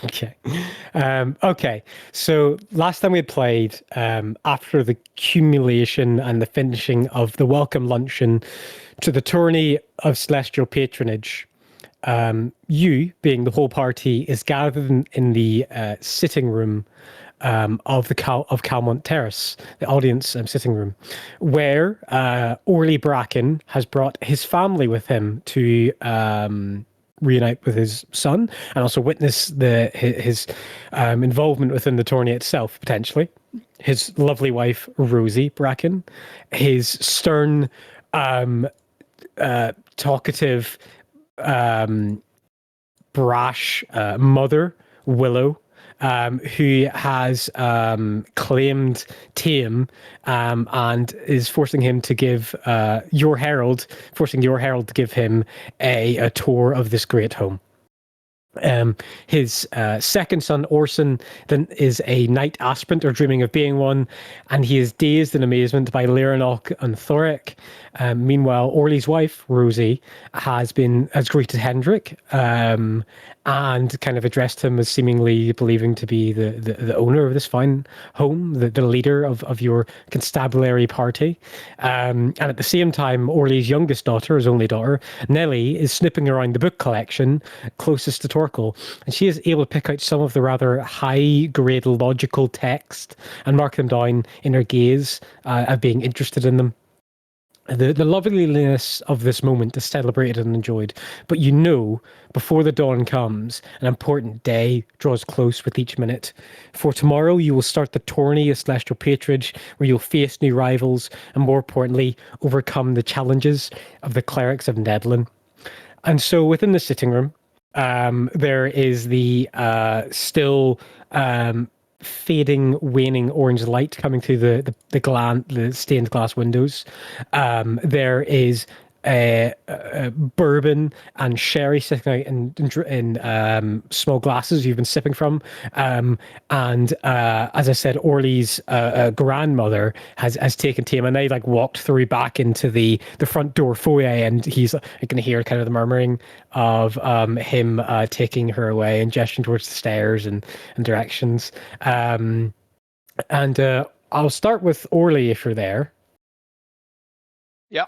Okay. Okay. So last time we had played, after the accumulation and the finishing of the welcome luncheon to the tourney of celestial patronage, you, being the whole party, is gathered in the sitting room of Calmont Terrace, the audience sitting room, where Orly Bracken has brought his family with him to reunite with his son and also witness his involvement within the tourney itself, potentially. His lovely wife, Rosie Bracken, his stern, talkative, brash mother, Willow, who has claimed Tame and is forcing him to give forcing your herald to give him a tour of this great home. His second son, Orson, then is a knight aspirant or dreaming of being one, and he is dazed in amazement by Leonok and Thoric. Meanwhile, Orly's wife, Rosie, has greeted Hendrik and kind of addressed him as seemingly believing to be the owner of this fine home, the leader of your constabulary party. And at the same time, Orly's youngest daughter, his only daughter, Nellie, is snipping around the book collection closest to Torkel, and she is able to pick out some of the rather high-grade logical text and mark them down in her gaze of being interested in them. The loveliness of this moment is celebrated and enjoyed, but you know, before the dawn comes, an important day draws close with each minute. For tomorrow, you will start the tourney of Celestial Patronage, where you'll face new rivals, and more importantly, overcome the challenges of the clerics of Nedlin. And so within the sitting room, there is the still fading, waning orange light coming through the stained glass windows. There is bourbon and sherry sitting out in small glasses you've been sipping from. And as I said, Orly's grandmother has taken Tame, and they like walked through back into the front door foyer, and he's you can hear kind of the murmuring of him taking her away and gesturing towards the stairs and directions. And I'll start with Orly if you're there. Yeah.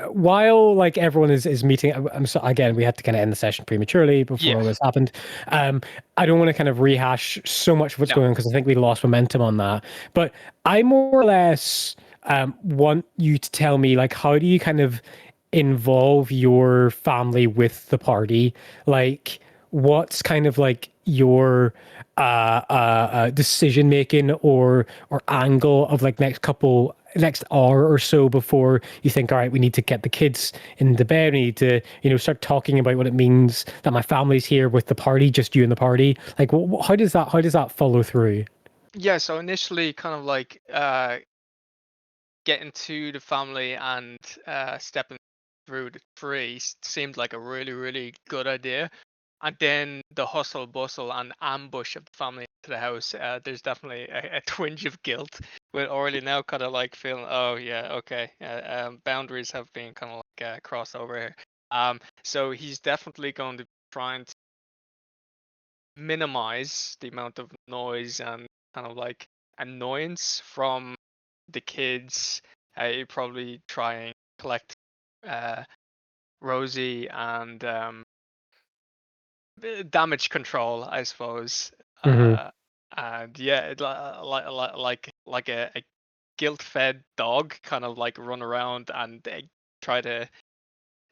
While like everyone is meeting, I'm so again we had to kind of end the session prematurely before all this happened. I don't want to kind of rehash so much of what's going on because I think we lost momentum on that. But I more or less want you to tell me like how do you kind of involve your family with the party? Like what's kind of like your decision making or angle of like next hour or so before you think, all right, we need to get the kids into bed. We need to, start talking about what it means that my family's here with the party, just you and the party. Like, how does that follow through? Yeah. So initially, kind of like getting to the family and stepping through the tree seemed like a really, really good idea. And then the hustle, bustle, and ambush of the family into the house. There's definitely a twinge of guilt with Orly now, kind of like feeling, oh yeah, okay, boundaries have been kind of like crossed over here. So he's definitely going to be trying to minimize the amount of noise and kind of like annoyance from the kids. You probably try and collect Rosie and damage control, I suppose. And yeah, like a guilt-fed dog, kind of like run around and try to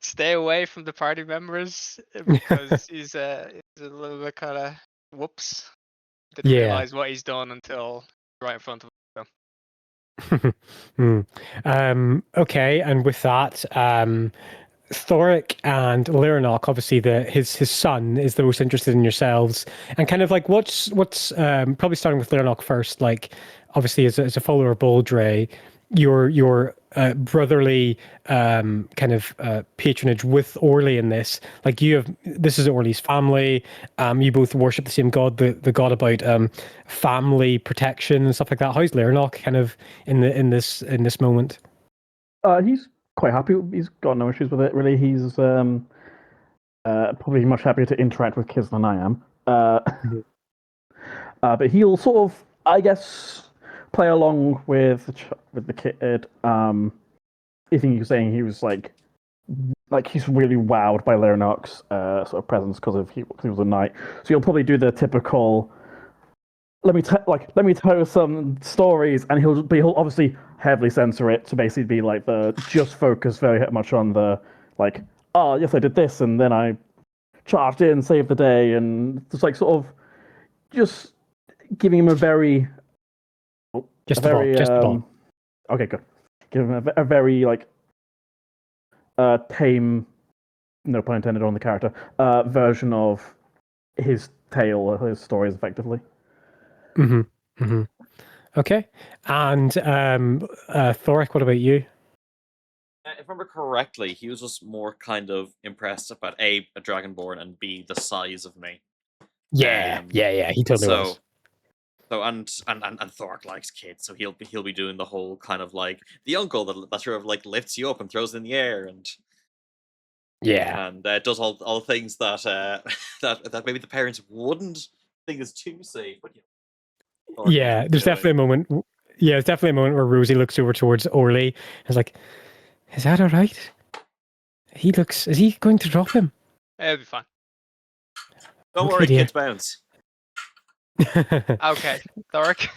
stay away from the party members because he's a little bit kind of whoops. Didn't realize what he's done until right in front of him. Okay, and with that, Thoric and Lyranok, obviously his son is the most interested in yourselves, and kind of like what's probably starting with Lyranok first. Like, obviously as a follower of Boldre, your brotherly kind of patronage with Orly in this. Like this is Orly's family. You both worship the same god, the god about family protection and stuff like that. How's Lyranok kind of in this moment? He's quite happy. He's got no issues with it, really. He's probably much happier to interact with kids than I am. Mhm. But he'll sort of, I guess, play along with the kid. I think you're saying he was like he's really wowed by Leonarch's sort of presence because he was a knight. So he'll probably do the typical. Let me tell you some stories, and he'll obviously heavily censor it to basically be like the just focus very much on the like, oh yes I did this and then I charged in, saved the day, and just like sort of just giving him a Just the ball. very Just the ball. okay good, give him a very like tame, no pun intended on the character, version of his tale or his stories effectively. Hmm. Hmm. Okay. And Thoric, what about you? If I remember correctly, he was just more kind of impressed about a dragonborn and b the size of me. Yeah, Um, yeah. He totally was. So and Thork likes kids, so he'll be doing the whole kind of like the uncle that sort of like lifts you up and throws it in the air Yeah, and does all the things that that maybe the parents wouldn't think is too safe, but Thork knows what yeah. he's There's definitely a doing. moment. Yeah, there's definitely a moment where Rosie looks over towards Orly and is like, "Is that all right? He looks. Is he going to drop him?" It'll be fine. Don't Okay, worry, dear. kids bounce. Okay, Thoric.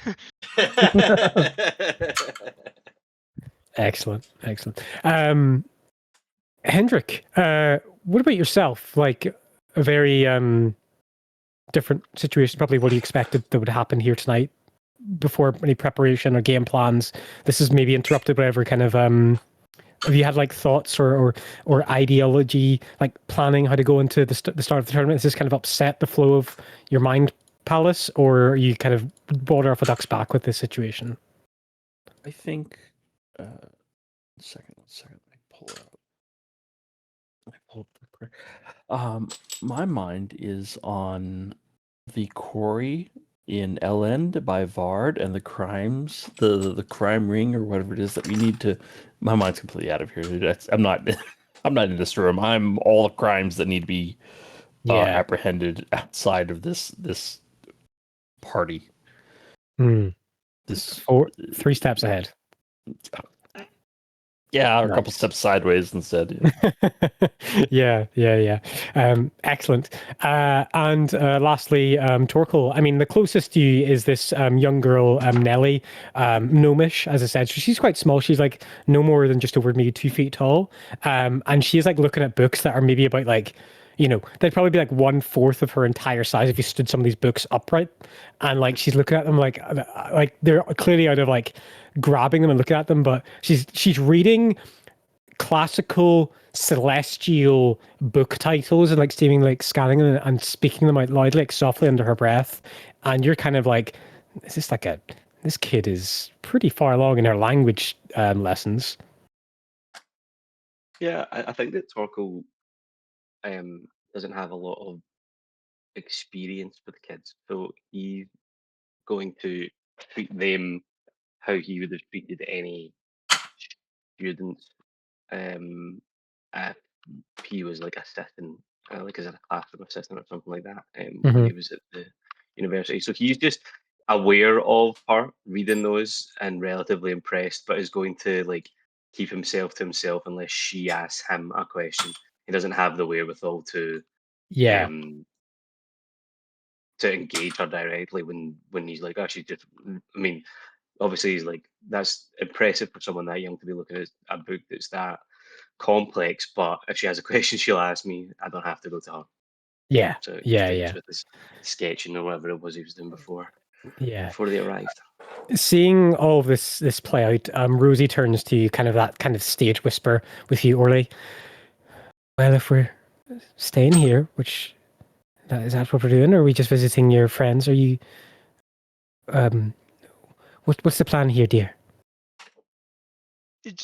Excellent, excellent. Hendrik, what about yourself? Like a very different situation, probably what you expected that would happen here tonight before any preparation or game plans. This is maybe interrupted whatever kind of have you had like thoughts or ideology, like planning how to go into the start of the tournament? Is this kind of upset the flow of your mind palace, or are you kind of water off a duck's back with this situation? I think. Second. Let me pull it up. My mind is on the quarry in Elend by Vard and the crimes, the crime ring or whatever it is that we need to. My mind's completely out of here. I'm not. I'm not in this room. I'm all the crimes that need to be Yeah. apprehended outside of this party. Hmm. This 3 steps ahead. Yeah, or a couple Nice. steps sideways instead. Yeah. Excellent. And lastly, Torkel. I mean, the closest to you is this young girl, Nelly, gnomish, as I said. So she's quite small. She's like no more than just over maybe 2 feet tall. And she's like looking at books that are maybe about like, you know, they'd probably be like 1/4 of her entire size if you stood some of these books upright. And like she's looking at them like they're clearly out of like grabbing them and looking at them, but she's reading classical celestial book titles and like steaming like scanning them and speaking them out loud like softly under her breath. And you're kind of like, is this like this kid is pretty far along in her language lessons. Yeah, I think that Torkel doesn't have a lot of experience with kids, so he's going to treat them how he would have treated any students um, if he was like assistant, like as a classroom assistant or something like that, when Mm-hmm. he was at the university. So he's just aware of her reading those and relatively impressed, but is going to like keep himself to himself unless she asks him a question. He doesn't have the wherewithal Yeah. um to engage her directly when he's like, oh, she's just. I mean, obviously he's like, that's impressive for someone that young to be looking at a book that's that complex, but if she has a question she'll ask me. I don't have to go to her. Yeah. So he Yeah. continues Yeah. with his sketching or whatever it was he was doing Yeah. before they arrived. Seeing all of this play out, Rosie turns to you, kind of that kind of stage whisper with you, Orly. Well, if we're staying here, which is that what we're doing, or are we just visiting your friends? Are you um what's the plan here, dear?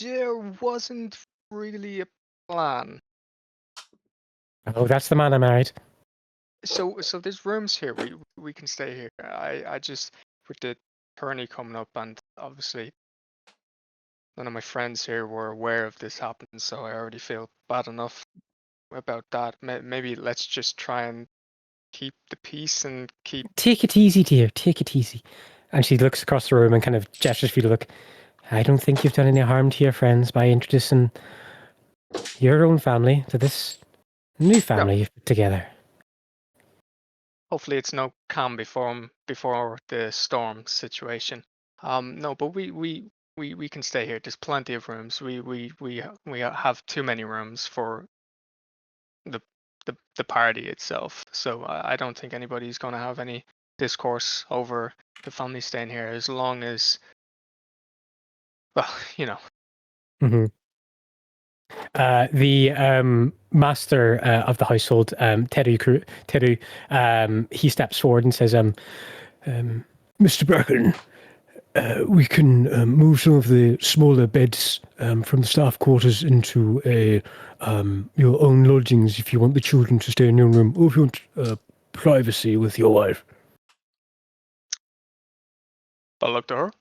There wasn't really a plan. Oh, that's the man I married. So there's rooms here. We can stay here. I just with the tourney coming up, and obviously none of my friends here were aware of this happening, so I already feel bad enough about that. Maybe let's just try and keep the peace and keep. Take it easy, dear. Take it easy. And she looks across the room and kind of gestures for you to look. I don't think you've done any harm to your friends by introducing your own family to this new family you've put together. Hopefully, it's no calm before the storm situation. No, but we can stay here. There's plenty of rooms. We have too many rooms for the party itself. So I don't think anybody's going to have any discourse over the family staying here as long as, well, you know. Mm-hmm. The master of the household, Teru, he steps forward and says, Mr. Bracken, we can move some of the smaller beds from the staff quarters into your own lodgings if you want the children to stay in your own room, or if you want privacy with your wife. I'll look to her.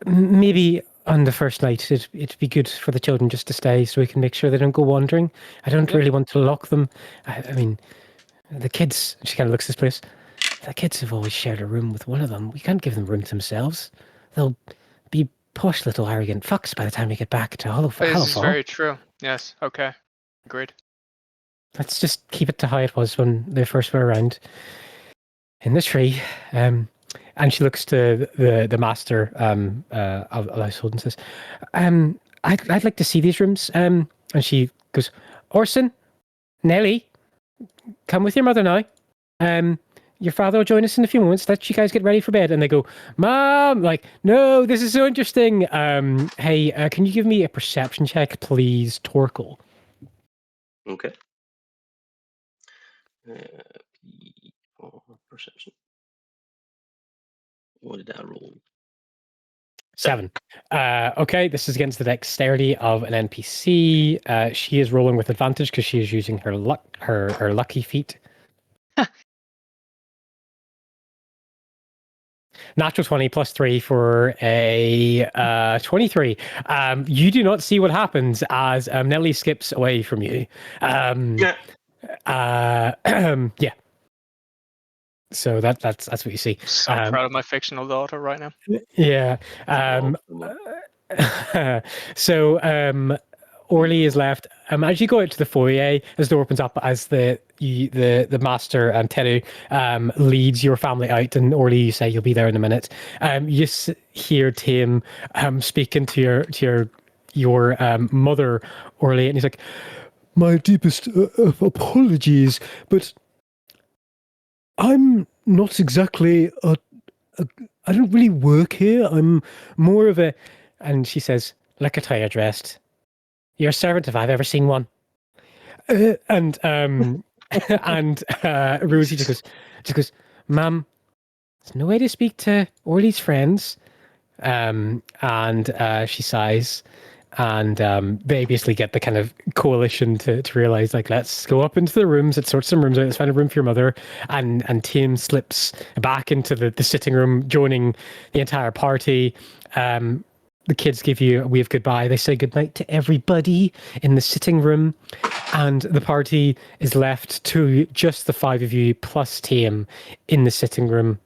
Maybe on the first night, it'd be good for the children just to stay so we can make sure they don't go wandering. I don't really want to lock them. I mean, the kids, she kind of looks at this place, the kids have always shared a room with one of them. We can't give them room to themselves. They'll be posh little arrogant fucks by the time we get back to This is Hallowfall. very true. Yes. Okay. Agreed. Let's just keep it to how it was when they first were around in the tree. And she looks to the master of the household and says, I'd like to see these rooms. And she goes, Orson, Nelly, come with your mother now. Your father will join us in a few moments. Let you guys get ready for bed. And they go, Mom, like, no, this is so interesting. Hey, can you give me a perception check, please, Torkel? Okay. P4 perception. What did I roll? 7. Okay, this is against the dexterity of an NPC. She is rolling with advantage because she is using her lucky feat. Natural 20 plus 3 for a 23. You do not see what happens as Nelly skips away from you. Yeah. So that's what you see. So proud of my fictional daughter right now. Yeah. So Orly is left. As you go out to the foyer, as the door opens up, as the master Teru leads your family out, and Orly, you say you'll be there in a minute. You hear Tim speaking to your mother, Orly, and he's like, "My deepest apologies, but I'm not exactly I don't really work here. I'm more of a..." And she says, "Look at how you're dressed. You're a servant if I've ever seen one." And Rosie just goes, "Ma'am, there's no way to speak to Orly's friends." And she sighs. And they basically get the kind of coalition to realize, like, let's go up into the rooms, let's sort some rooms out, let's find a room for your mother. And Tim slips back into the sitting room, joining the entire party. The kids give you a wave goodbye. They say goodnight to everybody in the sitting room. And the party is left to just the 5 of you plus Tim in the sitting room.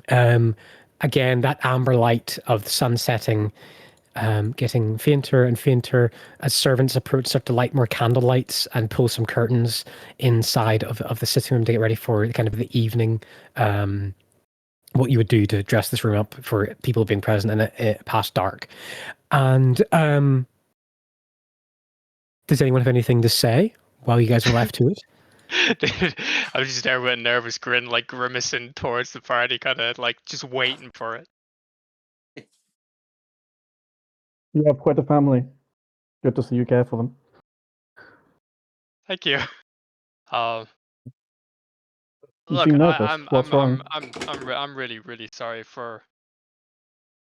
Again, that amber light of the sun setting getting fainter and fainter as servants approach, start to light more candle lights and pull some curtains inside of the sitting room to get ready for kind of the evening. What you would do to dress this room up for people being present in it past dark. And does anyone have anything to say while you guys are left to it? I was just there with a nervous grin, like grimacing towards the party, kind of like just waiting for it. You have quite a family. Good to see you care for them. Thank you. You Look, seem nervous. What's wrong? I'm really sorry for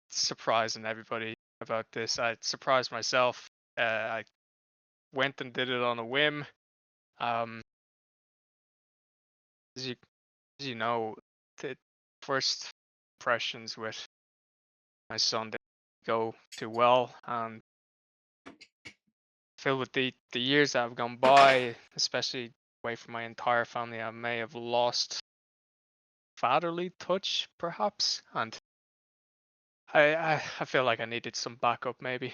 surprising everybody about this. I surprised myself. I went and did it on a whim. As you know, the first impressions with my son didn't go too well, and filled with the years that have gone by, especially away from my entire family, I may have lost fatherly touch, perhaps, and I feel like I needed some backup, maybe.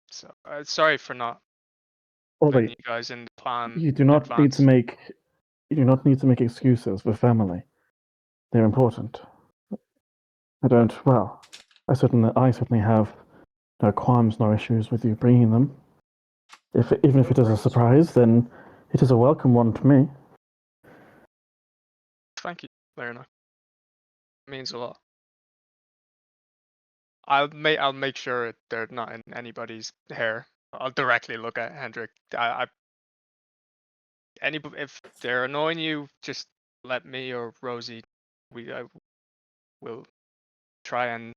So sorry for not putting Ollie, you guys in the plan you do in not need advance. to make excuses for family. They're important. I certainly have no qualms, no issues with you bringing them. Even if it is a surprise, then it is a welcome one to me. Thank you, Lerna. It means a lot. I'll make sure they're not in anybody's hair. I'll directly look at Hendrik. If they're annoying you, just let me or Rosie. I will try and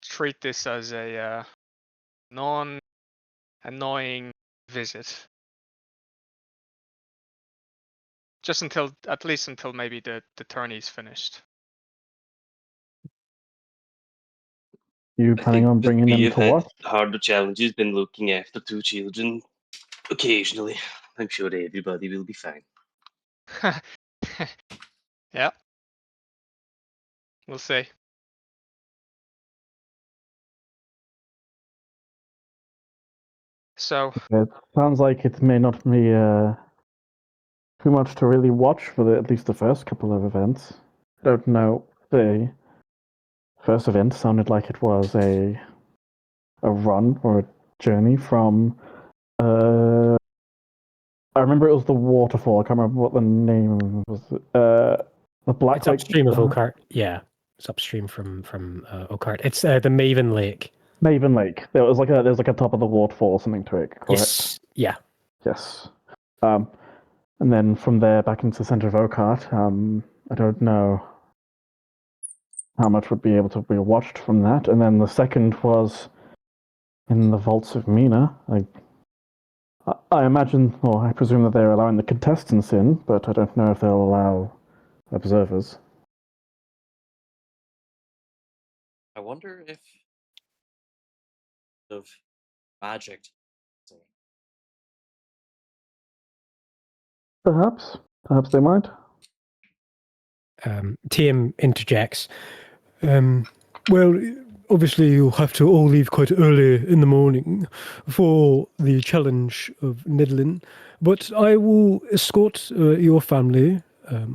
treat this as a non-annoying visit. Just at least until maybe the tourney's finished. You I planning think on that bringing we them have to had what? harder challenges than looking after 2 children occasionally. I'm sure everybody will be fine. Yeah. We'll see. So It sounds like it may not be too much to really watch for at least the first couple of events. I don't know. The first event sounded like it was a run or a journey from. I remember it was the waterfall. I can't remember what the name was. The Black It's Lake. upstream of Oakheart. Yeah, it's upstream from Oakheart. It's the Maven Lake. Maven Lake. There's like a top of the waterfall or something to it. Correct? Yes. Yeah. Yes. And then from there back into the center of Oakheart. I don't know how much would be able to be watched from that. And then the second was in the vaults of Mina. I imagine, or I presume that they're allowing the contestants in, but I don't know if they'll allow observers. I wonder if of magic. Perhaps they might. TM interjects. Well, obviously you'll have to all leave quite early in the morning for the challenge of Nidlin, but I will escort your family,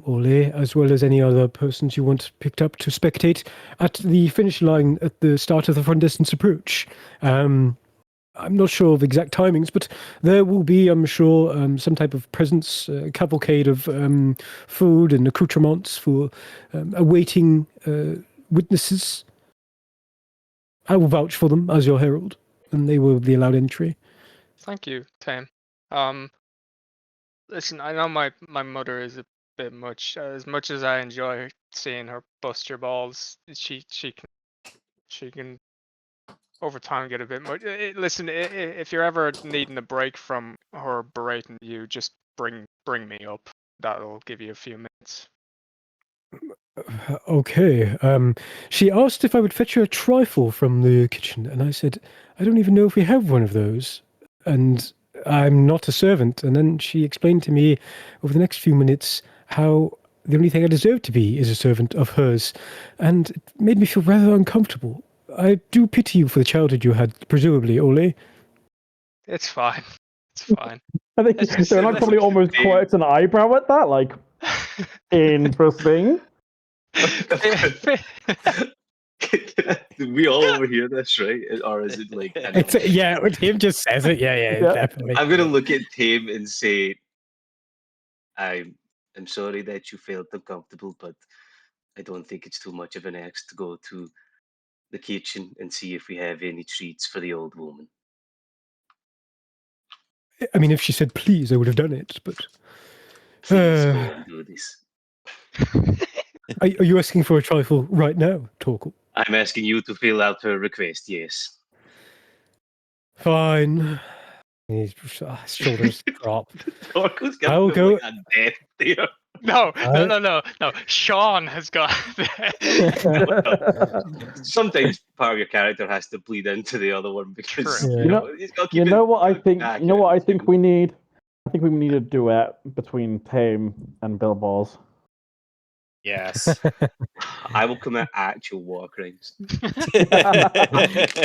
Ole, as well as any other persons you want picked up to spectate at the finish line at the start of the front distance approach. I'm not sure of exact timings, but there will be, I'm sure, some type of presence, cavalcade of food and accoutrements for awaiting witnesses. I will vouch for them as your herald, and they will be allowed entry. thank you, Tim. Listen, I know my mother is a bit much. As much as I enjoy seeing her bust her balls, she can over time get a bit much. Listen, if you're ever needing a break from her berating you, just bring me up. That'll give you a few minutes. Okay. She asked if I would fetch her a trifle from the kitchen, and I said, I don't even know if we have one of those, and I'm not a servant. And then she explained to me over the next few minutes how the only thing I deserve to be is a servant of hers, and it made me feel rather uncomfortable. I do pity you for the childhood you had, presumably, Ole. It's fine. It's fine. I think Let's just they're like probably almost Dave. quirked an eyebrow at that. Like, interesting. Did we all overhear this, right? Or is it like? Yeah, when Tim just says it, yeah, Yeah. definitely. I'm gonna look at Tim and say, I'm sorry that you felt uncomfortable, but I don't think it's too much of an ask to go to the kitchen and see if we have any treats for the old woman. I mean, if she said please, I would have done it, but... Please go and do this. Are you asking for a trifle right now, Torkel? I'm asking you to fill out her request, yes. Fine. His shoulders drop. Torko's got I'll go- like a death there. No. Sean has got. Sometimes part of your character has to bleed into the other one because True. You know- he's got to keep You know it what I think? You know what I think we need? I think we need a duet between Tame and Bill Balls. Yes. I will commit actual war crimes.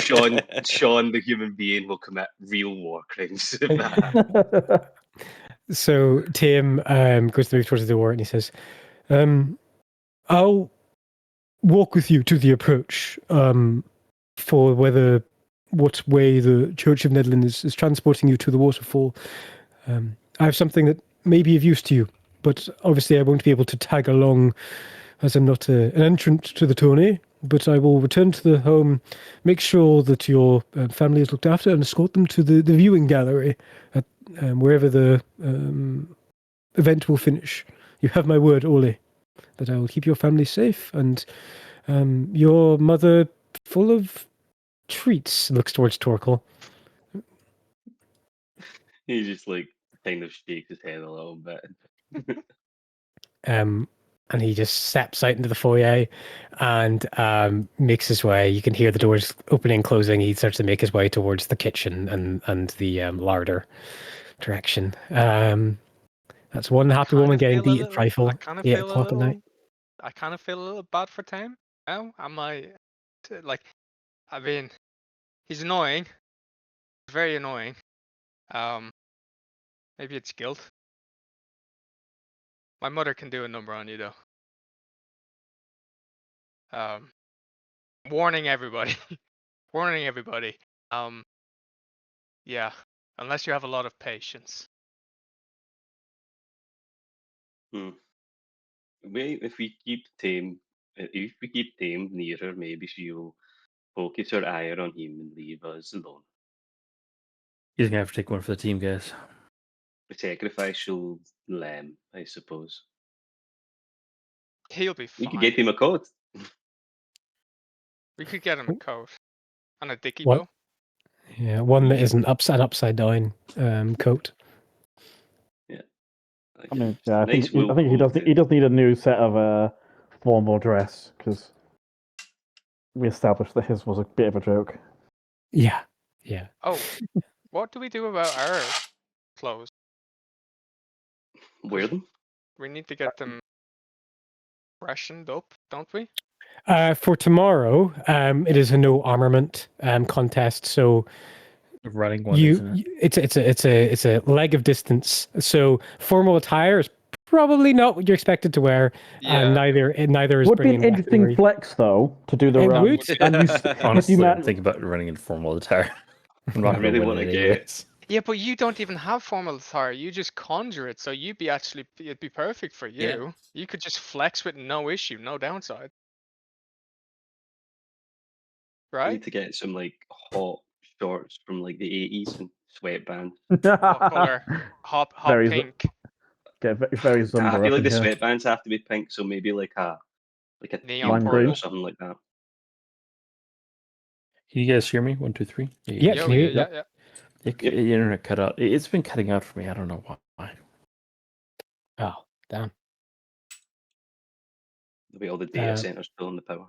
Sean, the human being, will commit real war crimes. So Tim goes to move towards the door and he says, I'll walk with you to the approach for what way the Church of Nedlin is transporting you to the waterfall. I have something that may be of use to you, but obviously I won't be able to tag along as I'm not an entrant to the tourney, but I will return to the home, make sure that your family is looked after, and escort them to the viewing gallery at wherever the event will finish. You have my word, Ollie, that I will keep your family safe and your mother full of treats. Looks towards Torkel. He just like kind of shakes his head a little bit. And he just steps out into the foyer and makes his way. You can hear the doors opening and closing. He starts to make his way towards the kitchen and the larder direction. That's one happy woman getting the trifle. 8 o'clock at night. I kind of feel a little bad for Tim. Now, like, I mean, he's annoying. Very annoying. Maybe it's guilt. My mother can do a number on you though. Warning everybody. Warning everybody. Yeah. Unless you have a lot of patience. If we keep Tame near her, maybe she'll focus her ire on him and leave us alone. He's gonna have to take one for the team, guys. A sacrificial lamb, I suppose. He'll be We fine. could get him a coat. We could get him a coat. And a dicky What? bow. Yeah, one that isn't upside down coat. Yeah. I mean, yeah, I think Nice wool he does. coat. He does need a new set of formal dress because we established that his was a bit of a joke. Yeah. Oh, what do we do about our clothes? Wear them. We need to get them freshened up, don't we? For tomorrow, it is a no armament contest. So Running one, isn't it? it's a leg of distance. So formal attire is probably not what you're expected to wear, and neither is Would be an bringing interesting weaponry. flex though to do the It run. would. And you, Honestly, you I'm thinking about running in formal attire. I'm not I really want wanna to get- Yeah, but you don't even have formal attire. You just conjure it, so it'd be perfect for you. Yeah. You could just flex with no issue, no downside. I Right? need to get some like hot shorts from like the 80s and sweatbands. What color? Hot Very pink. very I Zumba feel like up the in here. sweatbands have to be pink, so maybe like a Neon Lime teal green. or purple. something like that. Can you guys hear me? 1, 2, 3. Yeah, Yo, can you hear? yeah. Yep. The internet cut out. It's been cutting out for me. I don't know why. Oh, damn. The way all the data Uh, centers pulling the power.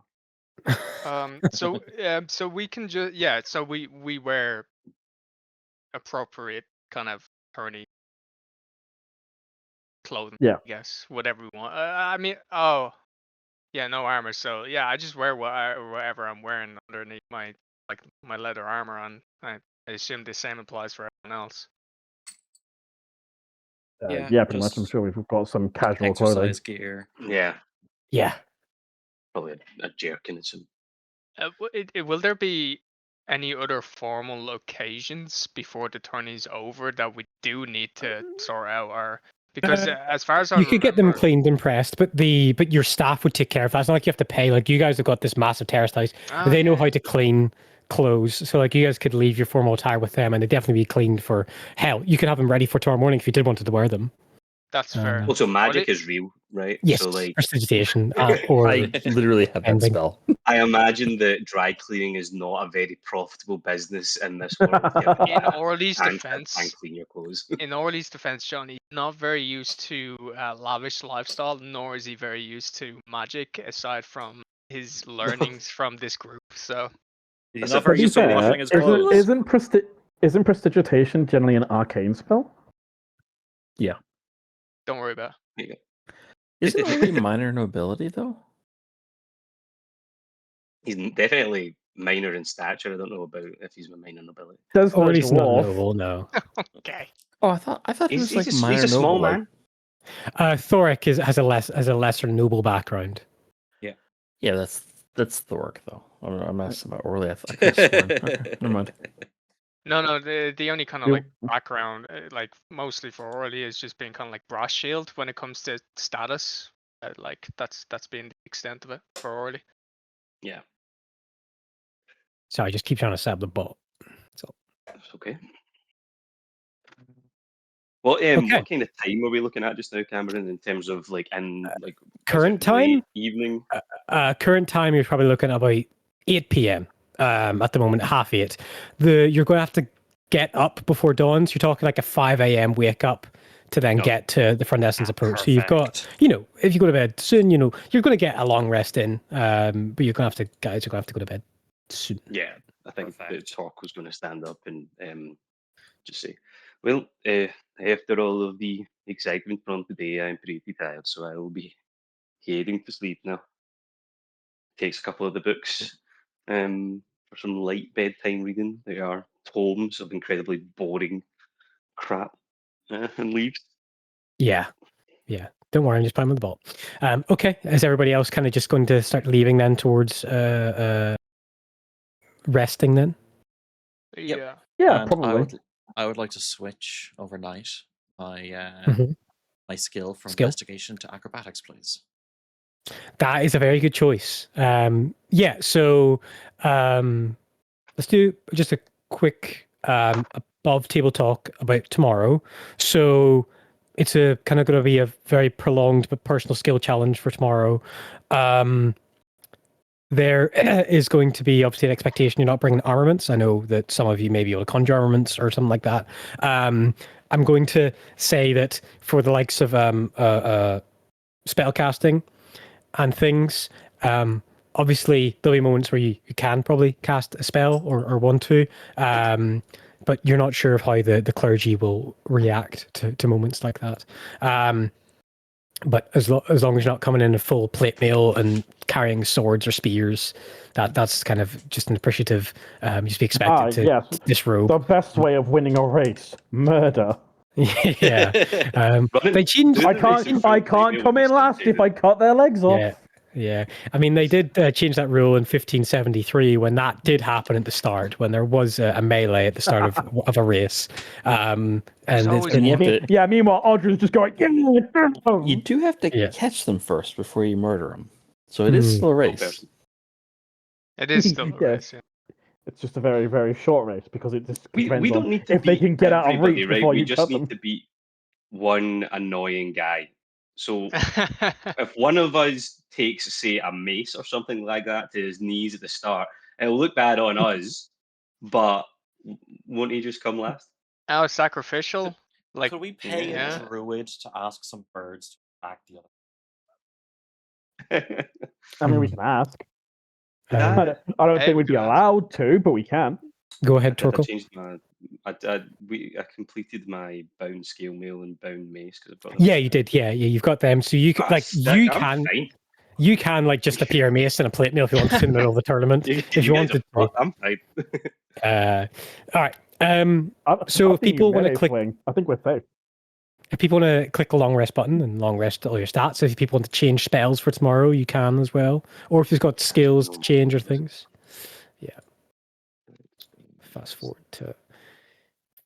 So we can just so we wear appropriate kind of tourney clothing. Yeah. I guess whatever we want. I mean, yeah, no armor. So yeah, I just wear whatever I'm wearing underneath my leather armor on. I assume the same applies for everyone else. Yeah, pretty much. I'm sure we've got some casual clothing. Exercise gear. Yeah, Yeah. probably a jerkin and some. Will there be any other formal occasions before the tourney's over that we do need to sort out? Or because as far as I You could get them remember- cleaned and pressed, but your staff would take care of that. It's not like you have to pay. Like, you guys have got this massive terrorist house. Oh, They know yeah. how to clean clothes. So like, you guys could leave your formal attire with them and they'd definitely be cleaned for hell. You could have them ready for tomorrow morning if you did want to wear them. That's fair. Also, magic it- is real, right? Yes, So like, prestidigitation or I literally have that ending. spell. I imagine that dry cleaning is not a very profitable business in this world. In Orly's and defense, clean your clothes. in Orly's defense, John, he's not very used to lavish lifestyle, nor is he very used to magic, aside from his learnings from this group. So He's That's not a very pretty used to fair. washing his clothes. Isn't prestidigitation generally an arcane spell? Yeah. Don't worry about it. There you go. Isn't it really minor nobility though? He's definitely minor in stature. I don't know about if he's a minor nobility. Says Or the at least not dwarf. noble, no. Okay. Oh, I thought he was like minor he's a noble. small like- man. Thoric has a lesser noble background. Yeah, that's Thoric though. I'm asking about Orly. I could have sworn. Okay, never mind. No, the only kind of You- like background, like mostly for Orly, is just being kind of like brass shield when it comes to status. Like that's been the extent of it for Orly. Yeah, So I just keep trying to stab the bot. that's okay. What Okay. what kind of time are we looking at just now, Cameron, in terms of like like is Current it time? late evening? Current time, you're probably looking at about 8 p.m. At the moment, 8:30. You're going to have to get up before dawn. So you're talking like a 5 a.m. wake up to then No. get to the front essence approach. So you've got, if you go to bed soon, you're going to get a long rest in. But you're going to have to, guys, you're going to have to go to bed soon. Yeah, I think the Perfect. talk was going to stand up and just say, well, after all of the excitement from today, I'm pretty tired, so I will be heading to sleep now. Takes a couple of the books for some light bedtime reading. They are tomes of incredibly boring crap and leaves. Yeah. Don't worry, I'm just playing with the ball. Okay, is everybody else kind of just going to start leaving then towards resting then? Yep. Yeah. Yeah, And probably. I would like to switch overnight my Mhm. my skill from Skill? investigation to acrobatics, please. That is a very good choice. So let's do just a quick above table talk about tomorrow. So it's a kind of going to be a very prolonged but personal skill challenge for tomorrow. There is going to be obviously an expectation you're not bringing armaments. I know that some of you may be able to conjure armaments or something like that. I'm going to say that for the likes of spell casting and things, obviously there'll be moments where you can probably cast a spell or want to, but you're not sure of how the clergy will react to moments like that. But as long as you're not coming in a full plate mail and carrying swords or spears, that's kind of just an appreciative. You just be expected to Yes. disrobe. The best way of winning a race: murder. Yeah. Running- They changed. doing I the race in can't. full I plate can't mail come would in be last if stupid. I cut their legs off. Yeah. Yeah, I mean, they did change that rule in 1573 when that did happen at the start, when there was a melee at the start of a race. And it's always been, You have to. Yeah. Meanwhile, Audrey's just going. You do have to Yeah. catch them first before you murder them. So it is still a race. person. It is still a Yeah. race. Yeah. It's just a very, very short race because it just We depends don't on need to if they beat can get out of everybody, reach right? before We you just cut need them. to beat one annoying guy. So if one of us takes, say, a mace or something like that to his knees at the start, it'll look bad on us, but won't he just come last? Oh, sacrificial. Like, Could we pay yeah. a druid to ask some birds to attack the other? I mean, we can ask. um, I don't Hey, think we we'd be can ask. allowed to, but we can. go ahead, I Torkel. changed my. I completed my bound scale mail and bound mace because I've got them. Yeah, you did. Yeah, you've got them. So you can, Ah, like, sick, you I'm can, fine. you can like just appear a mace and a plate mail if you want to in the middle of the tournament. If you guys wanted are to. fucked, I'm fine. All right. So I've if seen you people want to melee click, swing. I think we're safe. if people want to click the long rest button and long rest all your stats, if people want to change spells for tomorrow, you can as well. Or if you've got skills to change or things. Yeah. Fast forward to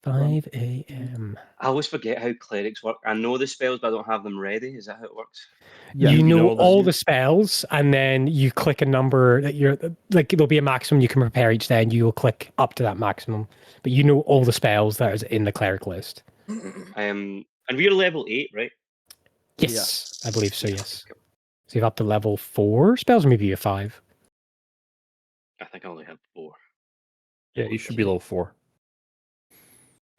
5 a.m. I always forget how clerics work. I know the spells, but I don't have them ready. Is that how it works? Yeah, you know all the- all the spells, and then you click a number that you're like. There'll be a maximum you can prepare each day, and you will click up to that maximum. But you know all the spells that is in the cleric list. And we're level 8, right? Yes, I believe so. Yeah, Yes. cool. So you've up to level 4 spells, or maybe a 5. I think I only have 4. Yeah, you should be level 4.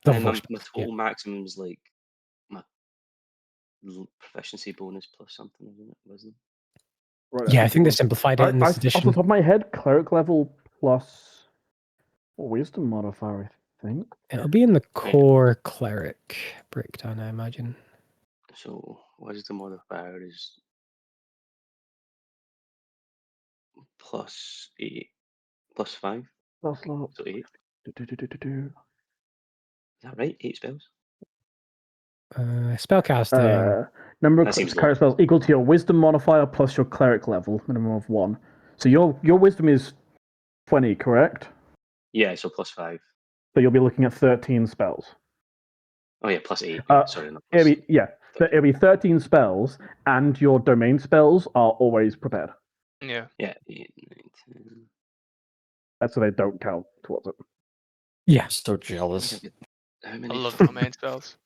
Level And 4 my spells, total maximum is like my proficiency bonus plus something, isn't it? Wasn't it? Right, Yeah, I think they simplified it in this off the edition. top of my head, cleric level plus wisdom modifier, I think. It'll be in the core cleric breakdown, I imagine. So wisdom modifier is +8, +5, That's not. so 8. Do. Is that right? 8 spells? Spellcasting. Number of That seems cleric low. spells equal to your wisdom modifier plus your cleric level, minimum of 1. So your wisdom is 20, correct? Yeah, so +5. So you'll be looking at 13 spells. Oh yeah, +8. Yeah, sorry, not It'll plus. be, yeah, it'll be 13 spells, and your domain spells are always prepared. Yeah. Yeah, 8, 9, 10. That's so they don't count towards it. Yeah. I'm so jealous. How I many love domain spells.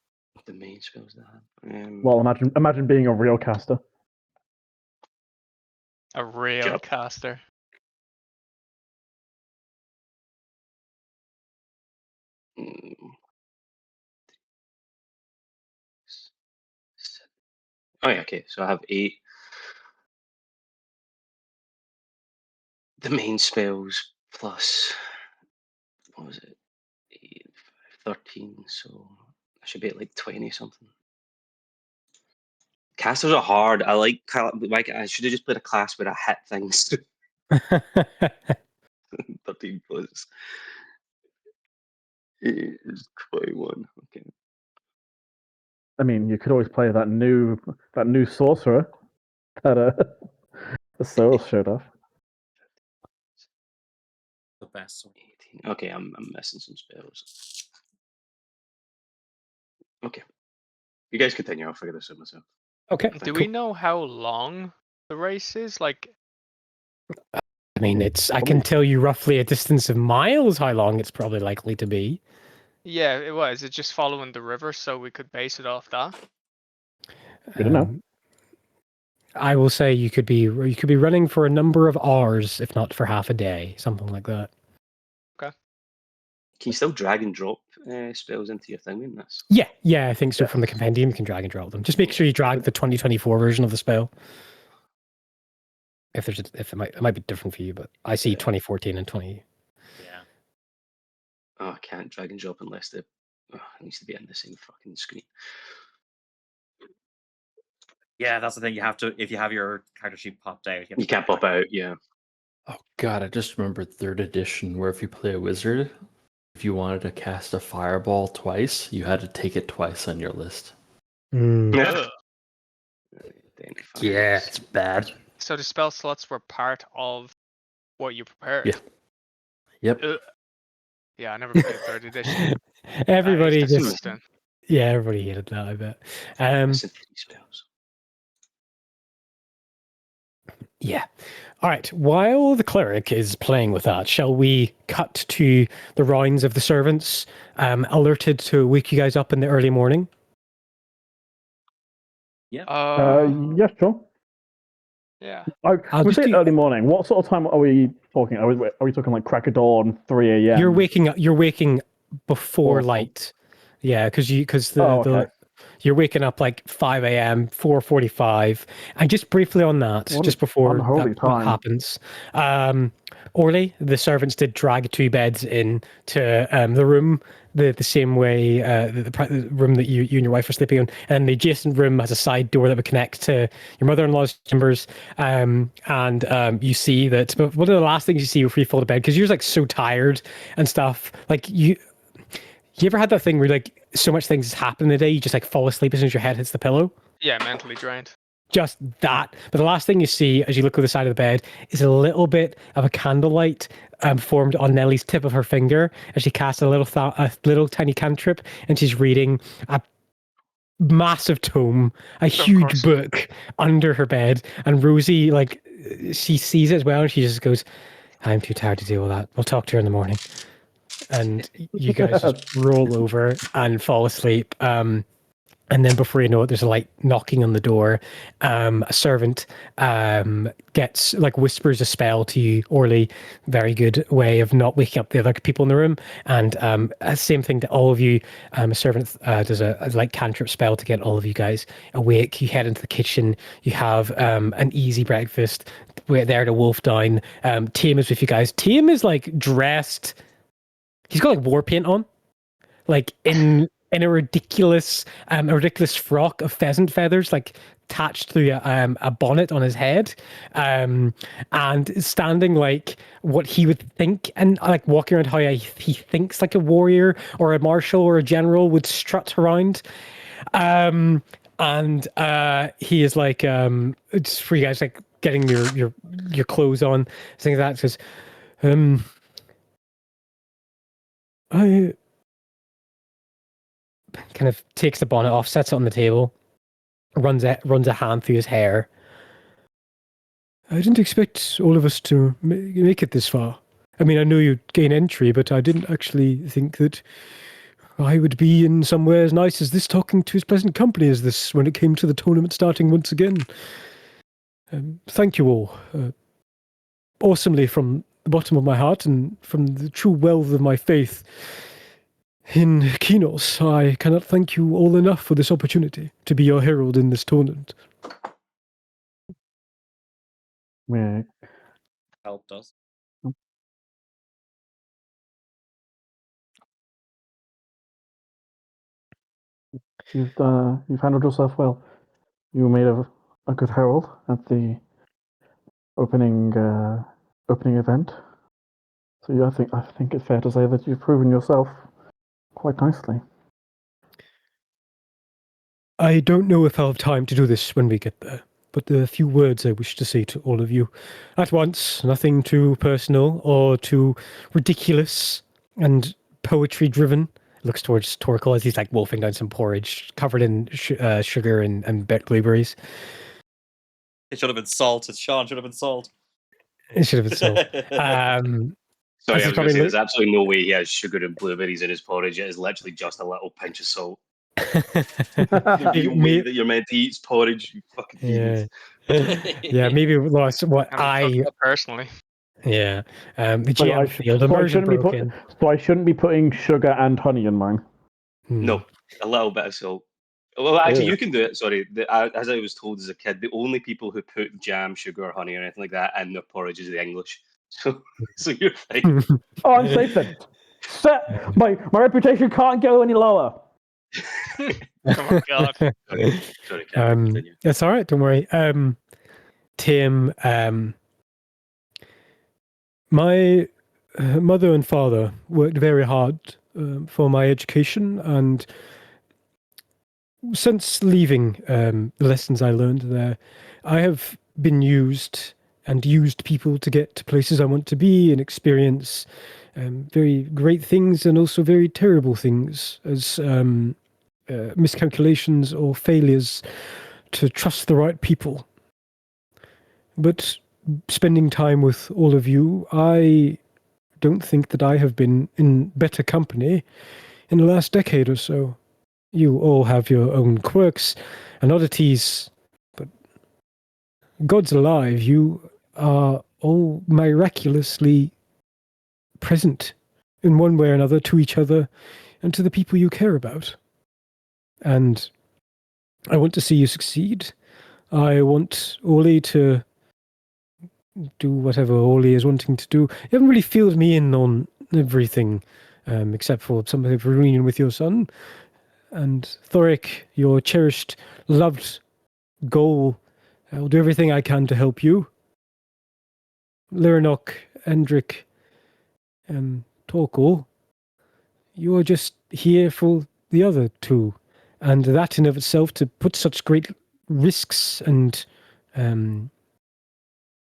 domain spells do I have? Well, imagine being a real caster. A real Yep. caster. mm, Oh yeah, okay. So I have 8 domain spells plus, what was it? 8, 13. So I should be at like 20 something. Casters are hard. I I should have just played a class where I hit things. 13 plus 8 is 21. Okay. I mean, you could always play that new sorcerer that the soul showed off. The best one. 18. Okay, I'm missing some spells. Okay. You guys continue. I'll figure this out myself. Okay. Do we know how long the race is? Like, I mean, I can tell you roughly a distance of miles how long it's probably likely to be. yeah, it was. It's just following the river, so we could base it off that. Good to know. I will say you could be running for a number of hours, if not for half a day, something like that. Can you still drag and drop spells into your thing in this? Yeah, I think so. Yeah. From the compendium, you can drag and drop them. Just make sure you drag the 2024 version of the spell. If it might be different for you, but I see 2014 and 20. Yeah. Oh, I can't drag and drop unless it needs to be in the same fucking screen. Yeah, that's the thing. You have to, if you have your character sheet popped out, You can't pop out, yeah. Oh god, I just remembered 3rd edition where if you play a wizard, if you wanted to cast a fireball twice, you had to take it twice on your list. Identify Yeah, this. it's bad. So the spell slots were part of what you prepared. Yeah. Yep. Yeah, I never played 3rd edition. Everybody That is just disgusting. everybody hated that. I bet. Missing 3 spells. Yeah. All right. While the cleric is playing with that, shall we cut to the rounds of the servants, alerted to wake you guys up in the early morning? Yeah. Yes, sure. Yeah. I'll We just say do- early morning. What sort of time are we talking? Are we talking like crack of dawn, 3 a.m.? You're waking before Oh. light. Yeah, because Okay. you're waking up like 5 a.m., 4:45, and just briefly on that, What just an before unholy that what time. happens, Orly, the servants did drag 2 beds into the room the same way the room that you and your wife are sleeping in, and the adjacent room has a side door that would connect to your mother-in-law's chambers, and you see that. But one of the last things you see before you fall to bed, because you're like so tired and stuff, like you ever had that thing where like so much things happen in the day, you just like fall asleep as soon as your head hits the pillow? Yeah, mentally drained. Just that. But the last thing you see as you look at the side of the bed is a little bit of a candlelight formed on Nellie's tip of her finger as she casts a little tiny cantrip, and she's reading a massive tome, a huge book under her bed. And Rosie, like, she sees it as well, and she just goes, "I'm too tired to deal with that. We'll talk to her in the morning." And you guys just roll over and fall asleep. And then before you know it, there's a light knocking on the door. A servant gets whispers a spell to you, Orly. Very good way of not waking up the other people in the room. And same thing to all of you. A servant does a light cantrip spell to get all of you guys awake. You head into the kitchen. You have an easy breakfast. We're there to wolf down. Tame is with you guys. Tame is like dressed. He's got like war paint on, like in in a ridiculous frock of pheasant feathers, like attached to a bonnet on his head, and standing like what he would think, and like walking around how he thinks like a warrior or a marshal or a general would strut around. And he is like, it's for you guys, like getting your clothes on, things like that. Says, I kind of takes the bonnet off, sets it on the table, runs a hand through his hair. I didn't expect all of us to make it this far. I mean, I know you'd gain entry, but I didn't actually think that I would be in somewhere as nice as this, talking to as pleasant company as this when it came to the tournament starting once again. Thank you all. Awesomely from the bottom of my heart and from the true wealth of my faith in Kinos, I cannot thank you all enough for this opportunity to be your herald in this tournament. Yeah. Helped us. You've handled yourself well. You made a good herald at the opening event. So yeah, I think it's fair to say that you've proven yourself quite nicely. I don't know if I'll have time to do this when we get there, but there are a few words I wish to say to all of you at once. Nothing too personal or too ridiculous and poetry-driven. Looks towards Torkel as he's like wolfing down some porridge covered in sugar and baked blueberries. It should have been salt. Sean should have been salt. It should have been so. Sorry, As I he's was going to probably say, there's absolutely no way he has sugar and blueberries in his porridge. It is literally just a little pinch of salt. There'd be a way that you're meant to eat porridge, you fucking Yeah. heathens. Yeah, maybe lost what I mean, personally. Yeah. The So GM field immersion broken. So I shouldn't be putting sugar and honey in mine. No, a little bit of salt. Well, actually, Yeah. you can do it. Sorry, as I was told as a kid, the only people who put jam, sugar, or honey, or anything like that in their porridge is the English. So you're fine. Oh, I'm safe then. My reputation can't go any lower. Oh my god. Sorry, Kevin, continue. That's all right. Don't worry. Tim, my mother and father worked very hard for my education, and since leaving the lessons I learned there, I have been used people to get to places I want to be and experience very great things and also very terrible things as miscalculations or failures to trust the right people. But spending time with all of you, I don't think that I have been in better company in the last decade or so. You all have your own quirks and oddities, but God's alive, you are all miraculously present in one way or another to each other and to the people you care about. And I want to see you succeed. I want Oli to do whatever Oli is wanting to do. You haven't really filled me in on everything, except for some of the reunion with your son. And Thoric, your cherished, loved goal, I'll do everything I can to help you. Liranok, Endrick, and Torkel, you are just here for the other two. And that in of itself, to put such great risks and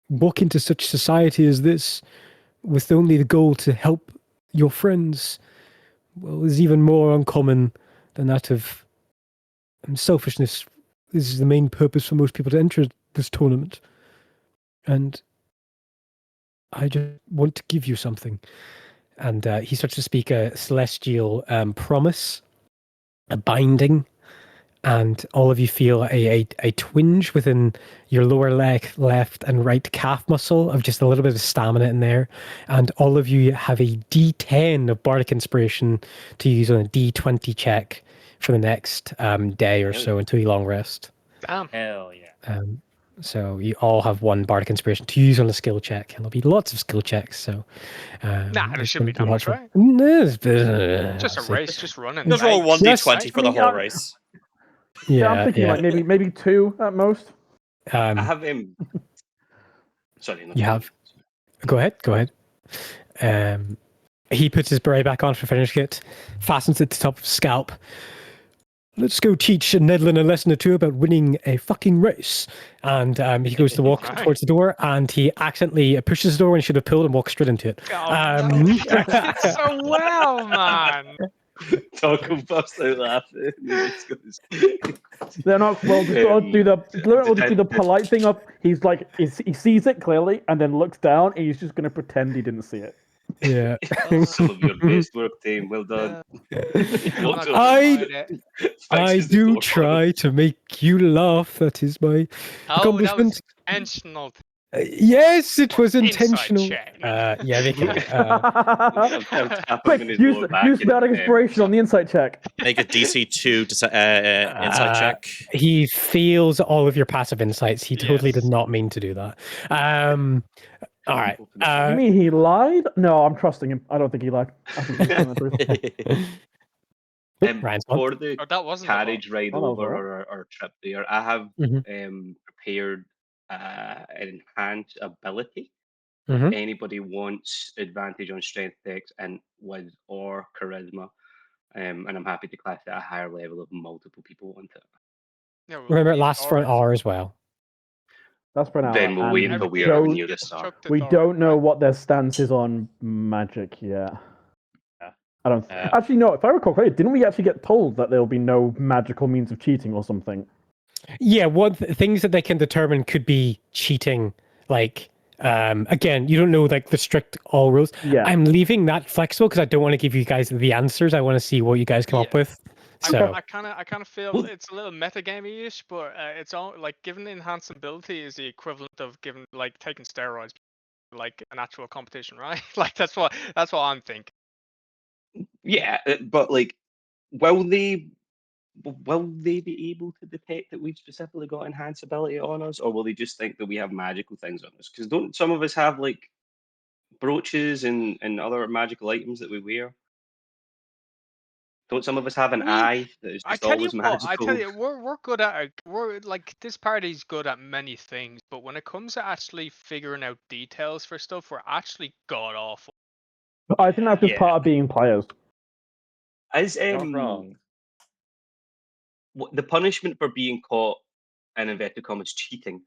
walk into such society as this with only the goal to help your friends, well, is even more uncommon than that of selfishness. This is the main purpose for most people to enter this tournament. And I just want to give you something. And he starts to speak a celestial promise, a binding, and all of you feel a twinge within your lower leg, left and right calf muscle of just a little bit of stamina in there. And all of you have a D10 of bardic inspiration to use on a D20 check for the next day or so until you long rest. Damn. Hell yeah. So you all have one bardic inspiration to use on a skill check, and there'll be lots of skill checks. So Nah, there it's shouldn't be gonna that much, helpful. right? No, Just a see. race, just running. Just roll right? one Just- d20 for the I mean, whole race. Yeah, I'm thinking like maybe 2 at most. I Um, have Sorry, no, You have- go ahead. He puts his beret back on for finishing it, fastens it to the top of his scalp. Let's go teach Nedlin a lesson or two about winning a fucking race. And he goes to walk Right. towards the door, and he accidentally pushes the door when he should have pulled and walks straight into it. Oh, no, that did so well, man. Taco busts out laughing. And he just goes, They're not. Well, just gotta do the. We'll just do the polite thing of he's like he sees it clearly and then looks down and he's just gonna pretend he didn't see it. Yeah. Some of your best work, team. Well done. I'm not Walks gonna over, I- fight it. I fixes the do door for him. try to make you laugh. That is my Oh, that accomplishment. was intentional. Yes, it was Inside intentional. check. Yeah, they can. I'm tapping Quick, on his use lower back use and, bardic inspiration on the insight check. Make a DC2 insight check. He feels all of your passive insights. He totally did Yes. not mean to do that. All right. I mean, he lied. No, I'm trusting him. I don't think he lied. I think he's telling the truth. Ryan's on. for the Oh, that wasn't the carriage ride Oh, no, over alright. or trip there, I have Mhm. prepared an enhanced ability. Mhm. Anybody wants advantage on strength checks and with or charisma, and I'm happy to class it at a higher level if multiple people want it. Yeah, well, Remember, it leave lasts for an Doris. hour as well. That's for an hour. Then we'll and wait we until we Everybody are don't- near the start. Chuck the We Doris, don't know right? what their stance is on magic yet. Yeah. I don't. Actually, no. If I recall correctly, didn't we actually get told that there will be no magical means of cheating or something? Yeah, things that they can determine could be cheating. Like, again, you don't know like the strict all rules. Yeah. I'm leaving that flexible because I don't want to give you guys the answers. I want to see what you guys come up Yeah. with. So I kind of feel Well- it's a little metagamey-ish, but it's all like giving the enhanced ability is the equivalent of giving like taking steroids, like an actual competition, right? Like that's what I'm thinking. Yeah, but like, will they be able to detect that we've specifically got enhanced ability on us, or will they just think that we have magical things on us? Because don't some of us have like brooches and other magical items that we wear? Don't some of us have an We- eye that is I just tell you always what, magical? I tell you, we're good at we're like this party's good at many things, but when it comes to actually figuring out details for stuff, we're actually god awful. I think that's just Yeah. part of being players. Is Not wrong. the punishment for being caught in inverted commas cheating?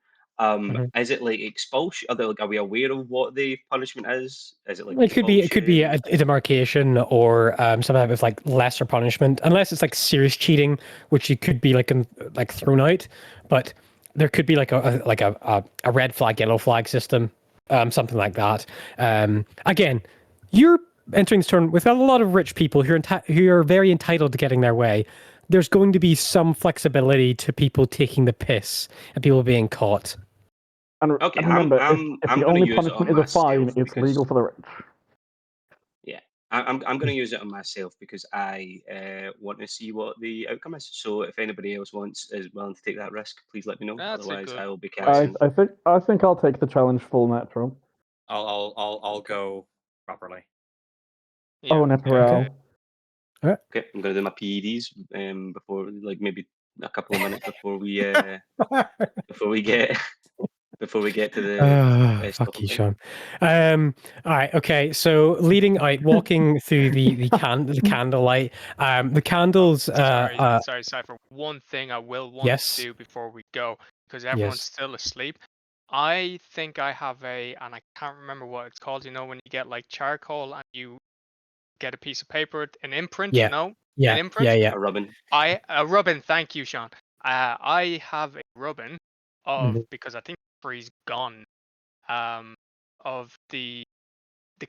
Is it like expulsion? Are we aware of what the punishment is? Is it like it could be a expulsion? demarcation or some type of like lesser punishment, unless it's like serious cheating, which you could be like thrown out. But there could be like a red flag, yellow flag system, something like that. Again, you're entering this tournament with a lot of rich people who are very entitled to getting their way. There's going to be some flexibility to people taking the piss and people being caught. And, Okay, and remember, I'm if the gonna only use it on punishment is a fine, myself it's because- legal for the rich. Yeah, I'm going to use it on myself because I want to see what the outcome is. So if anybody else is willing to take that risk, please let me know. That's a Otherwise, good I will be point. cancelling. I think I'll take the challenge full natural. I'll go properly. Yeah. Oh, Neparel. Okay, I'm going to do my PEDs before, like maybe a couple of minutes before we get to the Fuck you, stopping Sean. All right, okay. So leading out, walking through the candlelight. The candles. Sorry, for one thing I will want Yes. to do before we go, because everyone's Yes. still asleep. I think I have and I can't remember what it's called. You know, when you get like charcoal and you get a piece of paper, an imprint. Yeah. No, Yeah, an imprint. yeah. A rubbing. A rubbin. Thank you, Sean. I have a rubbin of Mhm. because I think Free's gone. Of the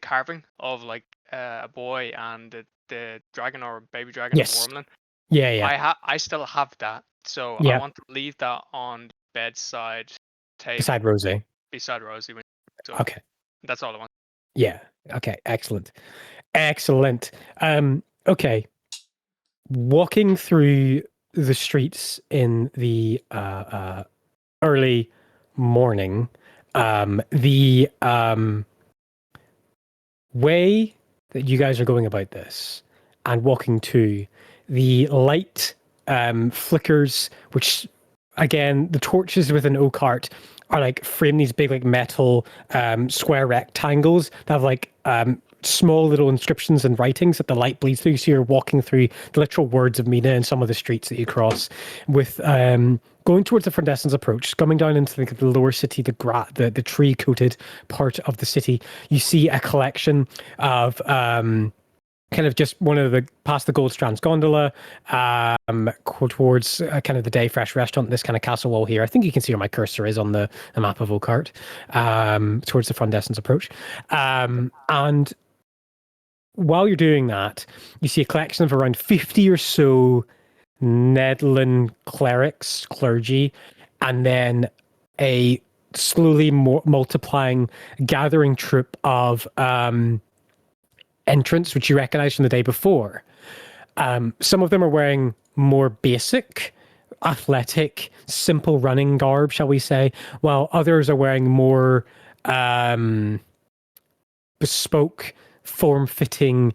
carving of like a boy and the dragon or baby dragon Yes. of Wormland. Yeah. I still have that, so Yeah. I want to leave that on the bedside table Beside Rosie. beside Rosie. So Okay. that's all I want. Yeah. Okay. Excellent. Okay. Walking through the streets in the early morning, the way that you guys are going about this and walking to, the light flickers, which again, the torches within Oakheart are like frame these big like metal square rectangles that have like small little inscriptions and writings that the light bleeds through. So you're walking through the literal words of Mina in some of the streets that you cross, with going towards the Frondescence approach, coming down into the lower city, the tree coated part of the city. You see a collection of kind of just one of the past the Gold Strands gondola, towards kind of the Day Fresh restaurant, this kind of castle wall here. I think you can see where my cursor is on the map of Oakheart, towards the Frondescence approach. And while you're doing that, you see a collection of around 50 or so Nedlin clergy, and then a slowly multiplying gathering troop of entrants, which you recognize from the day before. Some of them are wearing more basic, athletic, simple running garb, shall we say, while others are wearing more bespoke, form-fitting,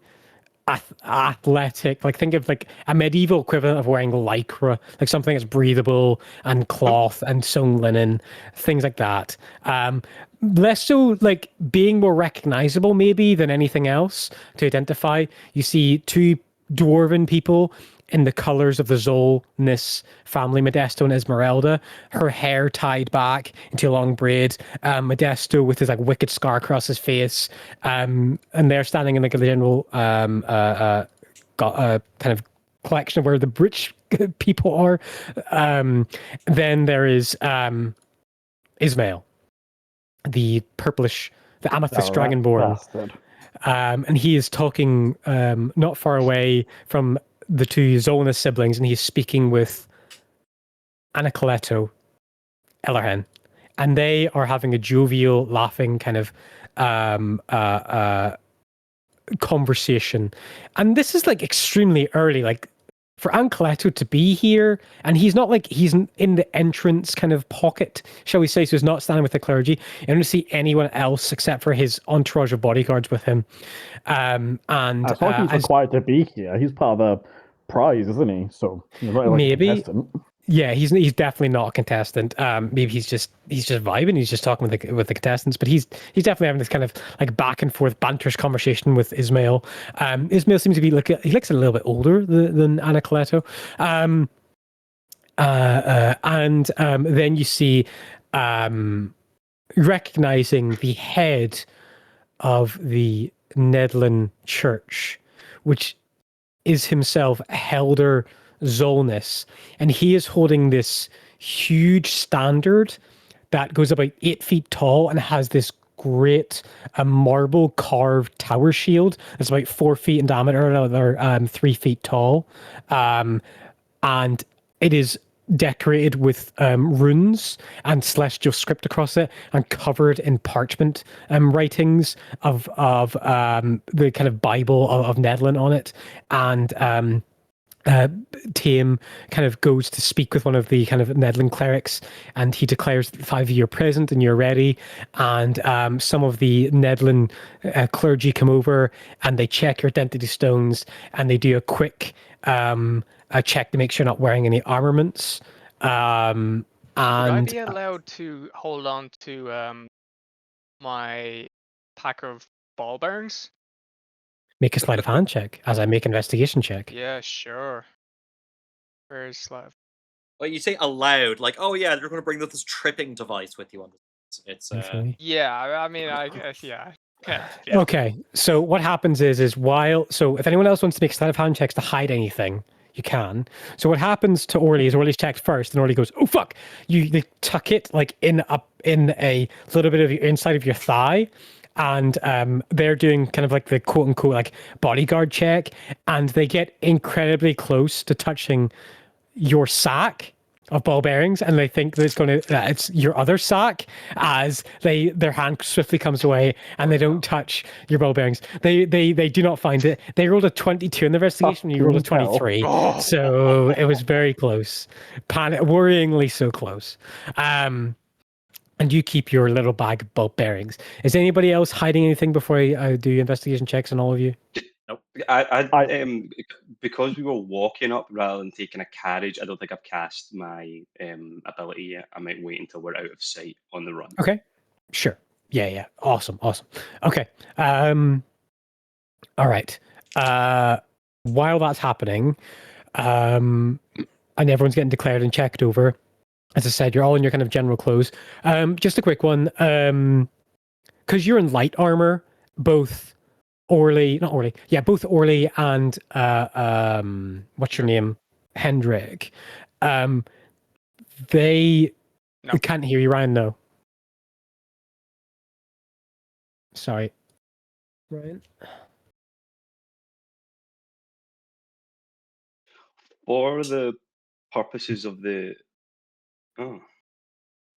athletic, like think of like a medieval equivalent of wearing lycra, like something that's breathable and cloth and sewn linen, things like that. Less so like being more recognizable maybe than anything else to identify. You see two dwarven people in the colors of the Zolness family, Modesto and Esmeralda, her hair tied back into a long braid, Modesto with his like wicked scar across his face, and they're standing in like a general kind of collection of where the rich people are. Then there is Ismail, the purplish, the amethyst dragonborn. And he is talking not far away from the two Zolness siblings, and he's speaking with Anacoleto, Ellerhen, and they are having a jovial, laughing kind of conversation. And this is like extremely early, like for Anacoleto to be here, and he's not like he's in the entrance kind of pocket, shall we say, so he's not standing with the clergy. You don't see anyone else except for his entourage of bodyguards with him. And I thought he's required to be here. He's part of the prize, isn't he? So he's not like maybe. a contestant. Yeah, he's definitely not a contestant. Maybe he's just vibing. He's just talking with the contestants. But he's definitely having this kind of like back and forth banterish conversation with Ismail. Ismail seems to be he looks a little bit older than Anacoleto. And then you see recognizing the head of the Nedlin Church, which is himself Helder Zolness, and he is holding this huge standard that goes about 8 feet tall and has this great marble carved tower shield that's about 4 feet in diameter, another 3 feet tall, and it is decorated with runes and celestial script across it, and covered in parchment writings of the kind of Bible of Nedlin on it. And Tame kind of goes to speak with one of the kind of Nedlin clerics, and he declares that 5 of you are present and you're ready. And some of the Nedlin clergy come over and they check your identity stones, and they do a quick a check to make sure you're not wearing any armaments. And would I be allowed to hold on to my pack of ball bearings? make a sleight of hand check as I make investigation check. Yeah, sure. Where's sleight? Well, you say aloud, like, "Oh yeah, you're going to bring this tripping device with you on this." It's Yeah, I mean, I guess, yeah. Yeah. Okay, so what happens is if anyone else wants to make sleight of hand checks to hide anything, you can. So what happens to Orly is Orly's checked first, and Orly goes, "Oh fuck!" They tuck it like in a little bit of your inside of your thigh, and they're doing kind of like the quote unquote like bodyguard check, and they get incredibly close to touching your sack of ball bearings, and they think that it's your other sack, as their hand swiftly comes away and they don't touch your ball bearings. They do not find it. They rolled a 22 in the investigation, and you rolled a 23. So it was very close. Worryingly so close. and you keep your little bag of bulk bearings. Is anybody else hiding anything before I do investigation checks on all of you? Because we were walking up rather than taking a carriage, I don't think I've cast my ability yet. I might wait until we're out of sight on the run. Okay, sure. Yeah. Awesome. Okay. All right. While that's happening, and everyone's getting declared and checked over, as I said, you're all in your kind of general clothes. Just a quick one. Because you're in light armor, both Orly and what's your name? Hendrik. They No. can't hear you, Ryan. No. Sorry, Ryan. For the purposes of the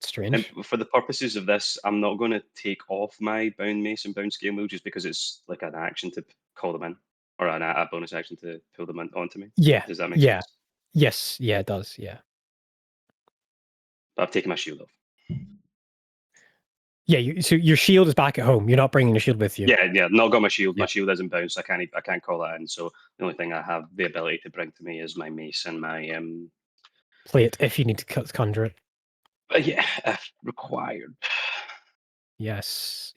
Strange. for the purposes of this, I'm not going to take off my bound mace and bound scale wheel just because it's like an action to call them in, or a bonus action to pull them onto me. Yeah. Does that make Yeah. sense? Yes. Yeah. It does. Yeah. But I've taken my shield off. Yeah. So your shield is back at home. You're not bringing your shield with you. Yeah, not got my shield. Yeah. My shield isn't bound, so I can't call that in. So the only thing I have the ability to bring to me is my mace and my Play it if you need to conjure it. yeah, if required. Yes.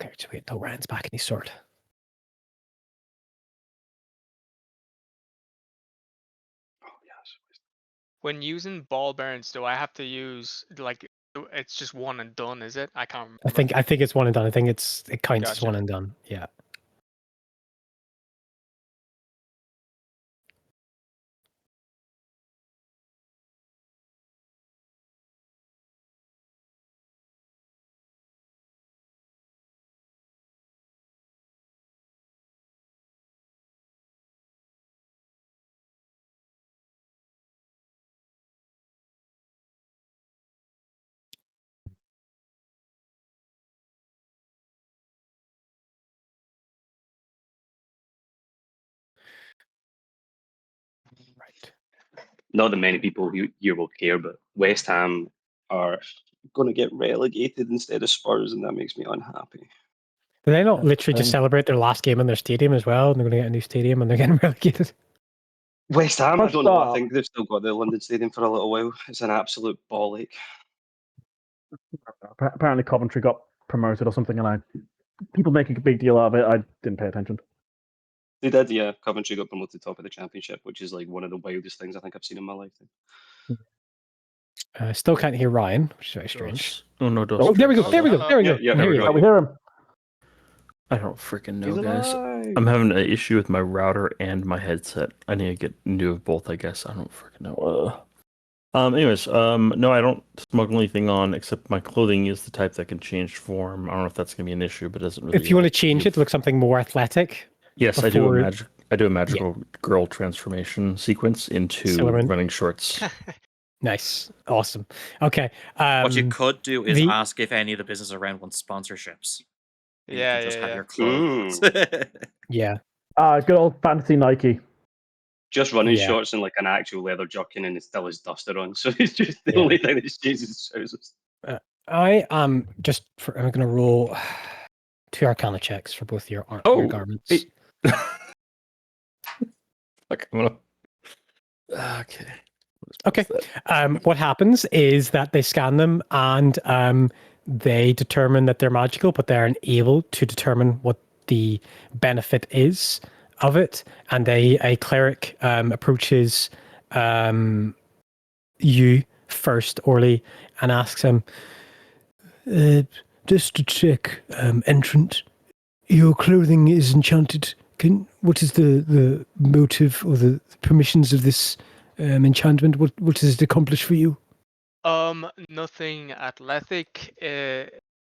Okay, so wait till Ryan's back in his sword. Oh yes. When using ball bearings, do I have to use like it's just one and done? Is it? I can't remember. I think it's one and done. I think it counts as Gotcha. one and done. Yeah. Right. Not that many people here will care, but West Ham are going to get relegated instead of Spurs, and that makes me unhappy. Did they not That's literally just fine. celebrate their last game in their stadium as well? And they're going to get a new stadium and they're getting relegated. West Ham, I First don't know. I up- think they've still got the London Stadium for a little while. It's an absolute ball ache. Apparently, Coventry got promoted or something, and people making a big deal out of it. I didn't pay attention. They did, yeah. Coventry got promoted top of the championship, which is like one of the wildest things I think I've seen in my lifetime. Still can't hear Ryan, which is very strange. Oh no, Oh, There we go. Oh, There we go. hello. There we go. Yeah, I there hear we you. go. Can we hear him? I don't freaking know, He's guys. alive. I'm having an issue with my router and my headset. I need to get new of both, I guess. I don't freaking know. Anyways, no, I don't smuggle anything on except my clothing is the type that can change form. I don't know if that's gonna be an issue, but it doesn't really. If you want to change it to look something more athletic, yes, I do a before- magical girl transformation sequence into Silverman. running shorts. nice, awesome. Okay. What you could do is the- ask if any of the business around wants sponsorships. And you Yeah, can just have yeah. your clothes. Yeah. Good old fantasy Nike. Just running Yeah. shorts and like an actual leather jerkin, and it still has duster on. So it's just the Yeah. only thing that's changed is trousers. I am I'm going to roll 2 Arcana checks for both your garments. Hey. Like, I'm gonna. Okay. Okay. What happens is that they scan them and they determine that they're magical, but they're unable to determine what the benefit is of it. And a cleric approaches you first, Orly, and asks him, just to check, entrant, your clothing is enchanted. What is the motive or the permissions of this enchantment? What does it accomplish for you? Nothing athletic.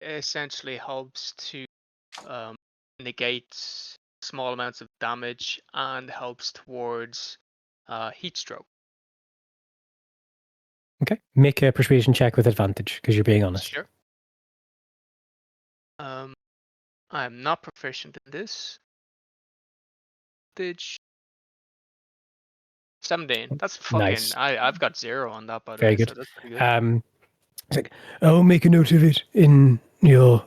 Essentially helps to negate small amounts of damage and helps towards heat stroke. Okay. Make a persuasion check with advantage because you're being honest. Sure. I'm not proficient in this. Advantage. 17. That's fucking. Nice. I've got 0 on that, by the Very way. good. So that's pretty good. It's like, I'll make a note of it in your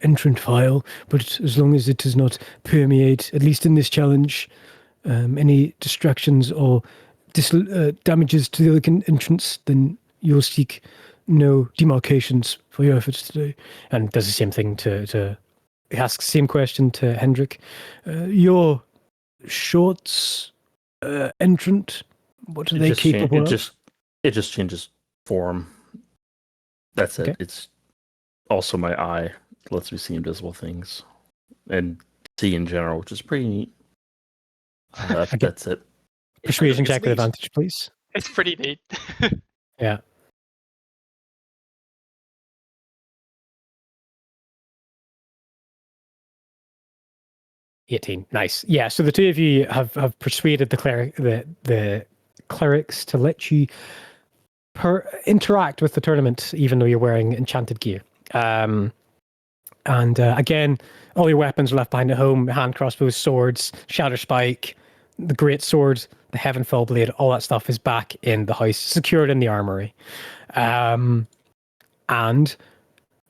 entrant file, but as long as it does not permeate, at least in this challenge, any distractions or damages to the other entrants, then you'll seek no demarcations for your efforts today. And does the same thing to he asks the same question to Hendrik. Your shorts entrant, what are they capable of? It just changes form. That's it. Okay. It's also my eye lets me see invisible things and see in general, which is pretty neat. That's it. Persuasion It's check with neat. advantage, please. It's pretty neat. Yeah. $18. Nice. Yeah. So the two of you have persuaded the clerics to let you interact with the tournament, even though you're wearing enchanted gear. And again, all your weapons are left behind at home: hand crossbows, swords, shatter spike, the great sword, the heavenfall blade. All that stuff is back in the house, secured in the armory. And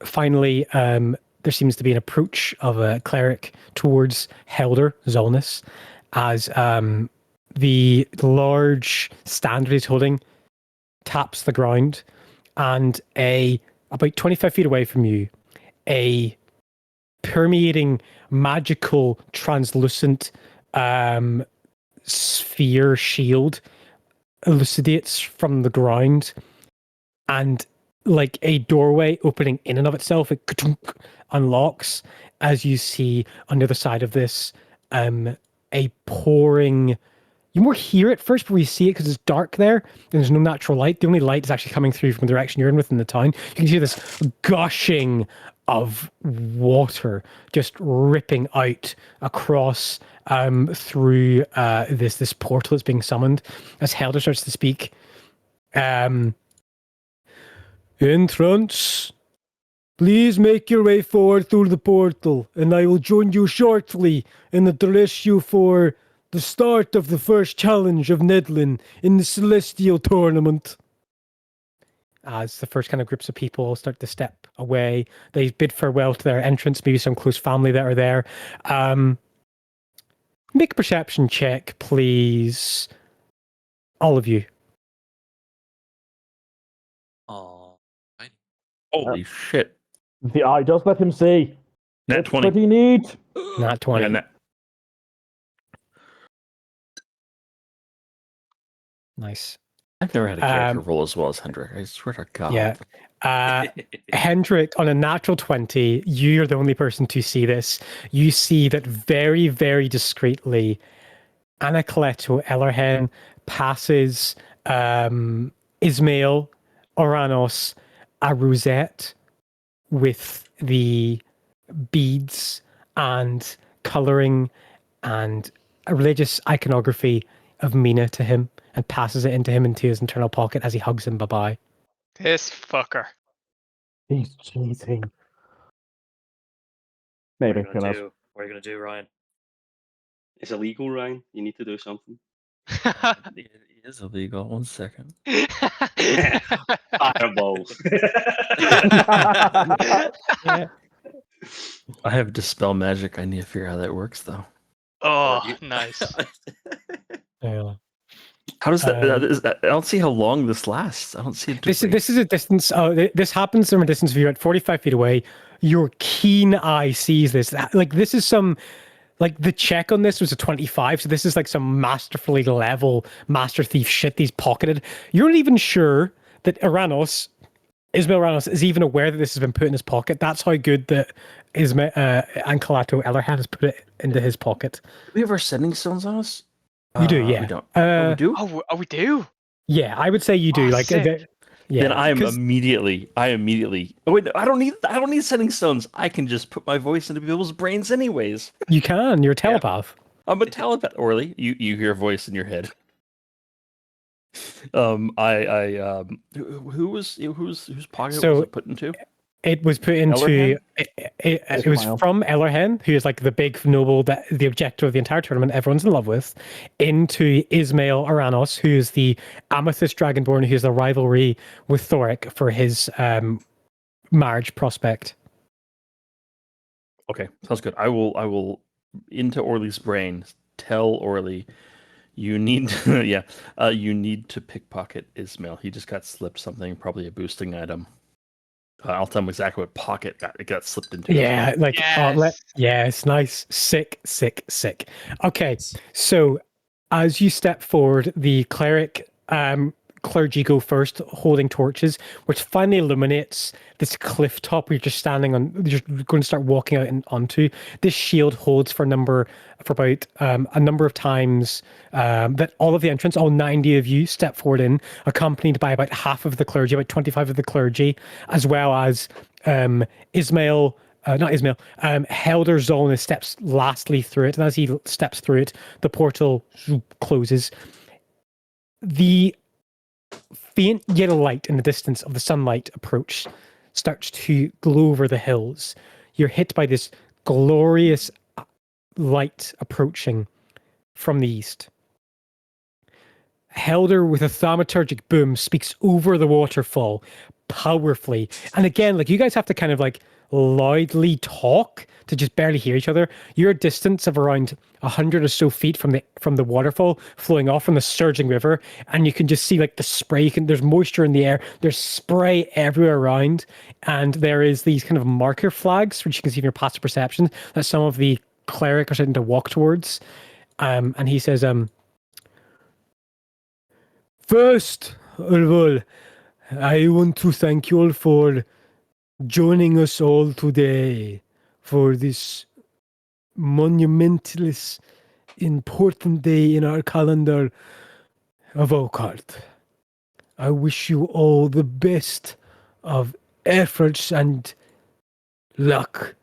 finally, there seems to be an approach of a cleric towards Helder Zolnus as the large standard he's holding taps the ground, and about 25 feet away from you, a permeating, magical, translucent sphere shield elucidates from the ground, and like a doorway opening in and of itself, it unlocks as you see on the other side of this a pouring. You more hear it first before you see it because it's dark there and there's no natural light. The only light is actually coming through from the direction you're in within the town. You can see this gushing of water just ripping out across through this portal that's being summoned as Helder starts to speak. Entrance, please make your way forward through the portal, and I will join you shortly in the dress you for the start of the first challenge of Nedlin in the Celestial Tournament. As the first kind of groups of people start to step away, they bid farewell to their entrance, maybe some close family that are there. Make a perception check, please. All of you. Oh, Holy shit. The eye does let him see. Nat It's 20. pretty neat. Not 20. Yeah, Nice. I've never had a character roll as well as Hendrik. I swear to God. Yeah. Hendrik, on a natural 20, you're the only person to see this. You see that very, very discreetly, Anacleto Ellerhen passes Ismail, Oranos, a rosette with the beads and colouring and a religious iconography of Mina to him, and passes it into his internal pocket as he hugs him bye-bye. This fucker. He's cheating. Maybe, who knows? What are you gonna do, Ryan? It's illegal, Ryan. You need to do something. It is illegal. 1 second. Fireball. Yeah. I have dispel magic. I need to figure out how that works, though. Oh, You- nice. Yeah. How does that? I don't see how long this lasts. I don't see it. This is a distance. This happens from a distance of you at 45 feet away. Your keen eye sees this. Like this is some, like the check on this was a 25. So this is like some masterfully level master thief shit he's pocketed. You're not even sure that Ismail Ranos is even aware that this has been put in his pocket. That's how good that Ancalato Ellerhan has put it into his pocket. Do we have our sending stones on us? You do, yeah. We don't. Oh, we do? Oh, we do. Yeah, I would say you do. Oh, like, sick. yeah. Then I 'cause immediately. Oh wait, I don't need sending stones. I can just put my voice into people's brains, anyways. you can. You're a telepath. I'm a telepath. Orly, you hear a voice in your head. Whose pocket So- was it put into? It was put into Ellerhen? it was Ishmael. from Ellerhen, who is like the big noble that the objector of the entire tournament everyone's in love with, into Ismail Aranos, who is the Amethyst Dragonborn, who's a rivalry with Thoric for his marriage prospect. Okay, sounds good. I will into Orly's brain tell Orly you need you need to pickpocket Ismail. He just got slipped something, probably a boosting item. I'll tell him exactly what pocket it got slipped into. Yeah, like Yes. yes, nice, sick. Okay, so as you step forward, the clergy go first, holding torches, which finally illuminates this cliff top you're just standing on. You're going to start walking out onto. This shield holds for about a number of times that all of the entrants, all 90 of you, step forward in, accompanied by about half of the clergy, about 25 of the clergy, as well as Ismail. Not Ismail. Helder Zolnus steps lastly through it, and as he steps through it, the portal closes. The faint yellow light in the distance of the sunlight approach starts to glow over the hills. You're hit by this glorious light approaching from the east. Helder, with a thaumaturgic boom, speaks over the waterfall powerfully. And again, like, you guys have to kind of like loudly talk to just barely hear each other. You're a distance of around 100 or so feet from the waterfall flowing off from the surging river, and you can just see like the spray. There's moisture in the air. There's spray everywhere around, and there is these kind of marker flags, which you can see from your passive perception, that some of the cleric are starting to walk towards. And he says, first of all, I want to thank you all for joining us all today for this monumentalist, important day in our calendar of Occult. I wish you all the best of efforts and luck.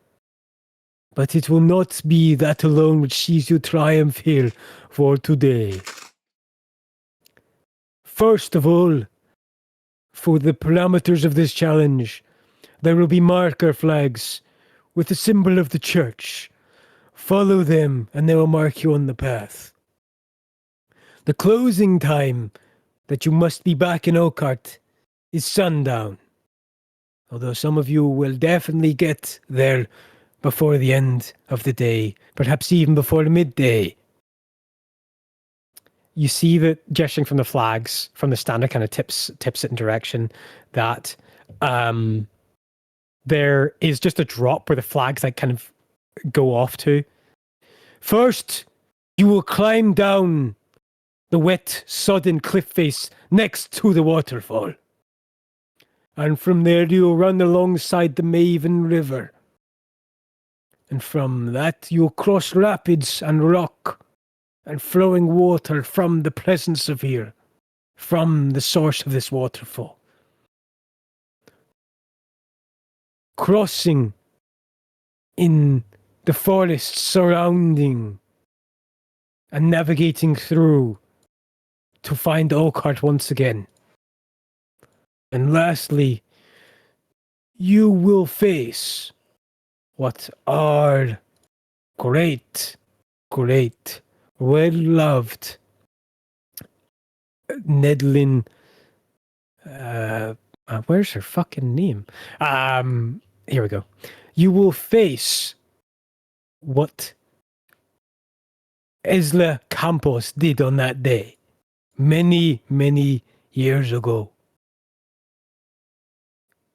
But it will not be that alone which sees you triumph here for today. First of all, for the parameters of this challenge, there will be marker flags with the symbol of the church. Follow them and they will mark you on the path. The closing time that you must be back in Oakart is sundown. Although some of you will definitely get there before the end of the day, perhaps even before midday. You see that gesturing from the flags, from the standard, kind of tips it in direction that there is just a drop where the flags like kind of go off to. First, you will climb down the wet, sodden cliff face next to the waterfall. And from there you will run alongside the Maven River. And from that you'll cross rapids and rock and flowing water from the presence of here, from the source of this waterfall. Crossing in the forests surrounding and navigating through to find Oakheart once again. And lastly, you will face what our great, well-loved Nedlin, where's her fucking name? Here we go. You will face what Isla Campos did on that day, many, many years ago.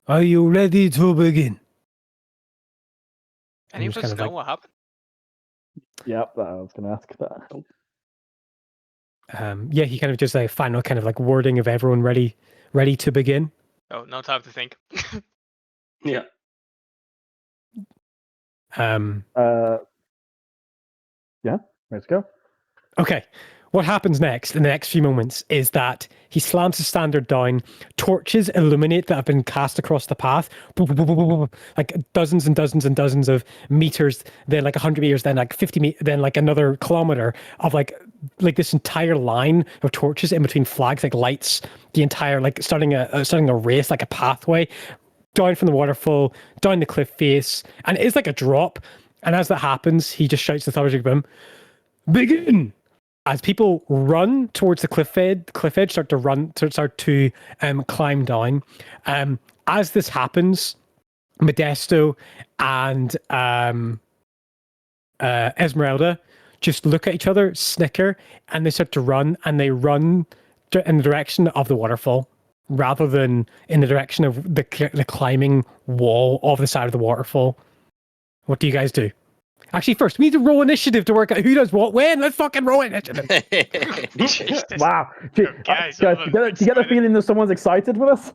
Are you ready to begin? Any of just us kind of know like- what happened? Yep, I was going to ask that. Yeah, he kind of just like final kind of like wording of everyone ready to begin. Oh, no time to think. Yeah. Yeah, let's go. Okay. What happens next in the next few moments is that he slams his standard down, torches illuminate that have been cast across the path, like dozens and dozens and dozens of meters, then like 100 meters, then like 50 meters, then like another kilometer of like this entire line of torches in between flags, like lights, the entire, like starting a race, like a pathway down from the waterfall, down the cliff face, and it is like a drop. And as that happens, he just shouts to Thunderboom, "Begin!" As people run towards the cliff edge start to climb down. As this happens, Modesto and Esmeralda just look at each other, snicker, and they start to run, and they run in the direction of the waterfall rather than in the direction of the climbing wall of the side of the waterfall. What do you guys do? Actually, first, we need to roll initiative to work out who does what when. Let's fucking roll initiative. Jesus. Wow. Gee, Guys, do you get the feeling that someone's excited with us?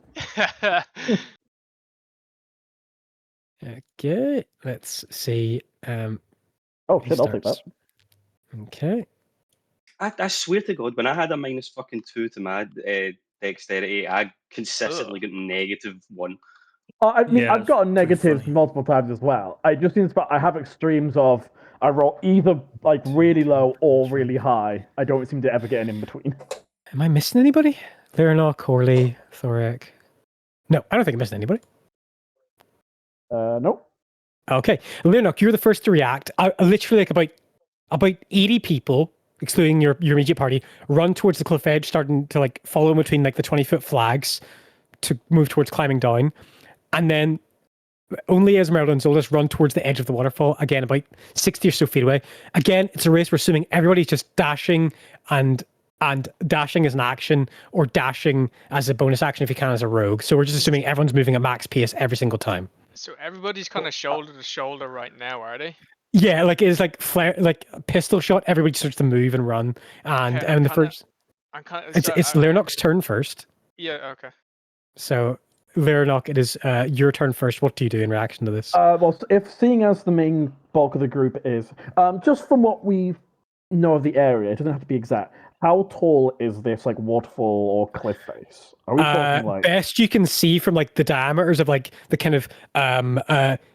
Okay, let's see. Oh, He shit, I'll take that. starts. Okay. I swear to God, when I had a -2 to my dexterity, I consistently got -1. I mean, Yeah, I've got a it's pretty negative funny. multiple times as well. I just seems I have extremes of I roll either like really low or really high. I don't seem to ever get an in between. Am I missing anybody? Lyranok, Corley, Thorek. No, I don't think I'm missing anybody. Nope. Okay, Lyranok, you're the first to react. I literally like about 80 people, excluding your immediate party, run towards the cliff edge, starting to like follow in between like the 20-foot flags to move towards climbing down. And then only Esmeralda and Zolas run towards the edge of the waterfall, again, about 60 or so feet away. Again, it's a race. We're assuming everybody's just dashing and dashing as an action or dashing as a bonus action if you can as a rogue. So we're just assuming everyone's moving at max pace every single time. So everybody's kind of shoulder to shoulder right now, are they? Yeah, like it's like flare, like a pistol shot. Everybody starts to move and run, and Okay, and the first, I'm kind of. it's Lyranok's turn first. Yeah. Okay. So Lyranok, it is your turn first. What do you do in reaction to this? Well, if seeing as the main bulk of the group is just from what we know of the area, it doesn't have to be exact. How tall is this like waterfall or cliff face? Are we talking like best you can see from like the diameters of like the kind of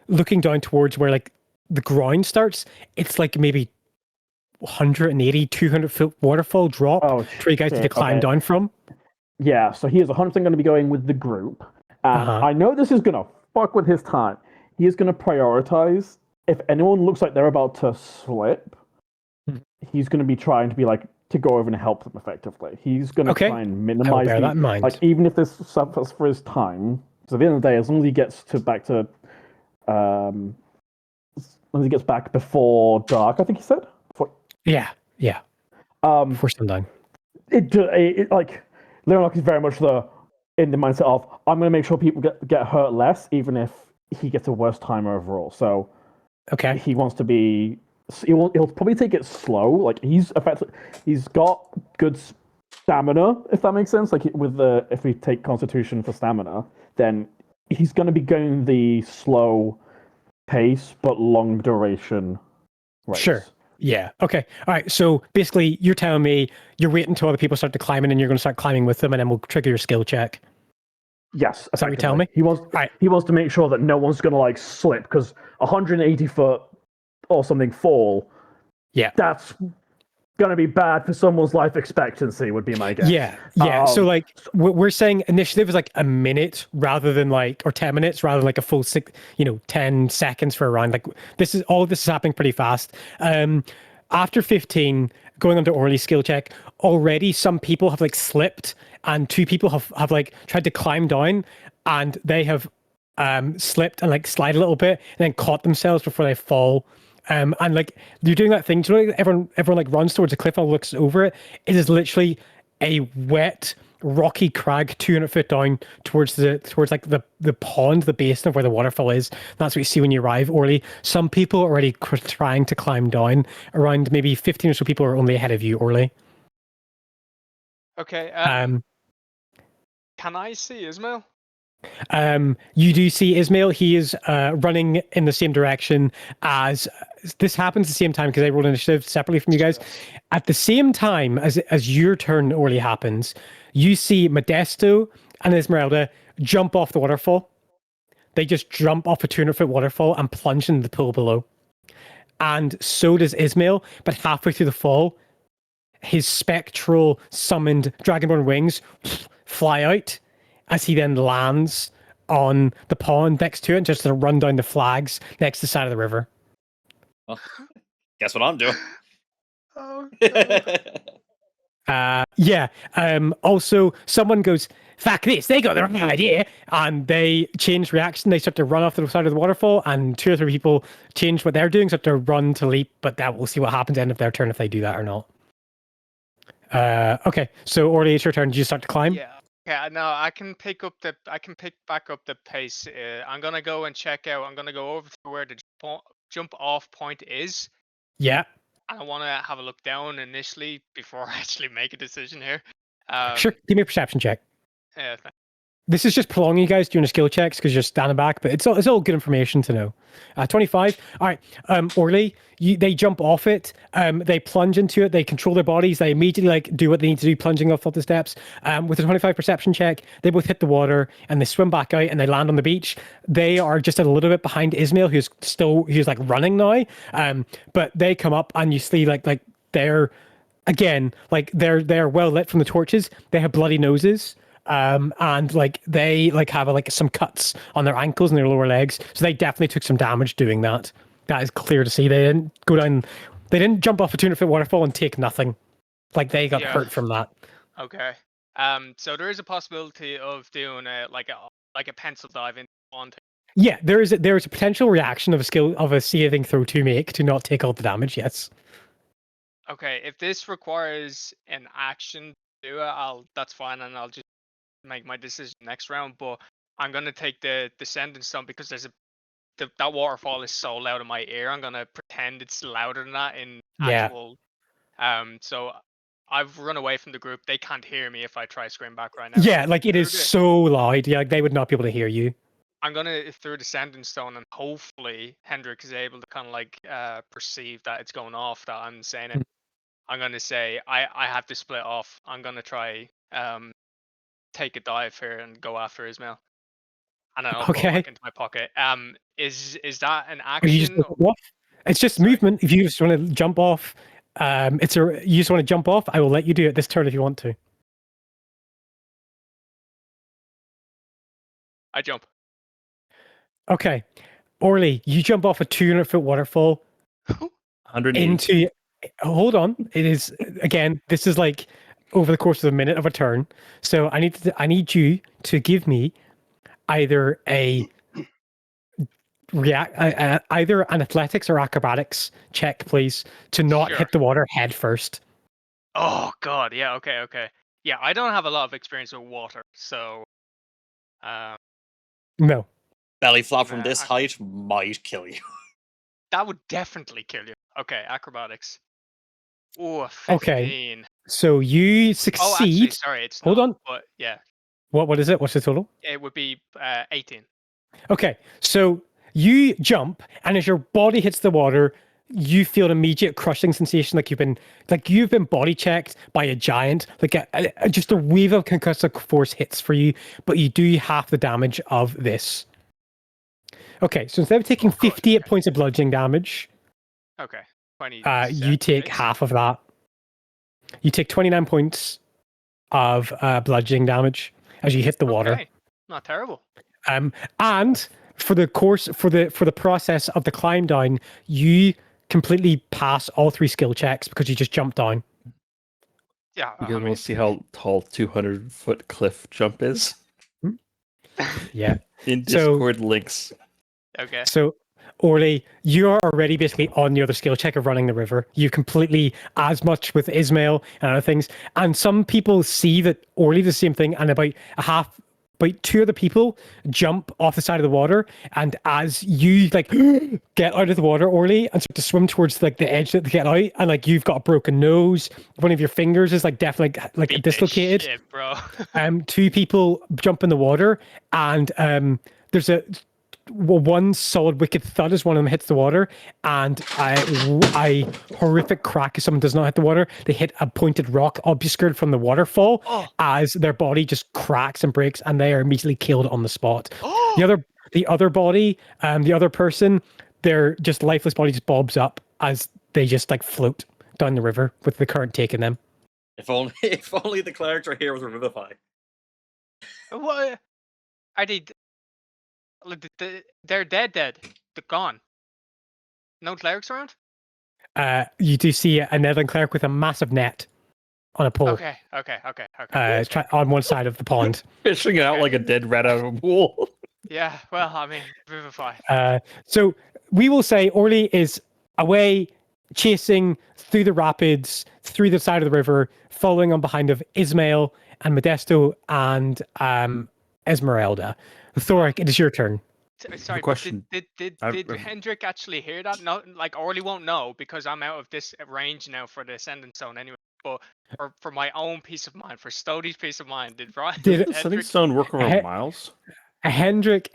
looking down towards where like the ground starts? It's like maybe 180, 200 foot waterfall drop Oh, where you guys need to shit, climb okay. down from. Yeah, so he is 100% going to be going with the group. And I know this is going to fuck with his time. He is going to prioritize. If anyone looks like they're about to slip, he's going to be trying to be like, to go over and help them effectively. He's going to try and minimize bear that in mind. like, even if this suffers for his time. So at the end of the day, as long as he gets back to, as long as he gets back before dark, I think he said. Yeah. Before sundown. It like Lyranok is very much in the mindset of I'm going to make sure people get hurt less, even if he gets a worse time overall. So Okay. he wants to be. He'll probably take it slow. Like he's got good stamina, if that makes sense. Like if we take Constitution for stamina, then he's going to be going the slow pace but long duration race. Sure. Yeah. Okay. All right. So basically, you're telling me you're waiting until other people start to climb in, and you're going to start climbing with them, and then we'll trigger your skill check. Yes. Is that what you're telling me? He wants. Right. He wants to make sure that no one's going to like slip because 180 foot or something fall. Yeah. That's going to be bad for someone's life expectancy. Would be my guess. Yeah. So like we're saying initiative is like a minute rather than like, or 10 minutes rather than like a full 10 seconds for a round. Like all of this is happening pretty fast. After 15, going on to Orly's skill check, already some people have like slipped and 2 people have like tried to climb down and they have slipped and like slide a little bit and then caught themselves before they fall. And like you're doing that thing, do you know, like, everyone like runs towards a cliff and looks over it. It is literally a wet, rocky crag 200 foot down towards like the pond, the basin of where the waterfall is. That's what you see when you arrive, Orly. Some people are already trying to climb down. Around maybe 15 or so people are only ahead of you, Orly. Okay. Can I see Ismail? You do see Ismail. He is running in the same direction as this happens at the same time because I rolled initiative separately from you guys. At the same time as your turn, Orly, happens, you see Modesto and Esmeralda jump off the waterfall. They just jump off a 200-foot waterfall and plunge into the pool below. And so does Ismail, but halfway through the fall, his spectral summoned dragonborn wings fly out as he then lands on the pond next to it and just to run down the flags next to the side of the river. Well, guess what I'm doing. Oh no. Yeah. Also, someone goes, "Fuck this! They got the wrong idea," and they change reaction. They start to run off to the side of the waterfall, and 2 or 3 people change what they're doing, start to run to leap. But that we'll see what happens end of their turn if they do that or not. Okay. So Orly, it's your turn. Did you start to climb? Yeah. Yeah. No, I can pick back up the pace. I'm gonna go and check out. I'm gonna go over to where the jump off point is. Yeah. I want to have a look down initially before I actually make a decision here. Sure. Give me a perception check. Yeah. This is just prolonging you guys doing the skill checks because you're standing back, but it's all good information to know. 25. All right. Orly, they jump off it. They plunge into it. They control their bodies. They immediately do what they need to do, plunging off the steps. With a 25 perception check, they both hit the water and they swim back out and they land on the beach. They are just a little bit behind Ismail, who's running now. But they come up and you see they're again they're well lit from the torches. They have bloody noses. And they have some cuts on their ankles and their lower legs, so they definitely took some damage doing that. That is clear to see. They didn't go down. They didn't jump off a 200-foot waterfall and take nothing. They got hurt from that. Okay. So there is a possibility of doing a pencil dive into pond. Yeah, there is a potential reaction of a saving throw to make to not take all the damage. Yes. Okay, if this requires an action to do it, that's fine, and I'll just make my decision next round. But I'm gonna take the descending stone because that waterfall is so loud in my ear. I'm gonna pretend it's louder than that in actual. So I've run away from the group. They can't hear me if I try scream back right now. Yeah, it is so loud. Yeah, they would not be able to hear you. I'm gonna throw the sending stone, and hopefully Hendrik is able to kind of perceive that it's going off. That I'm saying it. I'm gonna say I have to split off. I'm gonna try take a dive here and go after Ismail. And I'll go back into my pocket. Is that an action? It's just movement. If you just want to jump off, you just want to jump off, I will let you do it this turn if you want to. I jump. Okay. Orly, you jump off a 200-foot waterfall 180. into. Hold on. It is again. This is over the course of a minute of a turn. So I need you to give me either either an athletics or acrobatics check, please, to not hit the water head first. Oh God, yeah, okay. Yeah, I don't have a lot of experience with water, so no. Belly flop from this height might kill you. That would definitely kill you. Okay, acrobatics. Oh, 15. Okay. So you succeed. Oh, actually, sorry, it's Hold on. But yeah. What is it? What's the total? It would be 18. Okay, so you jump, and as your body hits the water, you feel an immediate crushing sensation, you've been body checked by a giant. Just a wave of concussive force hits for you, but you do half the damage of this. Okay, so instead of taking 58 points of bludgeoning damage, okay, 20. You take half of that. You take 29 points of bludgeoning damage as you hit the water. Okay. Not terrible. And for the process of the climb down, you completely pass all 3 skill checks because you just jumped down. Yeah. You guys want to see how tall 200-foot cliff jump is? Yeah. In Discord links. Okay. So, Orly, you are already basically on the other skill check of running the river. You completely, as much with Ismail and other things. And some people see that Orly does the same thing, and about 2 other people jump off the side of the water, and as you get out of the water, Orly, and start to swim towards the edge to get out, and you've got a broken nose, one of your fingers is definitely dislocated. Shit, bro. 2 people jump in the water, and there's one solid wicked thud as one of them hits the water, and a horrific crack as someone does not hit the water. They hit a pointed rock obscured from the waterfall as their body just cracks and breaks, and they are immediately killed on the spot. The other body, the other person, their just lifeless body just bobs up as they just float down the river with the current taking them. If only the clerics are here with Revivify. What? Like, they're dead. They're gone. No clerics around. You do see a Netherland cleric with a massive net on a pole Okay. on one side of the pond. Fishing it out Okay. like a dead rat out of a pool. Yeah. Well, I mean, vivify. So we will say Orly is away chasing through the rapids, through the side of the river, following on behind of Ismail and Modesto and Esmeralda. Thoric, it is your turn. Sorry, but question. did I've- Hendrik actually hear that? No, like Orly won't know because I'm out of this range now for the Ascendant Zone anyway. But for my own peace of mind, for Stody's peace of mind, did Did Does Sending Hendrik? Stone work over He- miles? Hendrik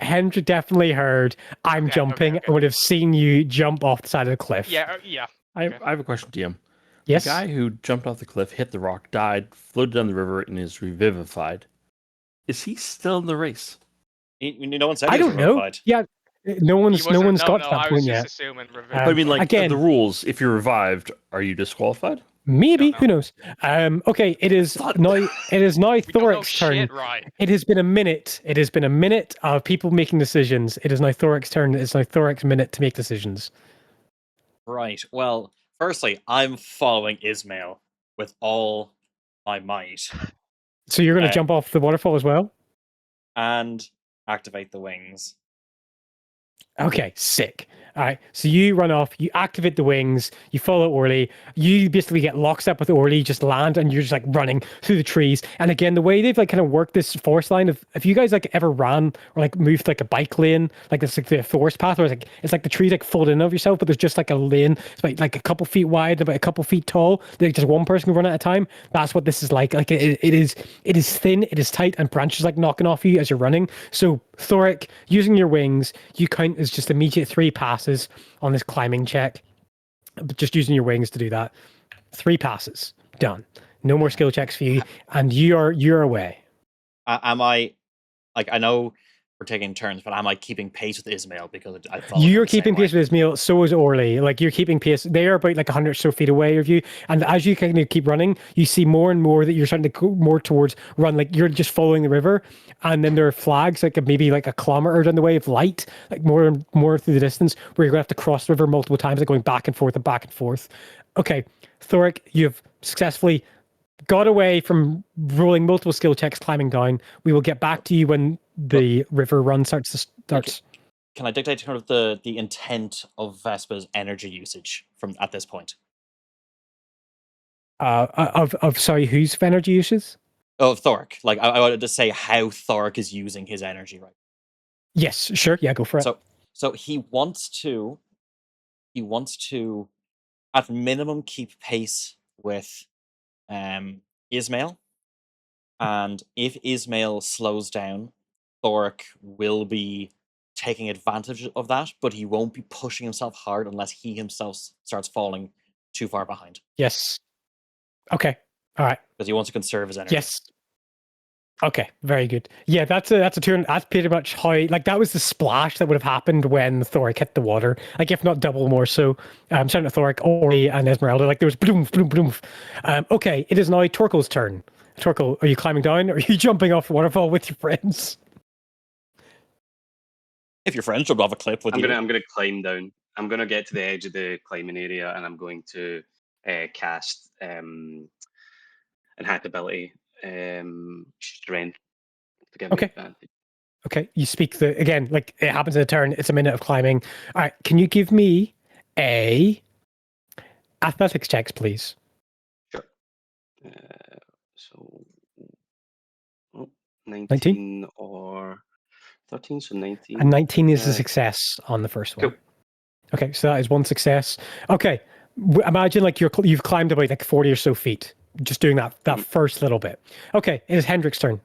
definitely heard I'm Okay, jumping okay. and would have seen you jump off the side of the cliff. Yeah, yeah. I Okay. have a question, DM. Yes. The guy who jumped off the cliff, hit the rock, died, floated down the river, and is revivified. Is he still in the race? No one said I he was don't know. revivified. Yeah, no He one's wasn't- got to no, that I point was just yet. assuming. But I mean, like again- the rules. If you're revived, are you disqualified? Maybe, Don't who knows? Okay, it is now. It is now we don't know Thoric's turn. shit, right? It has been a minute. It has been a minute of people making decisions. It is now Thoric's turn. It's now Thoric's minute to make decisions. Right. Well, firstly, I'm following Ismail with all my might So you're going to Uh, jump off the waterfall as well? and activate the wings. Okay, sick. All right, so you run off, you activate the wings, you follow Orly, you basically get locked up with Orly, just land, and you're just like running through the trees. And again, the way they've like kind of worked this forest line, if you guys like ever ran or like moved like a bike lane, like this like the forest path, where it's like the trees like fold in of yourself, but there's just like a lane, it's about like a couple feet wide, about a couple feet tall. Like just one person can run at a time. That's what this is like. Like it is thin, it is tight, and branches like knocking off you as you're running. So Thoric, using your wings, you count as just immediate 3 passes on this climbing check. But just using your wings to do that. 3 passes. Done. No more skill checks for you. And you're away. Am I, like, I know we're taking turns, but am I keeping pace with Ismail because I follow You're him the same keeping pace way? with Ismail, so is Orly. Like you're keeping pace. They are about like 100 or so feet away of you. And as you kind of keep running, you see more and more that you're starting to go more towards run. Like you're just following the river. And then there are flags like maybe like a kilometer down the way of light, like more and more through the distance, where you're going to have to cross the river multiple times, like going back and forth and back and forth. Okay, Thoric, you've successfully got away from rolling multiple skill checks climbing down. We will get back to you when the river run starts. Can I dictate kind of the intent of Vespa's energy usage from at this point? Of sorry, whose energy uses? Oh, of Thoric. Like I wanted to say how Thoric is using his energy right. Yes, sure. Yeah, go for it. So he wants to at minimum keep pace with Ismail. And if Ismail slows down, Thoric will be taking advantage of that, but he won't be pushing himself hard unless he himself starts falling too far behind. Yes. Okay. All right. Because he wants to conserve his energy. Yes. Okay. Very good. Yeah, that's a turn. That's pretty much how like that was the splash that would have happened when Thoric hit the water. Like if not double more so. Starting to Thoric, Ori, and Esmeralda. Like there was bloom, bloom, bloom. Okay. It is now Torkel's turn. Torkel, are you climbing down or are you jumping off the waterfall with your friends? If your friends jumped off a cliff with I'm you. gonna climb down. I'm gonna get to the edge of the climbing area, and I'm going to cast enhanced ability, strength to give me Okay. advantage. Okay. You speak again, like it happens in a turn. It's a minute of climbing. All right. Can you give me a athletics checks, please? Sure. So, 19 or 13, so 19. And 19 is a Uh, success on the first one. Cool. Okay, so that is one success. Okay, imagine like you've climbed about like 40 or so feet, just doing that first little bit. Okay, it is Hendrik's turn.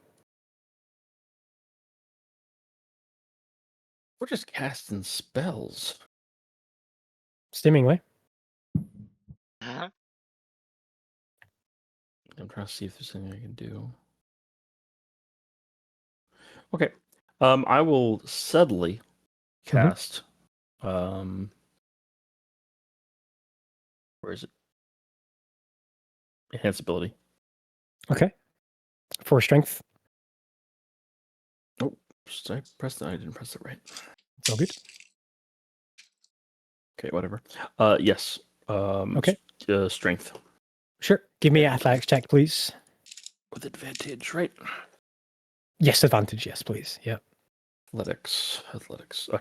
We're just casting spells. Seemingly. Uh-huh. I'm trying to see if there's anything I can do. Okay. I will subtly cast. Where is it? Enhance ability. Okay. For strength. Oh, Did I press that? I didn't press it right. It's all good. Okay, whatever. Yes. Okay. Strength Sure. Give me an athletics check, please. with advantage, right? Yes, advantage. Yes, please. Yeah. Athletics.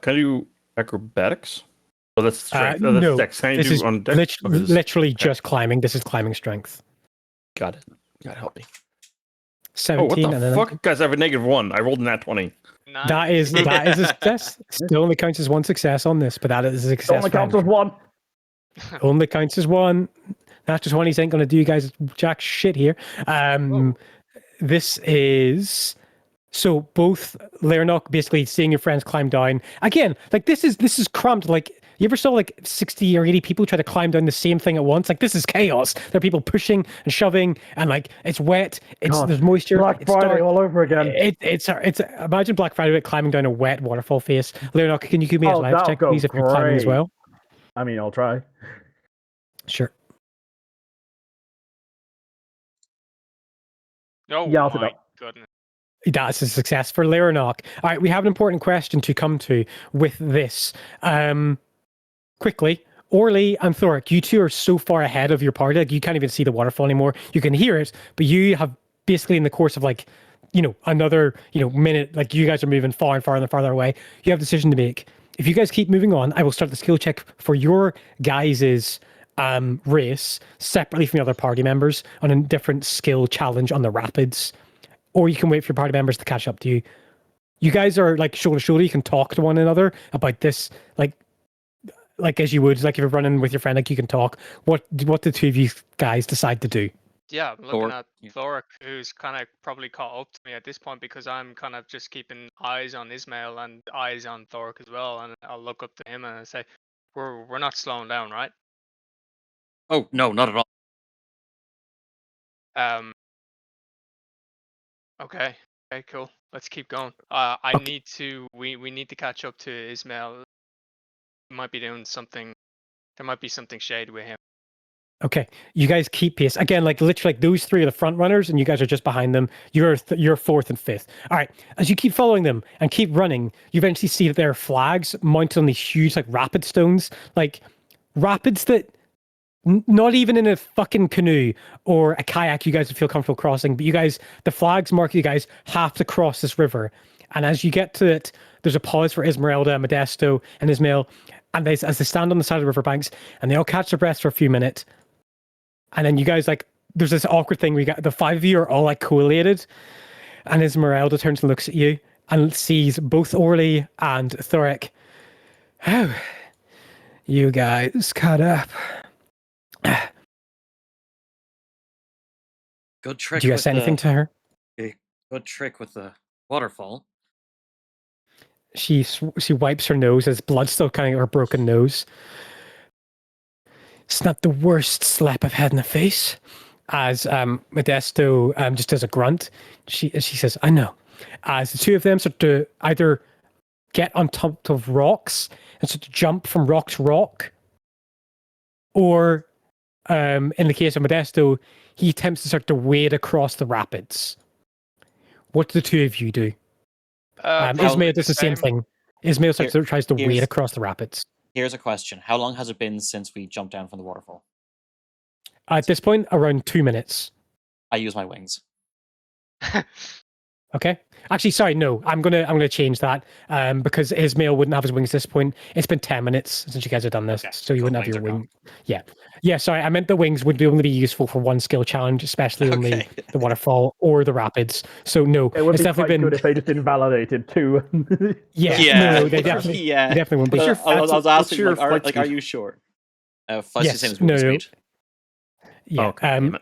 Can I do acrobatics? Oh, that's strength. That's no. dex. Can I This do is on dex? Okay, literally okay. just climbing. This is climbing strength. Got it. God help me. 17 Oh, what the and then fuck? Guys, I have a -1. I rolled a nat 20. that is a success. Still only counts as one success on this, but that is a It success. only for counts as Andrew. one. Only counts as one. Natural 20s ain't going to do you guys jack shit here. This is so both Leonok basically seeing your friends climb down again. Like this is cramped. Like you ever saw like 60 or 80 people try to climb down the same thing at once? Like this is chaos. There are people pushing and shoving, and like it's wet. There's moisture. Black it's Friday dark. all over again. It's imagine Black Friday climbing down a wet waterfall face. Leonok, can you give me a life that'll check, go please, if you're climbing as great. well? I mean, I'll try. Sure. Oh Yeah, I'll do my that. goodness. That's a success for Leonok. All right, we have an important question to come to with this. Quickly, Orly and Thoric, you two are so far ahead of your party, like you can't even see the waterfall anymore. You can hear it, but you have basically in the course of like, another, minute, like you guys are moving far and farther and farther away. You have a decision to make. If you guys keep moving on, I will start the skill check for your guys' race separately from the other party members on a different skill challenge on the rapids. Or you can wait for your party members to catch up to you. You guys are like shoulder to shoulder. You can talk to one another about this, like as you would, like if you're running with your friend, like you can talk. What the two of you guys decide to do? Yeah, I'm looking Thor- at Thoric, who's kind of probably caught up to me at this point because I'm kind of just keeping eyes on Ismail and eyes on Thoric as well. And I'll look up to him and I say, "We're not slowing down, right?" Oh no, not at all. Okay. Okay, cool. Let's keep going. Okay. We need to catch up to Ismail. He might be doing something. There might be something shady with him. Okay, you guys keep pace again. Like literally, like those three are the front runners, and you guys are just behind them. You're fourth and fifth. All right. As you keep following them and keep running, you eventually see that there are flags mounted on these huge like rapid stones, like rapids that not even in a fucking canoe or a kayak you guys would feel comfortable crossing. But you guys, the flags mark you guys have to cross this river. And as you get to it, there's a pause for Esmeralda, Modesto, and Ismail. And as they stand on the side of the riverbanks, and they all catch their breath for a few minutes. And then you guys, like, there's this awkward thing where the five of you are all, like, collated. And Esmeralda turns and looks at you and sees both Orly and Thoric. Oh, you guys caught up. Good trick. Do you guys say anything to her? Good trick with the waterfall. She wipes her nose as blood still coming out of her broken nose. It's not the worst slap I've had in the face. As Modesto just does a grunt, she says, "I know." As the two of them start to either get on top of rocks and start to jump from rock to rock, or in the case of Modesto, he attempts to start to wade across the rapids. What do the two of you do? Ismail does the same thing. Ismail tries to wade across the rapids. Here's a question. How long has it been since we jumped down from the waterfall? At this point, around 2 minutes. I use my wings. Okay. Actually, sorry, no. I'm gonna change that because Ismail wouldn't have his wings at this point. It's been 10 minutes since you guys have done this, Okay, so you so wouldn't have wings your are wing. Yeah. Sorry, I meant the wings would only be useful for one skill challenge, especially on the waterfall or the rapids. So no, It would it's be definitely quite been. good if they just invalidated too. No, they definitely. Yeah. They definitely won't be. I was asking, your like, flight are speed? you sure? Flight Yes, speed is no. movement speed. Yeah. Okay, damn it.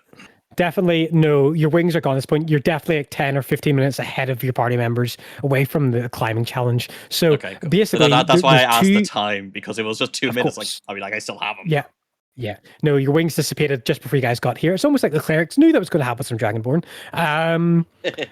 Definitely, no, your wings are gone at this point. You're definitely like 10 or 15 minutes ahead of your party members away from the climbing challenge. So Okay, cool. basically, that's why I there's asked the two. time, because it was just 2 Of minutes. course. Like, I still have them. Yeah. No, your wings dissipated just before you guys got here. It's almost like the clerics knew that was going to happen with some Dragonborn.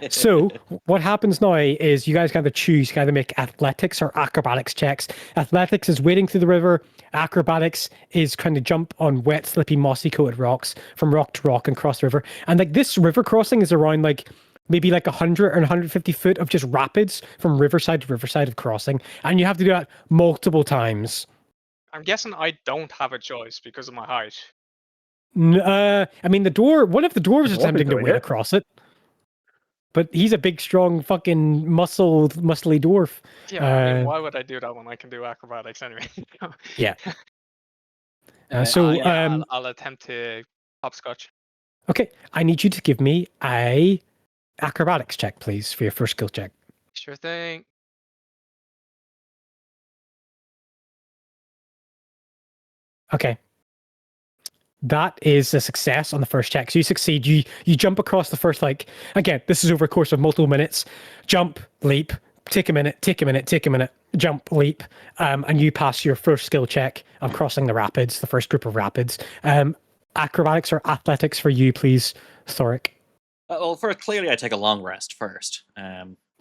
So what happens now is you guys can either choose, you can either make athletics or acrobatics checks. Athletics is wading through the river. Acrobatics is trying to jump on wet, slippy, mossy coated rocks from rock to rock and cross the river. And like this river crossing is around like maybe like 100 or 150 foot of just rapids from riverside to riverside of crossing, and you have to do that multiple times. I'm guessing I don't have a choice because of my height. I mean, one of the dwarves is Dwarf is attempting to doing wade it. across it, but he's a big, strong, fucking muscly dwarf. Yeah, I mean, why would I do that when I can do acrobatics anyway? Yeah. I'll attempt to hopscotch. Okay, I need you to give me a acrobatics check, please, for your first skill check. Sure thing. Okay. That is a success on the first check. So you succeed. You jump across the first, like, again, this is over a course of multiple minutes. Jump, leap, take a minute, jump, leap, and you pass your first skill check on crossing the rapids, the first group of rapids. Acrobatics or athletics for you, please, Thoric. Well, clearly I take a long rest first.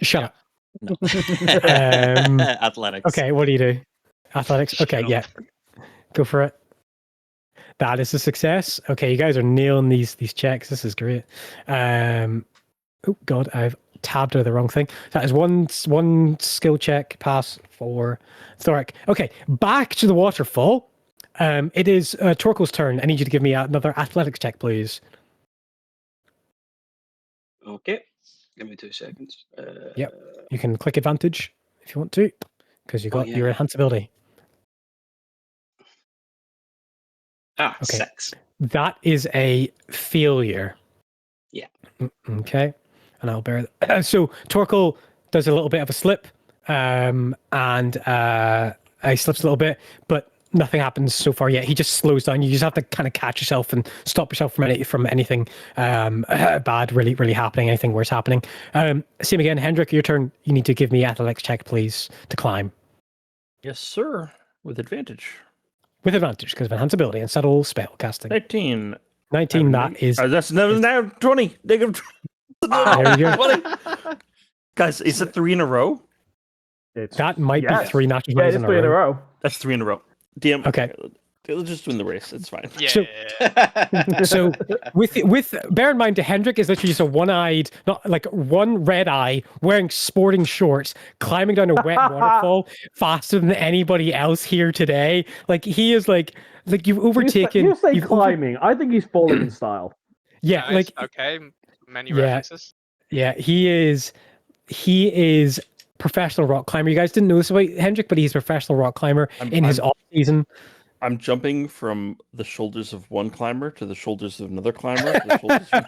Shut up. No. Um, Athletics. Okay, what do you do? Athletics? Okay, Shut yeah. Go for it. That is a success. Okay, you guys are nailing these checks. This is great. Oh god, I've tabbed out the wrong thing. That is one skill check pass for Thoric. Okay, back to the waterfall. It is Torkel's turn. I need you to give me another athletics check, please. Okay. Give me 2 seconds. Yep. You can click advantage if you want to, because you got your enhance ability. Okay. 6. That is a failure. Yeah. Okay. And I'll bear that. So Torkel does a little bit of a slip, and he slips a little bit, but nothing happens so far yet. He just slows down. You just have to kind of catch yourself and stop yourself from anything bad really happening, anything worse happening. Same again, Hendrik, your turn. You need to give me athletics check, please, to climb. Yes, sir. With advantage. With advantage, because of enhance ability and subtle spell casting. 19. 19, that is... that's now 20. Negative. There you go. 20. Guys, is it 3 in a row? That might be 3 natural Yeah, 20s it's 3 in a row. That's 3 in a row. DM. Okay. Let's just win the race. It's fine. Yeah. So with bear in mind, Hendrik is literally just a one-eyed, not like one red eye, wearing sporting shorts, climbing down a wet waterfall faster than anybody else here today. Like he is like you've overtaken. You say climbing. I think he's falling in style. Yeah, Nice. like Okay, many references. Yeah, he is professional rock climber. You guys didn't know this about Hendrik, but he's a professional rock climber in his off season. I'm jumping from the shoulders of one climber to the shoulders of another climber. To the shoulders of...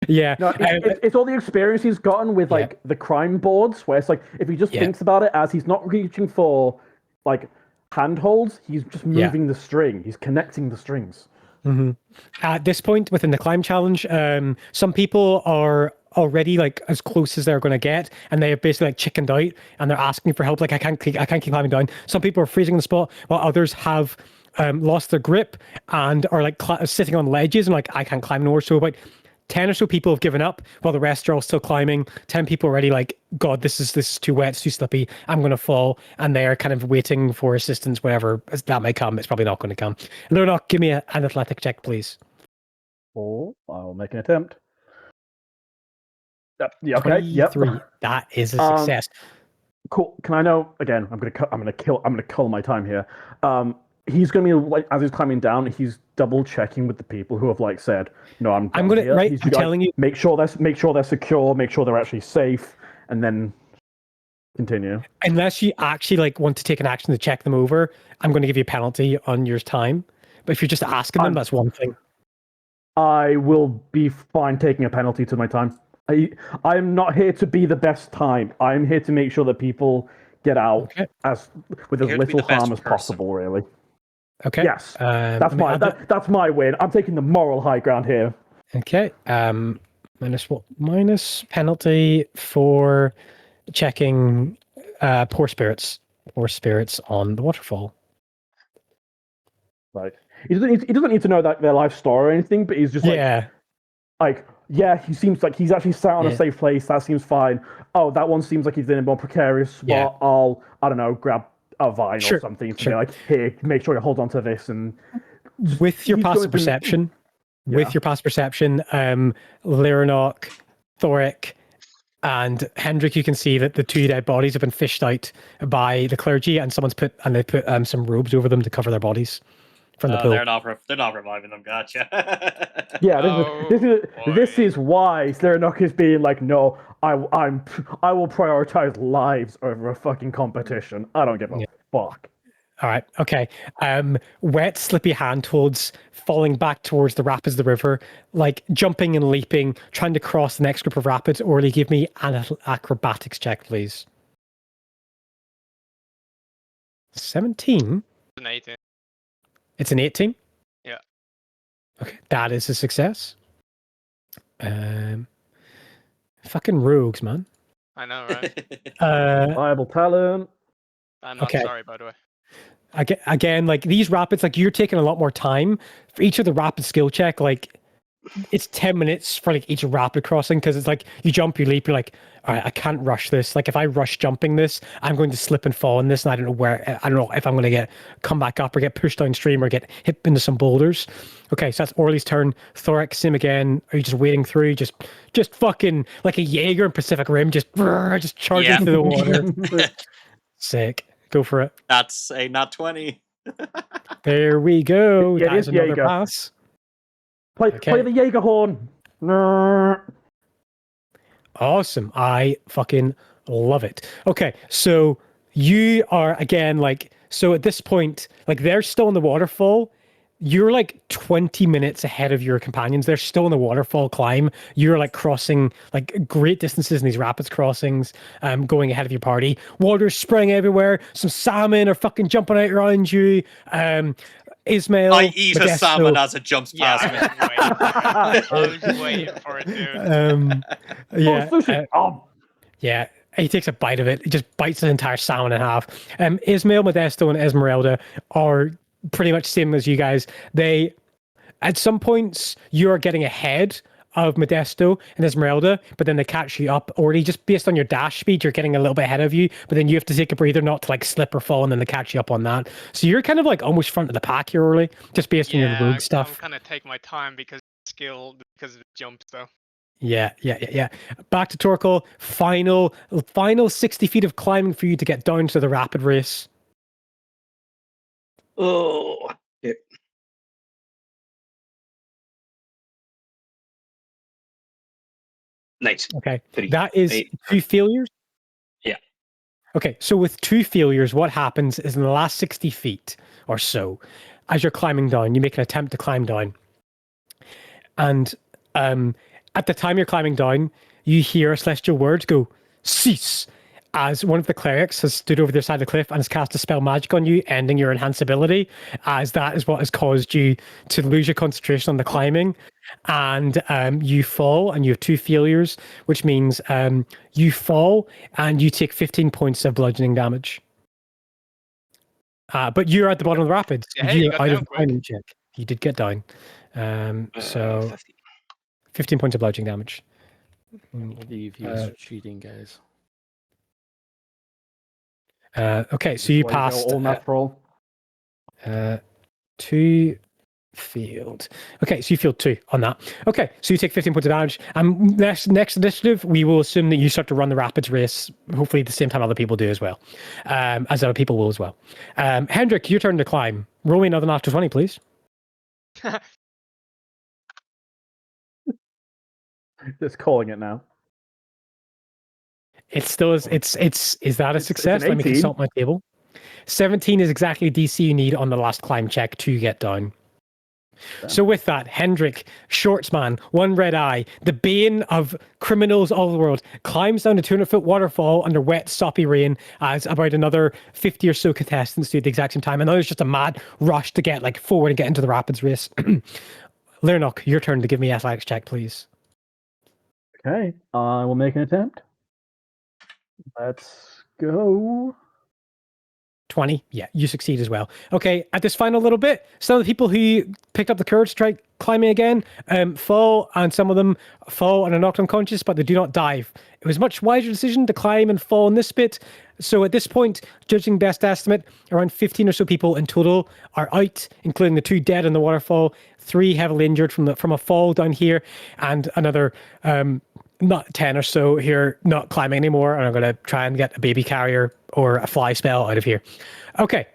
Yeah, no, it's all the experience he's gotten with like the crime boards, where it's like if he just thinks about it as he's not reaching for like handholds, he's just moving the string. He's connecting the strings. Mm-hmm. At this point within the climb challenge, some people are already like as close as they're going to get, and they have basically like chickened out, and they're asking for help. Like I can't keep climbing down. Some people are freezing on the spot, while others have lost their grip and are like sitting on ledges and like I can't climb anymore. So about 10 or so people have given up, while the rest are all still climbing. 10 people already like, God, this is too wet, it's too slippy, I'm going to fall. And they're kind of waiting for assistance, whatever that may come. It's probably not going to come. Lurnok, give me an athletic check, please. Oh, I'll make an attempt. Yeah, okay. 23. Yep. That is a success. Cool. Can I know again? I'm gonna kill my time here. He's gonna be like as he's climbing down, he's double checking with the people who have like said, "No, I'm gonna here." right. He's I'm telling you, make sure they're secure, make sure they're actually safe, and then continue. Unless you actually like want to take an action to check them over, I'm going to give you a penalty on your time. But if you're just asking them, that's one thing. I will be fine taking a penalty to my time. I'm not here to be the best time. I'm here to make sure that people get out with as little harm as possible, really. Okay. Yes. That's my win. I'm taking the moral high ground here. Okay. Minus what? Minus penalty for checking poor spirits on the waterfall. Right. He doesn't need to know that their life story or anything, but he's just he seems like he's actually sat on a safe place. That seems fine. Oh, that one seems like he's in a more precarious spot. I don't know, grab a vine or something to be like, here, make sure you hold on to this. And with your passive perception, Lernok Thoric, and Hendrik, you can see that the two dead bodies have been fished out by the clergy, and they put some robes over them to cover their bodies from the pool. They're not reviving them. Gotcha. Yeah, this boy. is why Serenok is being like, no, I will prioritize lives over a fucking competition. I don't give a fuck. All right. Okay. Wet, slippy handholds falling back towards the rapids of the river, like jumping and leaping, trying to cross the next group of rapids. Orly, give me an acrobatics check, please. 17. An 18. It's an 18? Yeah. Okay. That is a success. Fucking rogues, man. I know, right? Viable talent. I'm not Okay. sorry, by the way. Again, like these rapids, like you're taking a lot more time for each of the rapid skill check. Like it's 10 minutes for like each rapid crossing, because it's like you jump, you leap, you're like, all right, I can't rush this. Like if I rush jumping this, I'm going to slip and fall in this, and I don't know if I'm going to come back up or get pushed downstream or get hit into some boulders. Okay, so that's Orly's turn. Thoric, same again. Are you just wading through, just fucking like a Jaeger in Pacific Rim, just charging Yeah. through the water? Sick. Go for it. That's a nat 20. There we go. Yeah, That is it is another Jaeger. pass. Play Okay. the Jaeger horn. Awesome. I fucking love it. Okay, so you are again so at this point, like they're still in the waterfall. You're like 20 minutes ahead of your companions. They're still in the waterfall climb. You're like crossing like great distances in these rapids crossings, going ahead of your party. Water's spraying everywhere. Some salmon are fucking jumping out around you. Ismail, I eat a Modesto, salmon as it jumps Yeah, past me. I was waiting for it, dude. yeah, Sushi. yeah. He takes a bite of it. He just bites the entire salmon in half. Ismail, Modesto, and Esmeralda are pretty much same as you guys. They, at some points, you're getting ahead of Modesto and Esmeralda, but then they catch you up already. Just based on your dash speed, you're getting a little bit ahead of you, but then you have to take a breather not to like slip or fall, and then they catch you up on that. So you're kind of like almost front of the pack here early, just based on your rogue I'm stuff. kind of take my time because of the jumps, though. Yeah. Back to Torkel. Final 60 feet of climbing for you to get down to the rapid race. Oh, yeah. Nice. Okay. 3, That is 8. 2 failures? Yeah. Okay, so with 2 failures, what happens is in the last 60 feet or so, as you're climbing down, you make an attempt to climb down. And at the time you're climbing down, you hear a celestial word go, cease, as one of the clerics has stood over the side of the cliff and has cast a spell magic on you, ending your enhanceability, as that is what has caused you to lose your concentration on the climbing. And you fall, and you have 2 failures, which means you fall and you take 15 points of bludgeoning damage. But you're at the bottom of the rapids. Yeah, hey, you You're got out down of the quick. climbing check. You did get down. So 50. 15 points of bludgeoning damage. I believe he was cheating, guys. Okay, so you passed all natural. 2 failed. Okay, so you failed 2 on that. Okay, so you take 15 points of damage. Next initiative, we will assume that you start to run the rapids race, hopefully at the same time other people do as well, as other people will as well. Hendrik, your turn to climb. Roll me another natural 20, please. Just calling it now. It still is. Is that a success? an Let me 18. consult my table. 17 is exactly DC you need on the last climb check to get down. So with that, Hendrik, Shortsman, one red eye, the bane of criminals all over the world, climbs down a 200-foot waterfall under wet, soppy rain as about another 50 or so contestants do at the exact same time. And now there's just a mad rush to get like forward and get into the rapids race. Lernok, your turn to give me an athletics check, please. Okay, I will make an attempt. Let's go. 20. Yeah, you succeed as well. Okay, at this final little bit, some of the people who picked up the courage to try climbing again fall, and some of them fall and are knocked unconscious, but they do not dive. It was a much wiser decision to climb and fall in this bit. So at this point, judging best estimate, around 15 or so people in total are out, including the 2 dead in the waterfall, 3 heavily injured from a fall down here, and another not 10 or so here, not climbing anymore, and I'm going to try and get a baby carrier or a fly spell out of here. Okay.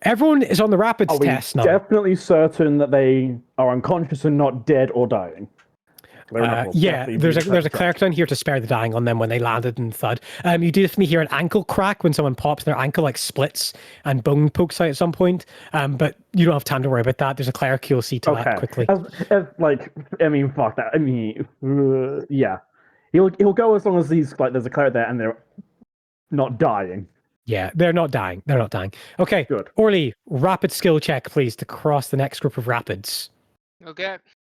Everyone is on the rapids Are we test now. definitely certain that they are unconscious and not dead or dying? Yeah, there's a cleric down here to spare the dying on them when they landed in thud. You do definitely hear an ankle crack when someone pops, their ankle like splits and bone pokes out at some point. But you don't have time to worry about that. There's a cleric who'll see to that quickly. Fuck that. Yeah, he'll go as long as there's a cleric there and they're not dying. Yeah, they're not dying. They're not dying. Okay, Good. Orly, rapid skill check, please, to cross the next group of rapids. Okay.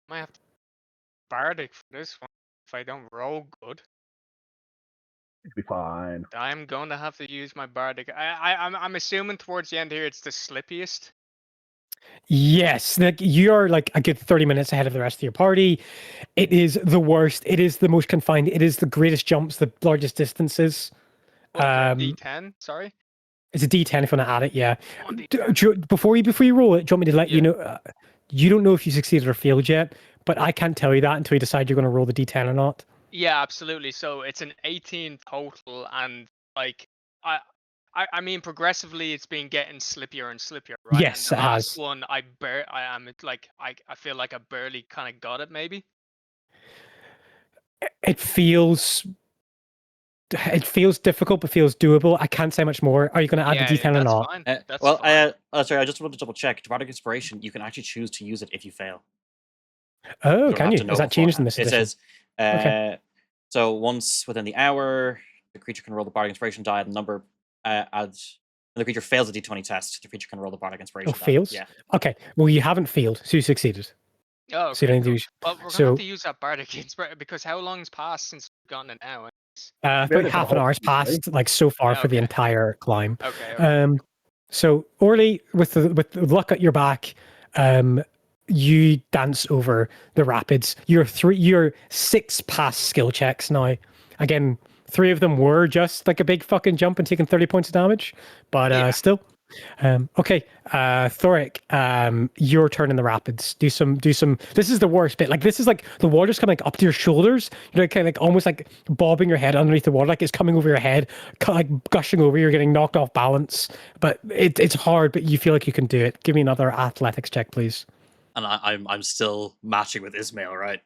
Might have to bardic for this one if I don't roll good. It'll be fine. I'm going to have to use my bardic. I'm assuming towards the end here it's the slippiest. Yes, like you're like a good 30 minutes ahead of the rest of your party. It is the worst. It is the most confined. It is the greatest jumps, the largest distances. D10, sorry. It's a D10 if you want to add it. Yeah. 1d10. Before you roll it, do you want me to let you know? You don't know if you succeeded or failed yet, but I can't tell you that until you decide you're going to roll the D10 or not. Yeah, absolutely. So it's an 18 total, and like I mean, progressively it's been getting slippier and slippier, right? Yes, and the it last has. one I feel like I barely kind of got it, maybe. It feels difficult, but feels doable. I can't say much more. Are you going to add the D10 or that's not? fine. That's Well, fine. sorry, I just wanted to double check. Bardic Inspiration, you can actually choose to use it if you fail. Oh, You don't can have you? to know Is that changed in beforehand. this It edition? says, Okay. so once within the hour, the creature can roll the Bardic Inspiration die at a number, and the creature fails a D20 test, the creature can roll the Bardic Inspiration die. Fails? Yeah. Okay. Well, you haven't failed, so you succeeded. Oh, So you okay, don't need to cool. use. Well, we're gonna have to use that bardic inspiration because how long's passed since we've gotten it now? About half an hour's passed, like so far for the Okay. entire climb. Okay. So Orly, with the luck at your back, you dance over the rapids. You're 6 past skill checks now. Again, 3 of them were just like a big fucking jump and taking 30 points of damage, but still. Okay, Thoric, your turn in the rapids. Do some. This is the worst bit. Like this is like the water's coming like up to your shoulders. You're like, kind of like almost like bobbing your head underneath the water, like it's coming over your head, like gushing over. You're getting knocked off balance, but it's hard. But you feel like you can do it. Give me another athletics check, please. And I'm still matching with Ismail, right?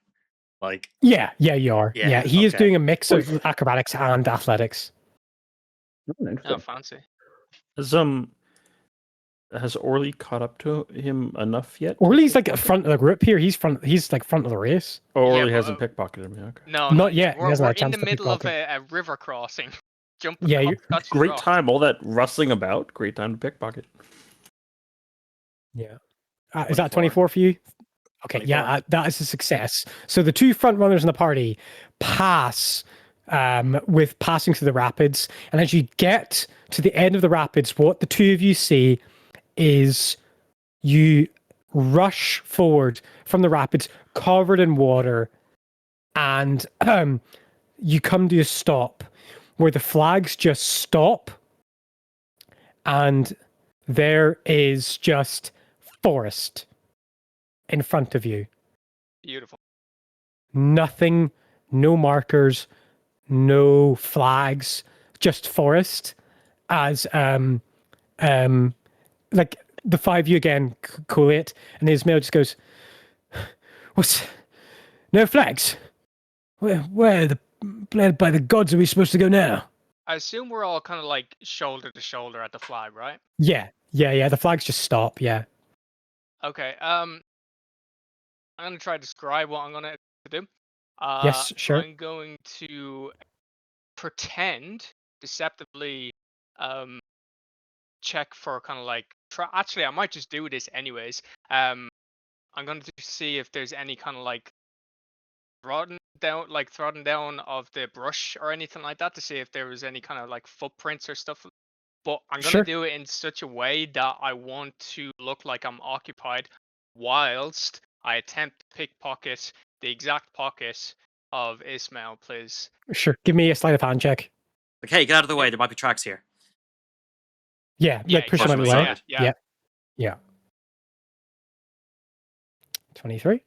Like. Yeah, you are. Yeah, he is doing a mix of acrobatics and athletics. Oh, fancy. Has Orly caught up to him enough yet? Orly's like front of the group here. He's like front of the race. Orly hasn't pickpocketed him. Okay. No, not yet. We're in the middle of a river crossing. Jumping. Yeah, great time. All that rustling about. Great time to pickpocket. Yeah. Is that 24 for you? Okay, 24. Yeah, that is a success. So the 2 front runners in the party pass with passing through the rapids, and as you get to the end of the rapids, what the 2 of you see is you rush forward from the rapids covered in water, and you come to a stop where the flags just stop, and there is just forest in front of you. Beautiful. Nothing, no markers, no flags, just forest. As like the 5 of you again collate, and Ismail just goes, "What's no flags? Where the bled by the gods are we supposed to go now?" I assume we're all kind of like shoulder to shoulder at the flag, right? Yeah. The flags just stop. Yeah. Okay. I'm gonna try to describe what I'm gonna do. Yes, sure. I'm going to pretend deceptively check for kind of like actually I might just do this anyways. I'm going to see if there's any kind of like trodden down of the brush or anything like that, to see if there was any kind of like footprints or stuff. But I'm going to do it in such a way that I want to look like I'm occupied whilst I attempt to pickpocket the exact pocket of Ismail, please. Sure. Give me a sleight of hand check. Okay, get out of the way. There might be tracks here. Yeah, like push him out of the way. Yeah. 23.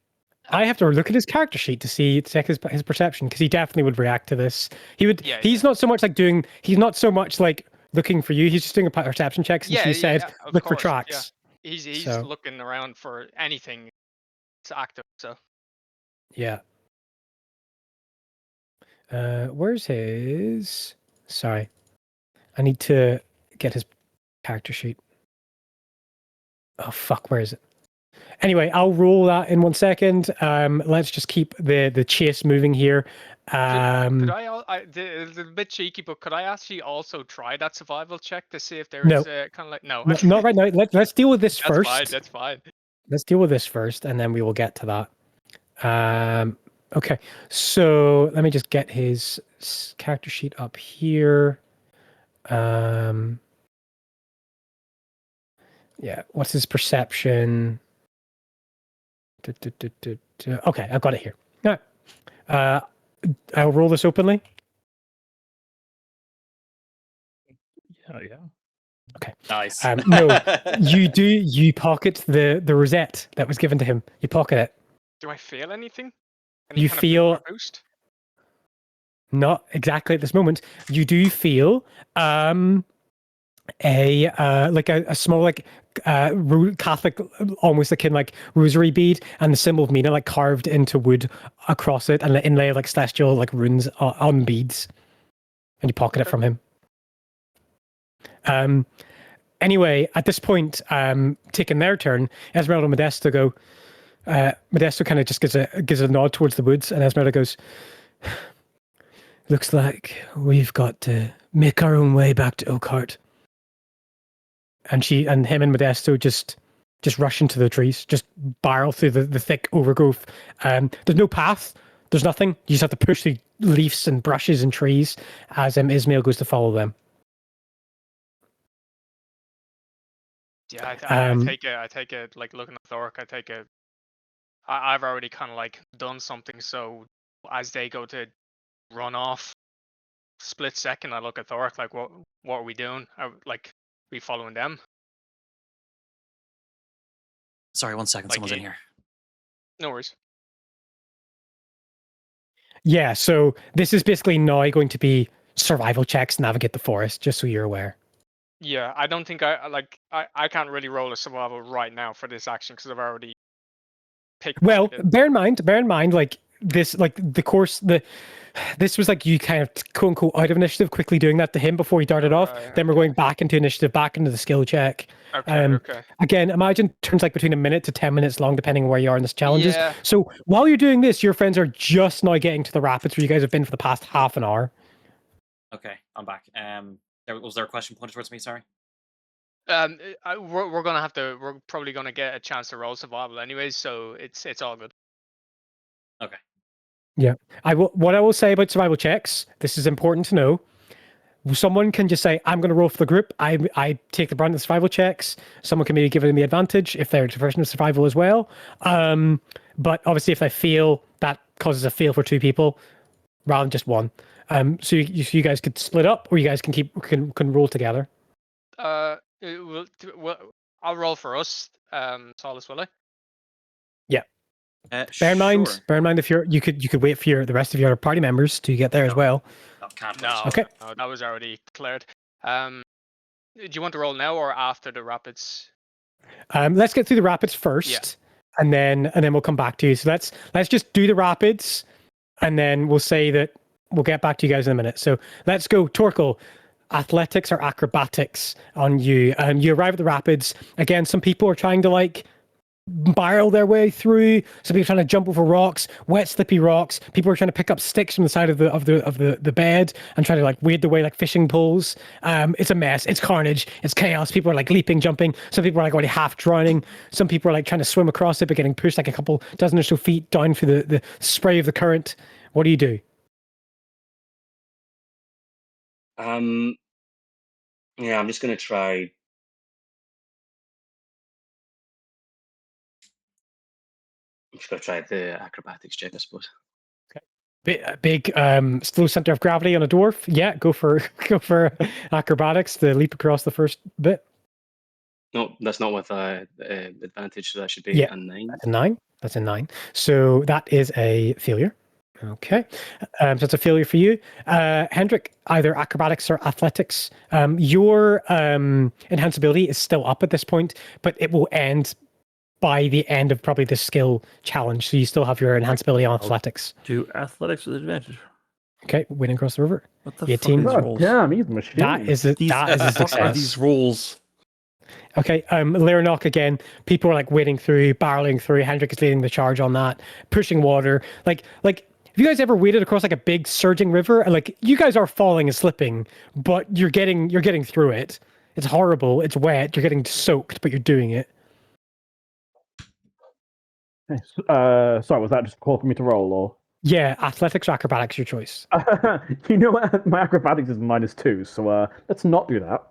I have to look at his character sheet to check his perception, because he definitely would react to this. He would. Yeah, He's not so much like doing. He's not so much like looking for you. He's just doing a perception check since Yeah, you said of look for course. tracks. Yeah, he's So looking around for anything that's active. So yeah. Where's his? Sorry, I need to get his character sheet. Oh fuck, where is it? Anyway, I'll roll that in 1 second. Let's just keep the chase moving here. could it's a bit cheeky, but could I actually also try that survival check to see if there No. is a kind of like no? Not right now. Let's deal with this That's first. fine. That's fine. Let's deal with this first, and then we will get to that. Okay, so let me just get his character sheet up here. Yeah, what's his perception? Okay, I've got it here. All right. I'll roll this openly. Yeah. Oh, nice. No, you pocket the rosette that was given to him. You pocket it. Do I feel anything? You kind of feel boost? not exactly at this moment. You do feel a small like Catholic, almost akin like rosary bead, and the symbol of Mina like carved into wood across it, and the inlay of like celestial like runes on beads, and you pocket it from him. Anyway, at this point, taking their turn, Esmeralda and Modesto go. Modesto kind of just gives a nod towards the woods, and Esmeralda goes, "Looks like we've got to make our own way back to Oakhart." And him and Modesto just rush into the trees, just barrel through the thick overgrowth. There's no path. There's nothing. You just have to push through leaves and brushes and trees as Ismail goes to follow them. Yeah, I take it like looking at Thork. I've already kind of like done something. So as they go to run off, split second, I look at Thork like, what are we doing? Like, we following them? Sorry, 1 second. Like Someone's in here. No worries. Yeah, so this is basically now going to be survival checks, navigate the forest, just so you're aware. Yeah, I don't think I can't really roll a survival right now for this action because I've already picked. Well, bear in mind, like this, like the course, this was like you kind of quote unquote out of initiative, quickly doing that to him before he darted off. Then we're going back into initiative, back into the skill check. Okay. Again, imagine turns like between a minute to 10 minutes long, depending on where you are in this challenges. Yeah. So while you're doing this, your friends are just now getting to the rapids where you guys have been for the past half an hour. Okay, I'm back. Was there a question pointed towards me? Sorry. We're probably gonna get a chance to roll survival anyways, so it's all good. Okay. Yeah. What I will say about survival checks, this is important to know. Someone can just say, I'm going to roll for the group. I take the brunt of the survival checks. Someone can maybe give them the advantage if they're a version of survival as well. But obviously, if they fail, that causes a fail for two people rather than just one. So you guys could split up, or you guys can roll together. I'll roll for us, Solace, will I? Yeah. Bear in mind, if you could wait for the rest of your party members to get there as well. No, okay. No, that was already declared. Do you want to roll now or after the rapids? Let's get through the rapids first, and then we'll come back to you. So let's just do the rapids, and then we'll say that we'll get back to you guys in a minute. So let's go, Torkel. Athletics or acrobatics on you. You arrive at the rapids. Again, some people are trying to like barrel their way through. Some people are trying to jump over rocks, wet, slippy rocks. People are trying to pick up sticks from the side of the bed and try to like wade their way like fishing poles. It's a mess. It's carnage. It's chaos. People are like leaping, jumping. Some people are like already half drowning. Some people are like trying to swim across it but getting pushed like a couple dozen or so feet down through the spray of the current. What do you do? Yeah, I'm just gonna try. I'm just gonna try the acrobatics check, I suppose. Big slow center of gravity on a dwarf. Yeah, go for acrobatics to leap across the first bit. No, that's not with advantage, so that should be Yeah. a 9. That's a 9. That's a 9. So that is a failure. Okay. So it's a failure for you. Hendrik, either acrobatics or athletics. Your enhanceability is still up at this point, but it will end by the end of probably the skill challenge. So you still have your enhanceability on athletics. Do athletics with advantage. Okay, winning across the river. What the 18. fuck are these God rolls? damn, he's a machine. That is a, These, that is a what the fuck are success. these rolls? Okay, Lyranok again. People are like wading through, barreling through. Hendrik is leading the charge on that, pushing water. Like, have you guys ever waded across like a big surging river? And like, you guys are falling and slipping, but you're getting through it. It's horrible. It's wet. You're getting soaked, but you're doing it. Sorry, was that just a call for me to roll, or? Yeah, athletics or acrobatics, your choice. You know what? My acrobatics is -2, so let's not do that.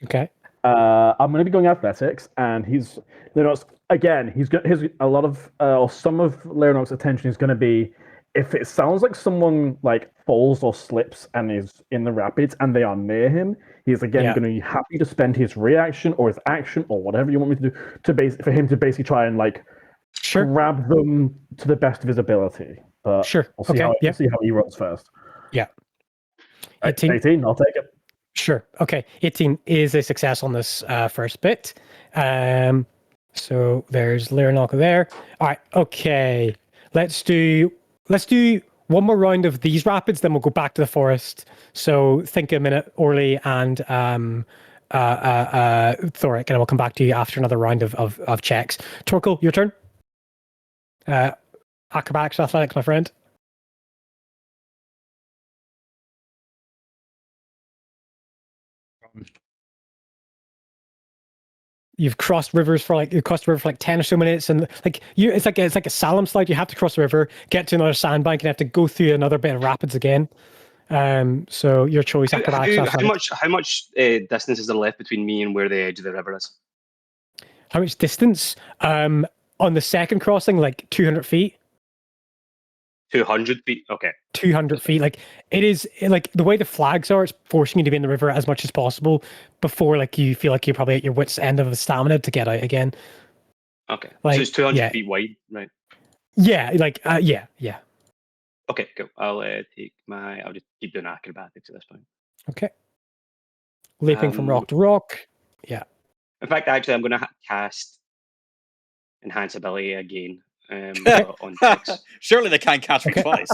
Okay. I'm going to be going athletics, and he's a lot of or some of Leonard's attention is going to be if it sounds like someone like falls or slips and is in the rapids and they are near him. He's again Yeah. going to be happy to spend his reaction or his action or whatever you want me to do for him to basically try and like Sure. grab them to the best of his ability. But Sure. we'll see Okay. how Yeah. see how he rolls first. Yeah. Right, 18. 18, I'll take it. Sure. Okay. 18 is a success on this first bit. So there's Lyranok there. All right. Okay. Let's do one more round of these rapids, then we'll go back to the forest. So think a minute, Orly and Thoric, and we'll come back to you after another round of checks. Torkel, your turn. Acrobatics, athletics, my friend. You've crossed the river for like 10 or so minutes, and like it's like a slalom slide. You have to cross the river, get to another sandbank, and have to go through another bit of rapids again. So your choice, acrobatics, athletics. How much distance is there left between me and where the edge of the river is? How much distance? On the second crossing, like 200 feet. 200 feet. Okay. 200 feet. Like it is like the way the flags are, it's forcing you to be in the river as much as possible before like you feel like you're probably at your wit's end of the stamina to get out again. Okay. Like, so it's 200 yeah. feet wide, right? Yeah, like yeah. Okay, cool. I'll just keep doing acrobatics at this point. Okay. Leaping from rock to rock. Yeah. In fact, actually, I'm going to cast enhance ability again on 6. Surely they can't catch me Okay. twice.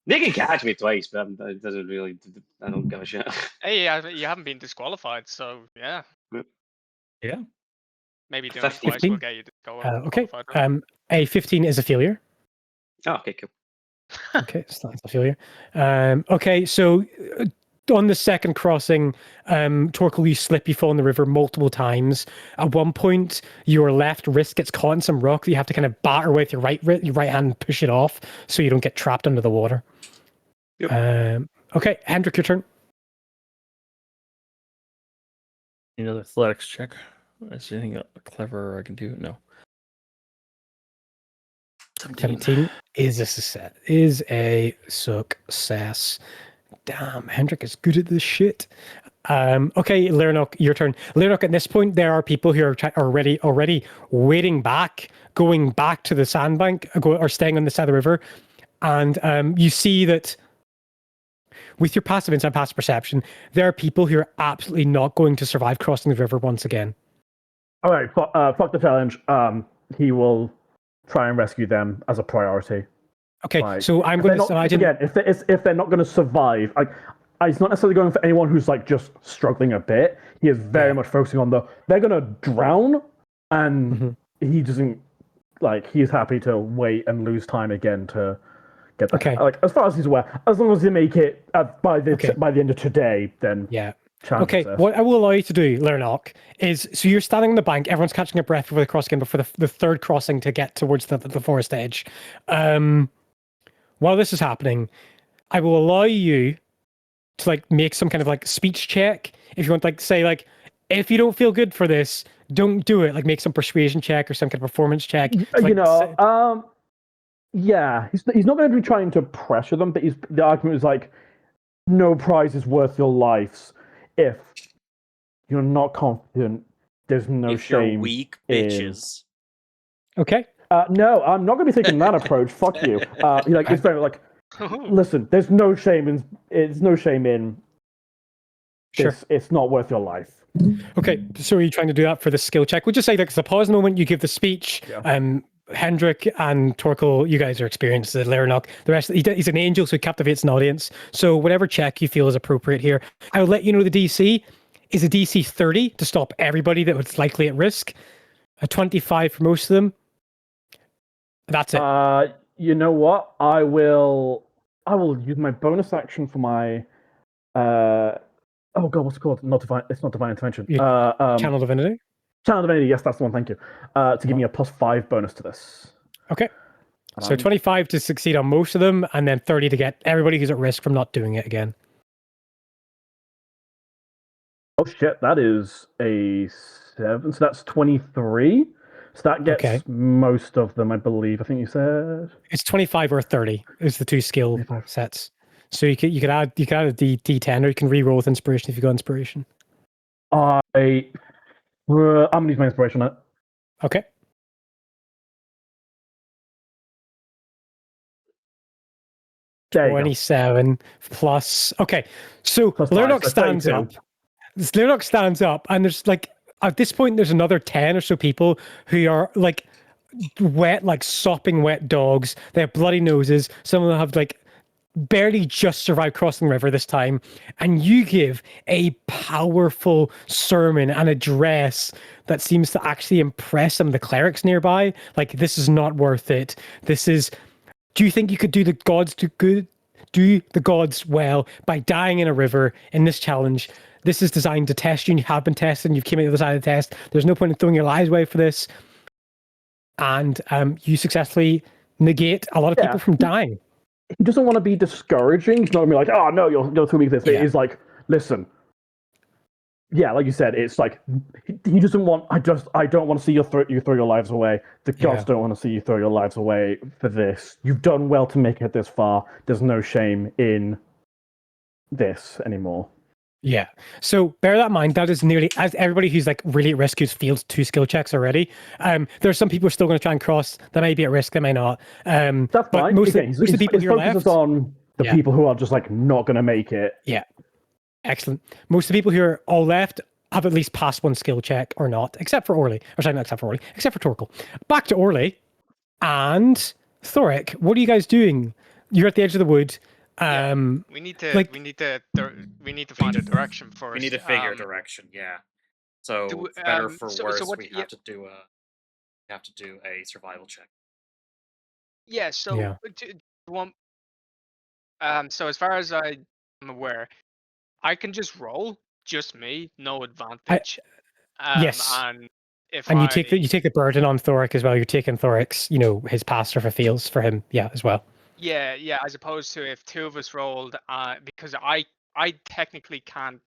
They can catch me twice, but it doesn't really. I don't give a shit. Hey, you haven't been disqualified, so yeah. Yeah. Maybe doing it 15. twice will get you disqualified. Okay. right? A 15 is a failure. Oh, okay, cool. Okay, so that's a failure. Okay, so on the second crossing, Torkel, you slip, you fall in the river multiple times. At one point, your left wrist gets caught in some rock that you have to kind of batter with your right hand and push it off so you don't get trapped under the water. Yep. Okay, Hendrik, your turn. Another athletics check. Is there anything clever I can do? No. 17 is a success. Damn, Hendrik is good at this shit. Okay, Lyranok, your turn. Lyranok, at this point, there are people who are already wading back, going back to the sandbank, or staying on the side of the river. And you see that with your passive insight, passive perception, there are people who are absolutely not going to survive crossing the river once again. All right, fuck the challenge. He will try and rescue them as a priority. Okay, Like, so I'm going to imagine again if they're not going to survive. Like, he's not necessarily going for anyone who's like just struggling a bit. He is very much focusing on they're going to drown, and he doesn't like. He's happy to wait and lose time again to get that. Okay. Like, as far as he's aware, as long as they make it by the end of today, then yeah. chances Okay, what I will allow you to do, Lyranok, is so you're standing on the bank, everyone's catching their breath before the cross again, before the third crossing to get towards the forest edge. While this is happening, I will allow you to like make some kind of like speech check. If you want, like, say like, if you don't feel good for this, don't do it. Like, make some persuasion check or some kind of performance check. Yeah, he's not going to be trying to pressure them, but the argument is like, no prize is worth your lives if you're not confident there's no if you're shame weak in. bitches. Okay. No, I'm not going to be taking that approach. Fuck you. Like it's very like, listen, there's no shame in. It's no shame in. Sure. This, it's not worth your life. Okay, so are you trying to do that for the skill check? We'll just say that it's a pause moment. You give the speech. Yeah. Hendrik and Torkel, you guys are experienced. Laranok, the rest, he's an angel, so he captivates an audience. So whatever check you feel is appropriate here, I'll let you know the DC is a DC 30 to stop everybody that was likely at risk. A 25 for most of them. That's it. You know what? I will use my bonus action for my. Oh god, what's it called? Not divine. It's not divine intervention. Channel Divinity. Channel Divinity. Yes, that's the one. Thank you. To give me a +5 bonus to this. Okay. So 25 to succeed on most of them, and then 30 to get everybody who's at risk from not doing it again. Oh shit, that is a 7. So that's 23. So that gets most of them, I believe. I think you said it's 25 or 30 is the two skill 25. sets. So you could add a D10, or you can re-roll with inspiration if you got inspiration. I'm gonna use my inspiration on it. Okay. There 27 plus. Okay, so Laranok stands up. Laranok stands up, and there's like at this point there's another 10 or so people who are like wet, like sopping wet dogs. They have bloody noses. Some of them have like barely just survived crossing the river this time, and you give a powerful sermon and address that seems to actually impress some of the clerics nearby. Like, this is not worth it. This is. Do you think you could do the gods well by dying in a river in this challenge? This is designed to test you, and you have been tested, and you've came out the other side of the test. There's no point in throwing your lives away for this. And you successfully negate a lot of people from dying. He doesn't want to be discouraging. He's not going to be like, oh, no, you're too weak for this. Yeah. He's like, listen. Yeah, like you said, it's like, he doesn't want, I don't want to see you throw your lives away. The gods don't want to see you throw your lives away for this. You've done well to make it this far. There's no shame in this anymore. Yeah. So bear that in mind. That is nearly, as everybody who's like really at risk who's failed 2 skill checks already. There are some people who are still going to try and cross. They may be at risk. They may not. That's but fine. most of the people who are left on the people who are just like not going to make it. Yeah. Excellent. Most of the people who are all left have at least passed 1 skill check or not, except for Orly. Or sorry, not except for Orly, except for Torkel. Back to Orly and Thoric. What are you guys doing? You're at the edge of the wood. We need to find a direction first. We need to figure direction. Yeah. So for better for worse, we have to do a survival check. Yeah. So so as far as I'm aware, I can just roll, just me, no advantage. Yes. And you take the burden on Thoric as well. You're taking Thoric's, his pass or feels for him, as well. Yeah, as opposed to if 2 of us rolled, because I technically can't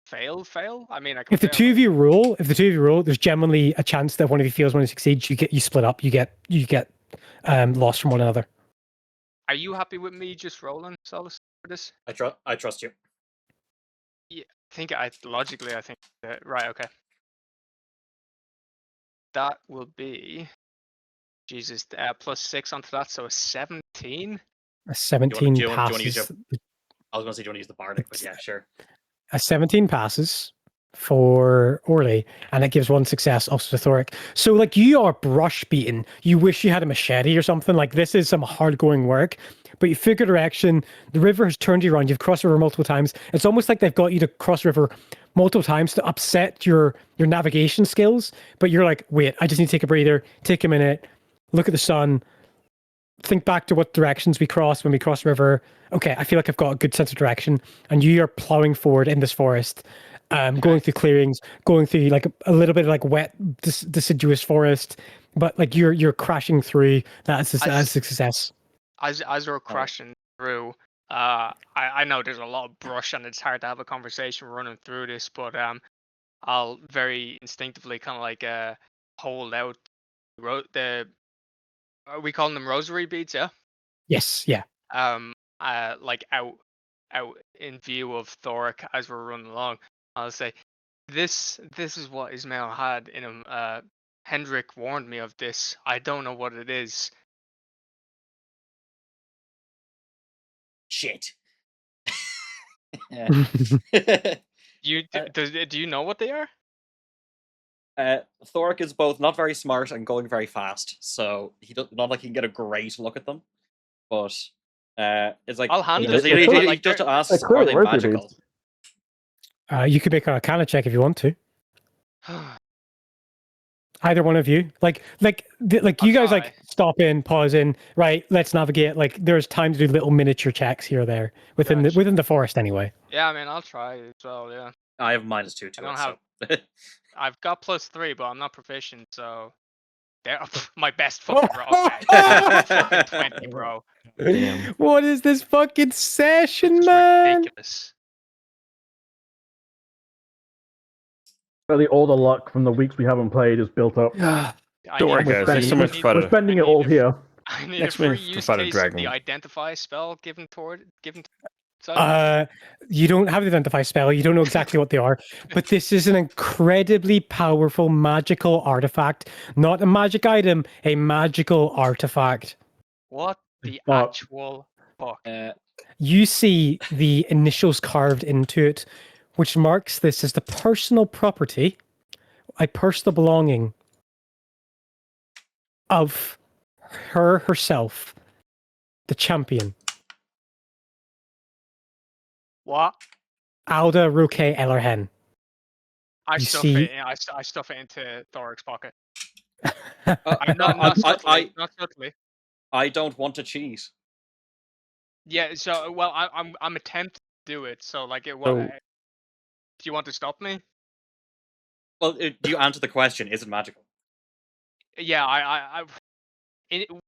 fail. I mean, I can. If the two of you roll, there's generally a chance that one of you fails, one succeeds. You split up. You get lost from one another. Are you happy with me just rolling, Solus, for this? I trust you. Yeah, logically, I think right. Okay. That will be, Jesus, +6 onto that, so a 17. A 17 passes. I was going to say, do you want to use the bardic? But yeah, sure. A 17 passes for Orly, and it gives 1 success also to Thoric. So, like, you are brush beaten. You wish you had a machete or something. Like, this is some hard-going work, but you figure direction. The river has turned you around. You've crossed the river multiple times. It's almost like they've got you to cross the river multiple times to upset your navigation skills, but you're like, wait, I just need to take a breather, take a minute, look at the sun, think back to what directions we crossed when we crossed the river. Okay, I feel like I've got a good sense of direction, and you are plowing forward in this forest, going through clearings, going through like a little bit of like wet, deciduous forest, but like you're crashing through. That's a success. As we're crashing through, I know there's a lot of brush and it's hard to have a conversation running through this, but I'll very instinctively kind of like hold out the. Are we calling them rosary beads? Yeah. Yes. Yeah. Like out in view of Thoric as we're running along. I'll say, This is what Ismail had in him. Hendrik warned me of this. I don't know what it is. Shit. You do you know what they are? Thoric is both not very smart and going very fast, so not like he can get a great look at them. But it's like I'll hand it he to you. just They're asks, are clearly they worth it, magical? dude. You could make an Arcana check if you want to. Either one of you, like I'll you guys try. like stop in, pause in, right? Let's navigate. Like there's time to do little miniature checks here or there within Gotcha. within the forest anyway. Yeah, I mean, I'll try as well. Yeah, I have -2 to I it, don't so I've got +3, but I'm not proficient, so my best fucking roll. Okay. Fucking 20, bro. Damn. What is this fucking session, It's man? ridiculous. Really, all the luck from the weeks we haven't played is built up. Don't worry, guys. There's so much fun. We're spending it all here. I need Next a free minute's to use fight a case of the dragon. identify spell given to You don't have the identify spell. You don't know exactly what they are, but this is an incredibly powerful magical artifact, not a magic item, a magical artifact. What the Fuck. actual fuck? You see the initials carved into it, which marks this as the personal property, a personal belonging of her herself, the champion, What? Alda Roque Ellerhen. I You stuff see- it. I stuff it into Thoric's pocket. I, Not subtly. Not subtly. I don't want to cheat. Yeah. So well, I'm attempting to do it. So like it. So- do you want to stop me? Well, do you answer the question? Is it magical? Yeah.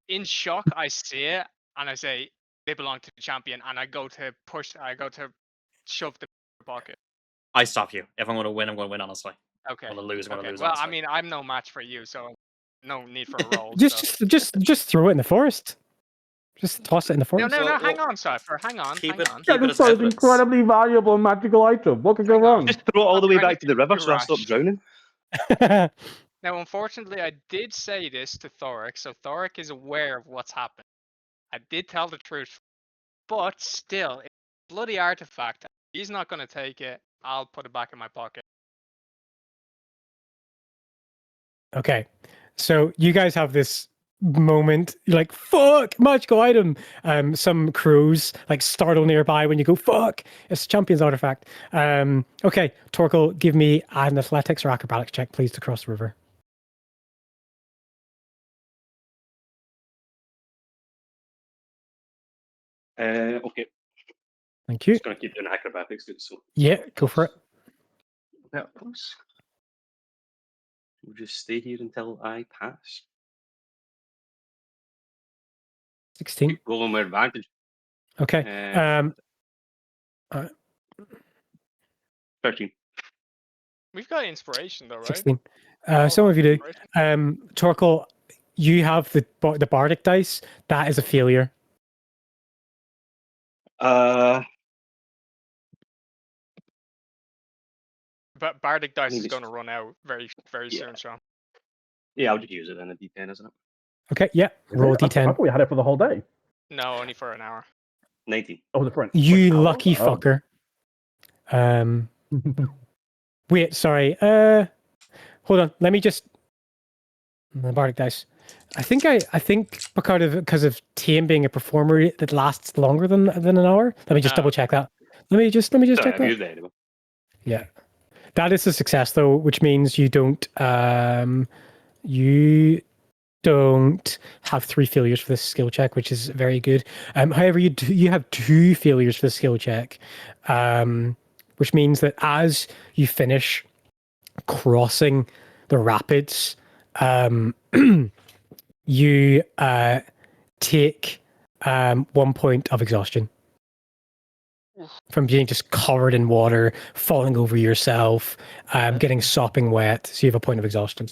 In shock, I see it and I say they belong to the champion, and I go to shove the pocket. I stop you. If I'm going to win, I'm going to win honestly. Okay. I'm going to lose. I'm going to Okay. lose. Well, I honestly. mean, I'm no match for you, so no need for a roll. Just throw it in the forest. Just toss it in the No, forest. no, no. Well, Hang on, Cypher. Hang on. keep Hang it- on. keep Yeah, it just as so it's evidence. incredibly valuable magical item. What could go Hang on. wrong? Just throw it all the way Not back to the river too so I stop rash. drowning. Now, unfortunately, I did say this to Thoric, so Thoric is aware of what's happened. I did tell the truth, but still, it's a bloody artifact. He's not going to take it. I'll put it back in my pocket. Okay, so you guys have this moment. You're like, "Fuck, magical item!" Some crows like startle nearby when you go, "Fuck, it's a champion's artifact." Okay, Torkel, give me an athletics or acrobatics check, please, to cross the river. Okay, Thank you. just gonna keep doing acrobatics. So Yeah, go for it. that was. We'll just stay here until I pass. 16. Roll on my advantage. Okay. 13. We've got inspiration, though, right? 16. Oh, Some of you do. inspiration. Torkel, you have the bardic dice. That is a failure. But Bardic Dice is Maybe- going to run out very, very Yeah. soon, Sean. Yeah, I'll just use it then, a D10, isn't it? Okay, yeah. Roll a I d10. thought we had it for the whole day. No, only for an hour. 19. Oh, the front. You Wait, how- lucky oh. fucker. Wait, sorry. Hold on. Let me just the bardic dice. I think because of Tame being a performer that lasts longer than an hour. Let me just Ah, double check that. Let me just Sorry, check I've that. used it anyway. Yeah, that is a success though, which means you don't have 3 failures for this skill check, which is very good. However, you have 2 failures for the skill check, which means that as you finish crossing the rapids, you take 1 point of exhaustion from being just covered in water, falling over yourself, getting sopping wet. So you have a point of exhaustion.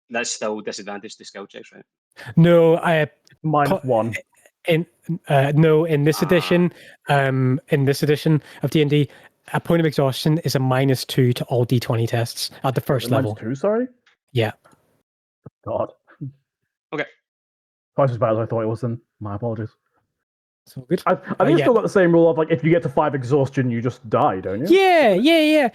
That's still disadvantage to skill checks, right? No, -1. in this edition, in this edition of D&D, a point of exhaustion is a -2 to all D20 tests at the first level. -2, sorry? Yeah. God. Okay. Twice as bad as I thought it was then. My apologies. So good. I think it's still got the same rule of like if you get to 5 exhaustion, you just die, don't you? Yeah.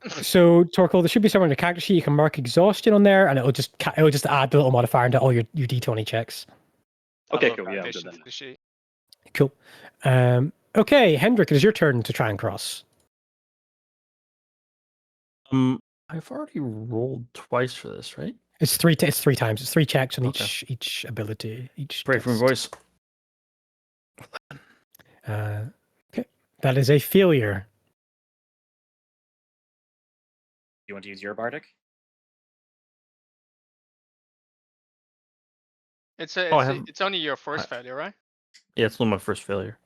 So Torkel, there should be somewhere in the character sheet you can mark exhaustion on there, and it'll just add the little modifier into all your D20 checks. Okay, I love cool. that Yeah, I'll do addition that to now. the sheet. Cool. Okay, Hendrik, it is your turn to try and cross. I've already rolled twice for this, right? It's three times. It's 3 checks on Okay. each ability. Each Pray for my test. voice. Okay, that is a failure. You want to use your bardic? It's haven't- only your first failure, right? Yeah, it's one of my first failure.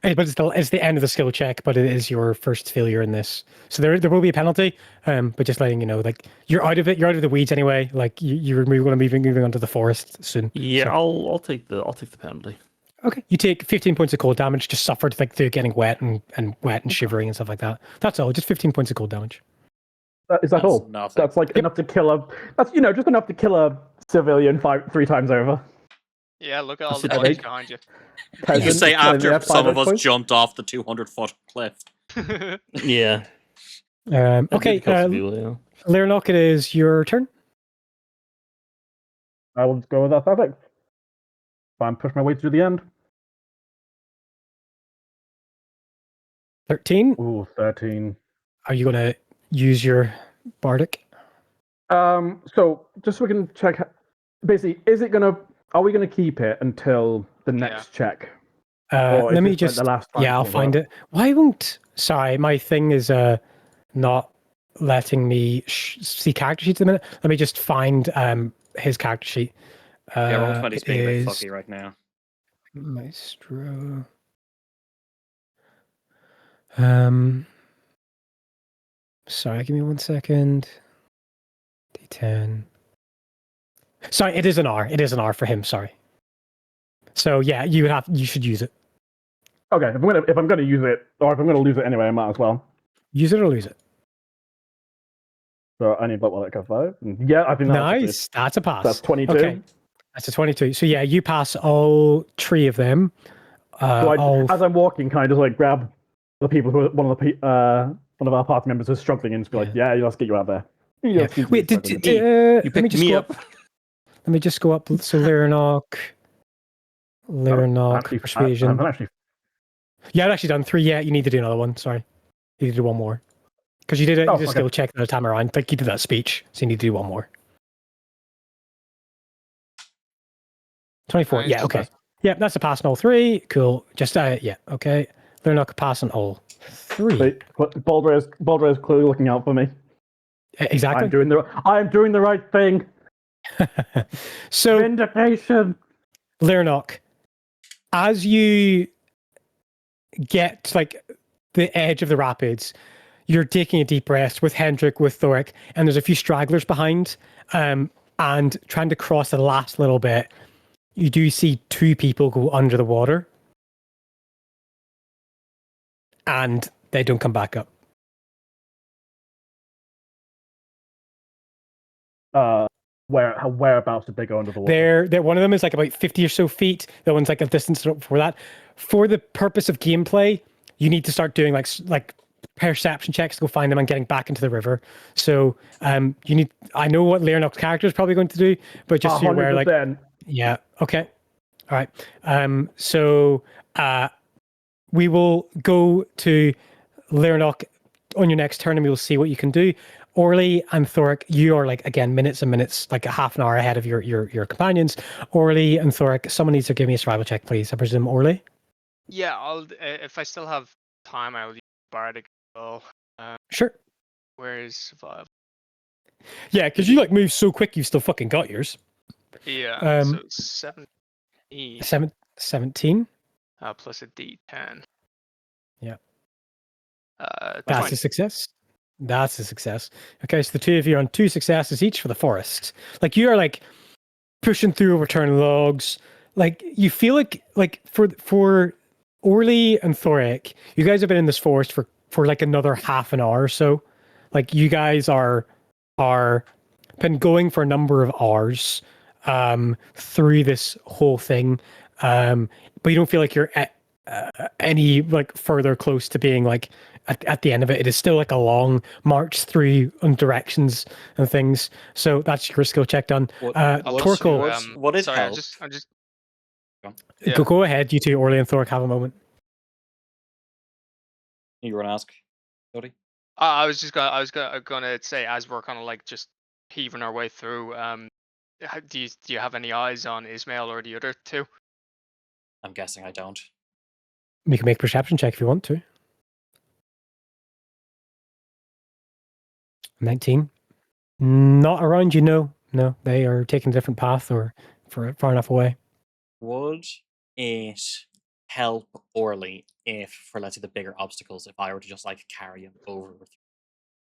But it's the end of the skill check, but it is your first failure in this. So there will be a penalty. But just letting you know, like you're out of it. You're out of the weeds anyway. Like you're going to be moving onto the forest soon. Yeah, So, I'll take the penalty. okay. You take 15 points of cold damage, just suffered like through getting wet and shivering and stuff like that. That's all. Just 15 points of cold damage. Is that That's all? nothing. That's like enough to kill a. That's just enough to kill a civilian 3 times over. Yeah, look at all That's the it, bodies Eric. behind you. You Peasant, say after yeah, some 5 of us points. jumped off the 200-foot cliff. Yeah. Okay. Lyranok, it is your turn. I will go with athletics. Try and push my way through the end. 13. Ooh, 13. Are you going to use your bardic? So just so we can check, basically, are we gonna keep it until the next check? Or is Let me this, like, just. the last time Yeah, I'll comes find up? it. Why won't? Sorry, my thing is not letting me see character sheets at the minute. Let me just find his character sheet. Yeah, Roll20's It being a bit is fucky right now. Maestro. Sorry, give me 1 second. D10. Sorry, it is an R. It is an R for him. Sorry. So yeah, you should use it. Okay, if I'm gonna use it, or if I'm gonna lose it anyway, I might as well. Use it or lose it. So I need like a 5. And yeah, I think Nice. That's a pass. That's 22. Okay. That's a 22. So yeah, you pass all 3 of them. So as I'm walking, can I just like grab the people who one of our party members is struggling and just be like, yeah, let's get you out there. Yeah. Wait, you let me picked just me go up. Let me just go up. So Lyranok, persuasion. Yeah, I've actually done 3. Yeah, you need to do another one. Sorry, you need to do one more because you did a skill check another time around. Like you did that speech, so you need to do one more. 24. Nice. Yeah. Okay. Yeah, that's a pass on all 3. Cool. Just yeah. Okay. Lyranok pass on all 3. Baldra is clearly looking out for me. Exactly. I'm doing the right thing. So Vindication. Lyranok, as you get to, like the edge of the rapids, you're taking a deep breath with Hendrik, with Thoric, and there's a few stragglers behind, and trying to cross the last little bit. You do see 2 people go under the water, and they don't come back up. Whereabouts did they go under the water? They're one of them is like about 50 or so feet. The one's like a distance for that. For the purpose of gameplay, you need to start doing like perception checks to go find them and getting back into the river. So you need. I know what Lyranok's character is probably going to do, but just so you're aware, like 100%. yeah, okay, all right. So we will go to Lyranok on your next turn, and we will see what you can do. Orly and Thoric, you are like again minutes and minutes, like a half an hour ahead of your companions. Orly and Thoric, someone needs to give me a survival check, please. I presume Orly. Yeah, I'll if I still have time, I'll use bardic. Oh, Sure. where is survival? Yeah, because you like move so quick, you've still fucking got yours. Yeah, so 17 17. plus a D10. Yeah. That's 20. a success. That's a success. Okay, so the 2 of you are on 2 successes each for the forest. Like you are like pushing through overturned logs, like you feel like for Orly and Thoric, you guys have been in this forest for like another half an hour or so. Like you guys are been going for a number of hours through this whole thing, but you don't feel like you're at any like further close to being like at the end of it. It is still like a long march through on directions and things. So that's your skill check done. What- Torkel, would it sorry, help? I'm just Go on. yeah. go ahead. You two, Orly and Thoric, have a moment. You want to ask, Cody? I was gonna say, as we're kind of like just heaving our way through, do you have any eyes on Ismail or the other two? I'm guessing I don't. You can make a perception check if you want to. 19. Not around you, no. No, they are taking a different path or far enough away. Would it help Orly if, for let's say, the bigger obstacles, if I were to just like carry him over,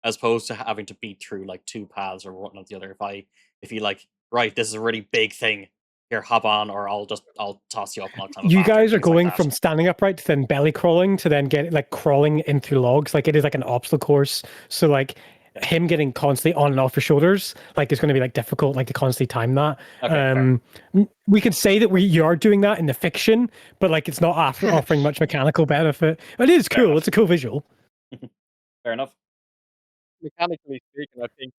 as opposed to having to beat through like two paths or one or the other? If you like, right, this is a really big thing. Here, hop on, or I'll toss you up and I'll climb up You after, guys are things like going that. from standing upright to then belly crawling to then get like crawling into logs. Like it is like an obstacle course. So like him getting constantly on and off your shoulders, like it's going to be like difficult, like to constantly time that. Okay, We can say that you are doing that in the fiction, but like it's not offering much mechanical benefit. It is Fair cool. enough. It's a cool visual. fair enough. Mechanically speaking, I think.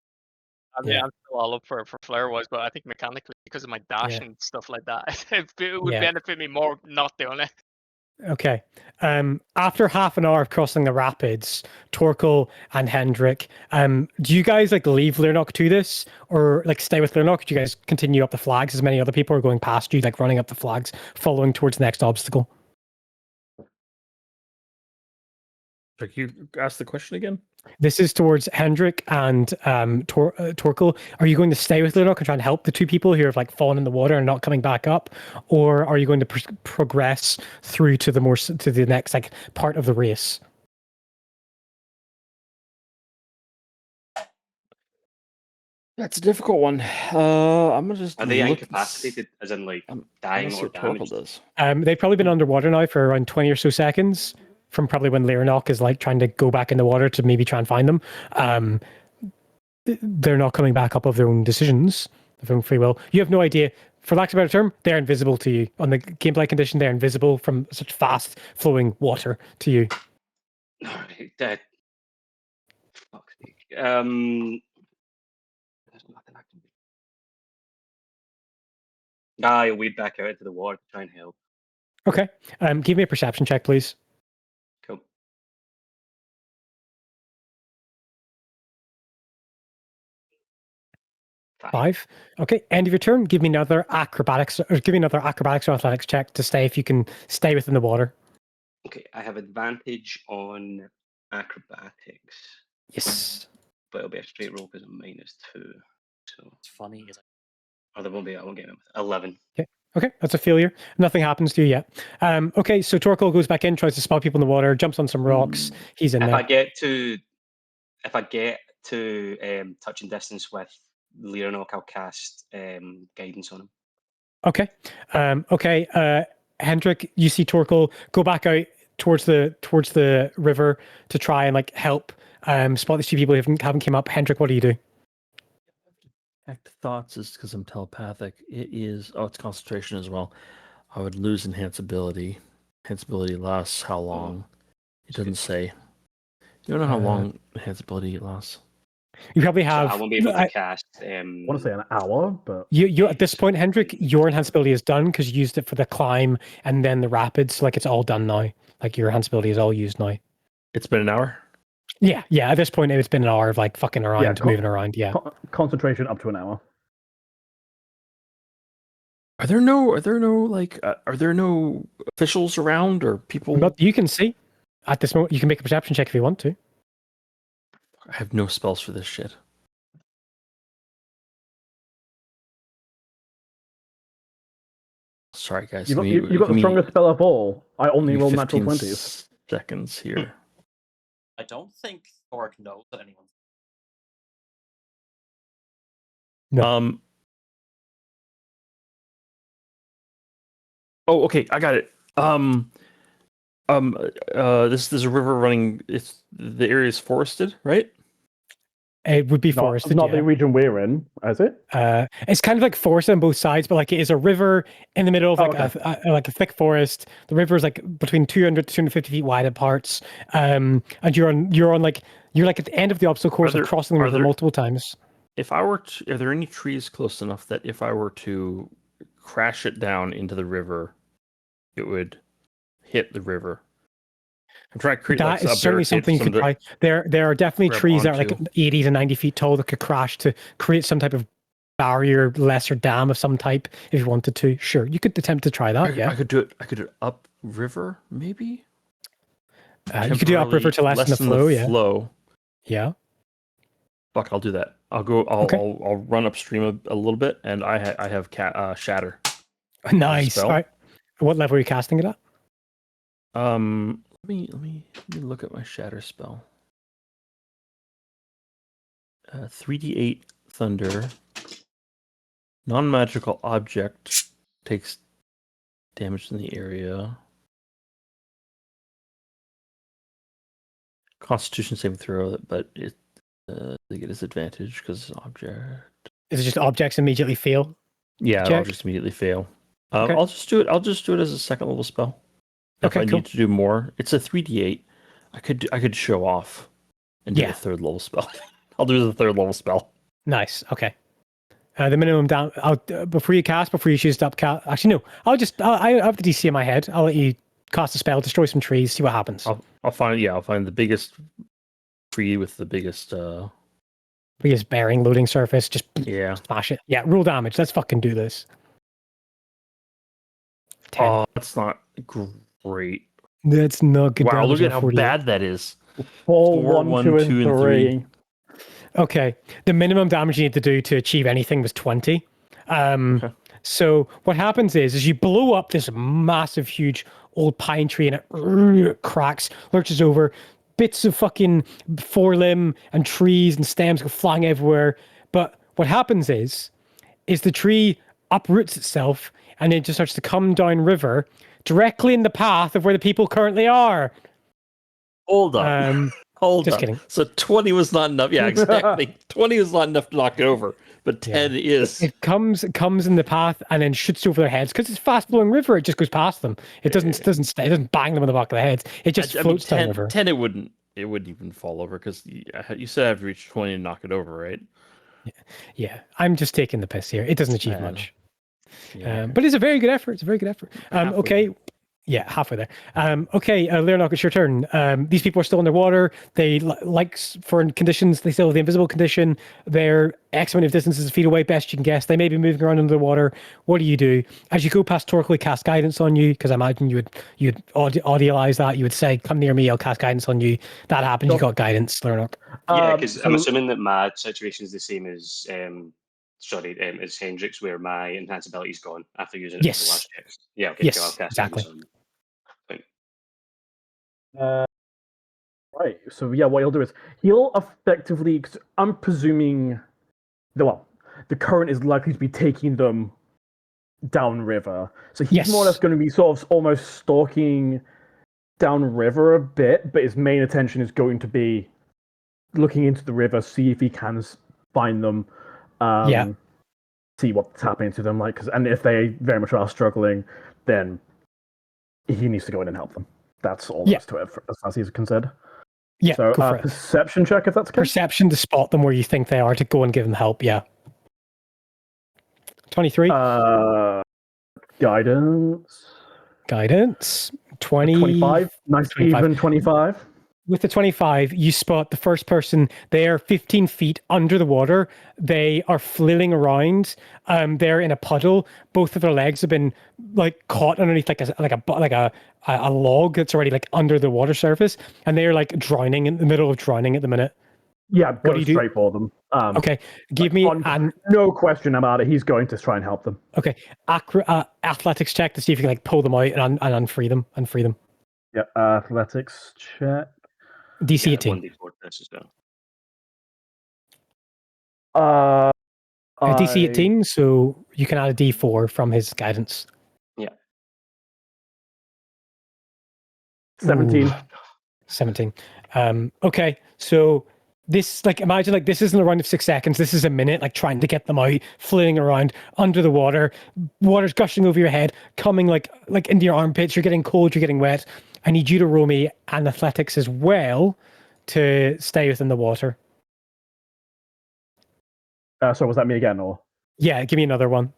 I mean, Yeah. I'm still all up for Flare Wise, but I think mechanically, because of my dash Yeah. and stuff like that, it would Yeah. benefit me more not doing it. Okay. After half an hour of crossing the rapids, Torkel and Hendrik, do you guys like leave Lernok to this, or like stay with Lernok? Do you guys continue up the flags as many other people are going past you, like running up the flags, following towards the next obstacle? Can you ask the question again? This is towards Hendrik and Torkel. Are you going to stay with Lernok and try and help the two people who have like fallen in the water and not coming back up, or are you going to progress through to the next like part of the race? That's a difficult one. I'm gonna just Are they look incapacitated, as in like I'm dying gonna see or what Torkel damaged? does. They've probably been underwater now for around 20 or so seconds from probably when Lernok is like trying to go back in the water to maybe try and find them. They're not coming back up of their own decisions, of their own free will. You have no idea. For lack of a better term, they're invisible to you. On the gameplay condition, they're invisible from such fast flowing water to you. Alright, fuck's sake. There's nothing I can do. I'll wade back out into the water to try and help. Okay. Give me a perception check, please. Cool. Five. Okay. End of your turn. Give me another acrobatics or athletics check to stay if you can stay within the water. Okay, I have advantage on acrobatics, Yes. but it'll be a straight roll because I'm -2. So, What's funny is or there won't be. I won't get him. 11. Okay, that's a failure. Nothing happens to you yet. Okay, so Torkel goes back in, tries to spot people in the water, jumps on some rocks. He's in If there. I get to touching distance with Leonok, I'll cast guidance on him. Okay. Hendrik, you see Torkel go back out towards the river to try and like help spot these two people who haven't come up. Hendrik, what do you do? Act thoughts is because I'm telepathic. It is it's concentration as well. I would lose enhanceability. Enhanceability lasts how long? It doesn't say. You don't know how long enhanceability lasts. You probably So have. I won't be able to cast. I want to say an hour, but You at this point, Hendrik, your enhanceability is done because you used it for the climb and then the rapids. Like it's all done now. Like your enhanceability is all used now. It's been an hour. Yeah. At this point, it's been an hour of like fucking around, moving around. Yeah. Concentration up to an hour. Are there no officials around or people? But you can see at this moment. You can make a perception check if you want to. I have no spells for this shit. Sorry, guys. You got the strongest spell of all. I only roll natural 20s. Seconds here. I don't think Thoric knows that anyone. No. Oh, okay, I got it. This is a river running. It's the area is forested, right? It would be Not, forested, not yeah. the region we're in, is it? It's kind of like forested on both sides, but like it is a river in the middle of like okay. like a thick forest. The river is like between 200 to 250 feet wide at parts. And you're on like you're like at the end of the obstacle course of crossing the river multiple times. If I were to, are there any trees close enough that if I were to crash it down into the river, it would hit the river? I'm trying to create That is certainly something you could try. There are definitely trees that are like 80 to 90 feet tall that could crash to create some type of barrier, lesser dam of some type if you wanted to. Sure, you could attempt to try that. I could do it. I could do it up river, maybe. You could do upriver to lessen the flow. Flow. Yeah. Fuck, I'll do that. I'll go. I'll run upstream a little bit, and I have shatter. Nice. All right. What level are you casting it at? Let me look at my shatter spell. 3d8 thunder. Non-magical object takes damage in the area. Constitution saving throw, but they get disadvantage because it's an object. Is it just objects immediately fail? Yeah, I'll just immediately fail. Okay. I'll just do it as a second level spell. If I need to do more, it's a 3d8. I could show off and do a third level spell. I'll do the third level spell. Nice. Okay. The minimum down. Before you choose stop cast. Actually, no. I have the DC in my head. I'll let you cast a spell, destroy some trees, see what happens. I'll find the biggest tree with the biggest bearing loading surface. Just smash it. Yeah, roll damage. Let's fucking do this. 10. Oh, that's not great. That's not good. Wow, look at how bad that is. 4, 1, 2, and 3. Okay, the minimum damage you need to do to achieve anything was 20. So what happens is you blow up this massive, huge old pine tree, and it cracks, lurches over. Bits of fucking forelimb and trees and stems go flying everywhere. But what happens is the tree uproots itself and it just starts to come down river directly in the path of where the people currently are. Hold on. Just kidding. So 20 was not enough. Yeah, exactly. 20 was not enough to knock it over, but 10 is. It comes in the path and then shoots over their heads because it's a fast flowing river. It just goes past them. It doesn't bang them in the back of the heads. It just floats down the river. 10 it wouldn't even fall over because you said I have to reach 20 and knock it over, right? Yeah. I'm just taking the piss here. It doesn't achieve much. But it's a very good effort. Okay. Yeah, halfway there. Okay, Leonok, it's your turn. These people are still underwater. They for conditions, they still have the invisible condition. They're X amount of distances of feet away, best you can guess. They may be moving around under the water. What do you do? As you go past Torquil, cast guidance on you, because I imagine you'd audialize that. You would say, come near me, I'll cast guidance on you. That happened, you got guidance, Leonok. Yeah, because I'm assuming that my situation is the same as as Hendrix, where my enhanced ability is gone after using it for the last checks. Yeah, okay, yes, I'll cast exactly. Right, so yeah, what he'll do is he'll effectively, I'm presuming, the current is likely to be taking them downriver, so he's more or less going to be sort of almost stalking downriver a bit, but his main attention is going to be looking into the river, see if he can find them, see what's happening to them, and if they very much are struggling, then he needs to go in and help them. That's all there is to it, as far as he's concerned. Yeah, so perception check, if that's okay. Perception to spot them where you think they are, to go and give them help, 23. Guidance. 25. Nice 25. Even 25. With the 25, you spot the first person. They are 15 feet under the water. They are flailing around. They're in a puddle. Both of their legs have been caught underneath a log that's already under the water surface, and they are drowning, in the middle of drowning at the minute. Yeah, go straight for them. Okay, give me no question about it. He's going to try and help them. Okay, athletics check to see if you can pull them out and unfree them. Yeah, athletics check. DC 18. DC 18, so you can add a D4 from his guidance. Yeah. 17. Ooh, 17. Okay, so this, like, imagine, like, this isn't a round of 6 seconds. This is a minute, like, trying to get them out, flailing around under the water. Water's gushing over your head, coming like into your armpits. You're getting cold. You're getting wet. I need you to roll me an athletics as well to stay within the water. So was that me again, or? Yeah, give me another one.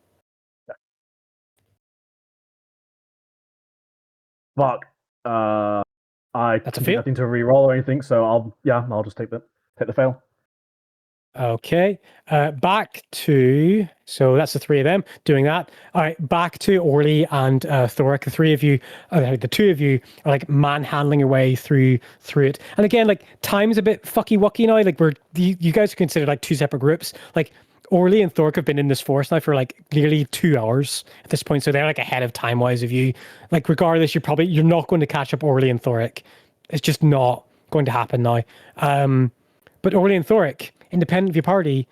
Fuck. I That's a didn't do fail. nothing to re-roll or anything, so I'll just take the fail. Okay, back to, so that's the 3 of them doing that. All right, back to Orly and Thoric. The 3 of you, the 2 of you are like manhandling your way through it. And again, like, time's a bit fucky wucky now. Like, you guys are considered like 2 separate groups. Like, Orly and Thoric have been in this forest now for like nearly 2 hours at this point, so they're like ahead of time wise of you. Like, regardless, you're not going to catch up Orly and Thoric. It's just not going to happen now. But Orly and Thoric, independent of your party,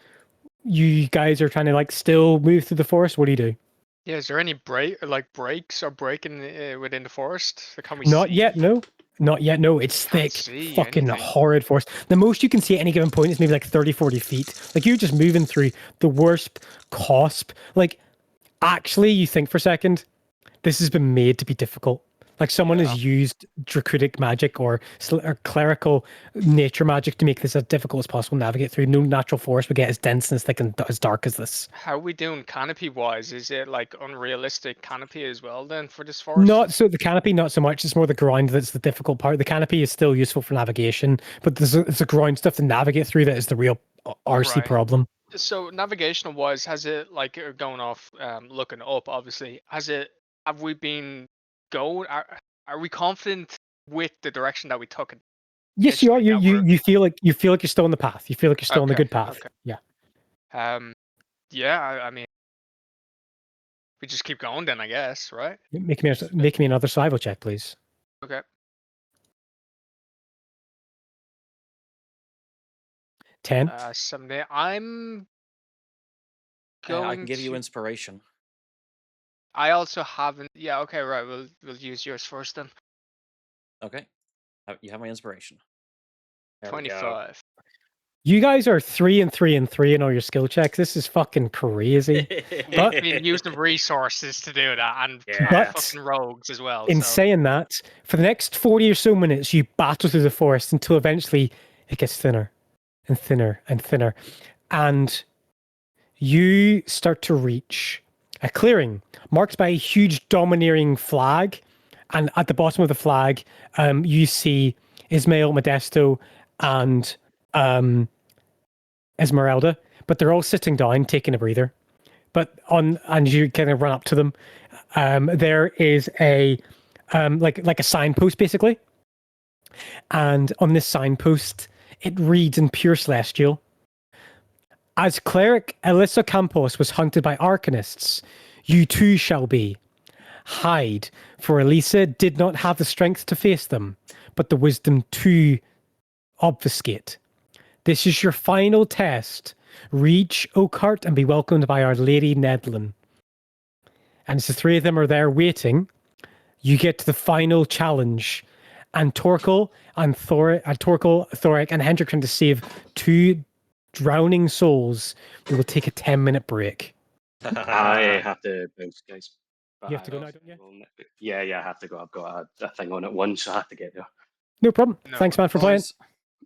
you guys are trying to like still move through the forest. What do you do? Yeah, is there any breaks or breaking within the forest? Like, can we Not see? yet, no. Not yet, no. It's Can't thick, see fucking anything. horrid forest. The most you can see at any given point is maybe like 30, 40 feet. Like, you're just moving through the worst cusp. Like, actually, you think for a second, this has been made to be difficult. Like, someone Yeah. has used draconic magic or clerical nature magic to make this as difficult as possible to navigate through. No natural forest would get as dense and as thick and as dark as this. How are we doing canopy wise? Is it like unrealistic canopy as well then for this forest? Not so the canopy, not so much. It's more the ground that's the difficult part. The canopy is still useful for navigation, but it's the ground stuff to navigate through that is the real RC Right. problem. So navigational wise, has it like going off looking up? Obviously, have we been going? Are we confident with the direction that we took it? Yes, you are. initially, that we're- You feel like you're still on the path. You feel like you're still on the Okay, good path. okay. Yeah. Yeah. I mean, we just keep going then, I guess, right? Make me another survival check, please. Okay. 10. Someday I'm I going can give you to. inspiration. I also haven't. Yeah. Okay. Right. We'll use yours first then. Okay. You have my inspiration. There we go. 25. You guys are 3 and 3 and 3 in all your skill checks. This is fucking crazy. But- We've been using resources to do that, and Yeah. But- fucking rogues as well. In so. saying that, for the next 40 or so minutes, you battle through the forest until eventually it gets thinner and thinner and thinner. And you start to reach a clearing marked by a huge domineering flag. And at the bottom of the flag, you see Ismail, Modesto, and Esmeralda, but they're all sitting down, taking a breather. And you kind of run up to them. There is a like a signpost basically, and on this signpost it reads in pure celestial: "As cleric Alyssa Campos was hunted by arcanists, you too shall be. Hide, for Elisa did not have the strength to face them, but the wisdom to obfuscate. This is your final test. Reach Oakheart and be welcomed by Our Lady Nedlin." And as the 3 of them are there waiting, you get to the final challenge. And Torkel, Thoric, and Hendrik trying to save 2 drowning souls. We will take a 10-minute break. I have to bounce, guys. You have to go now, don't you? Yeah, I have to go. I've got a thing on at once, so I have to get there. No problem. No Thanks, man, for playing. Boys,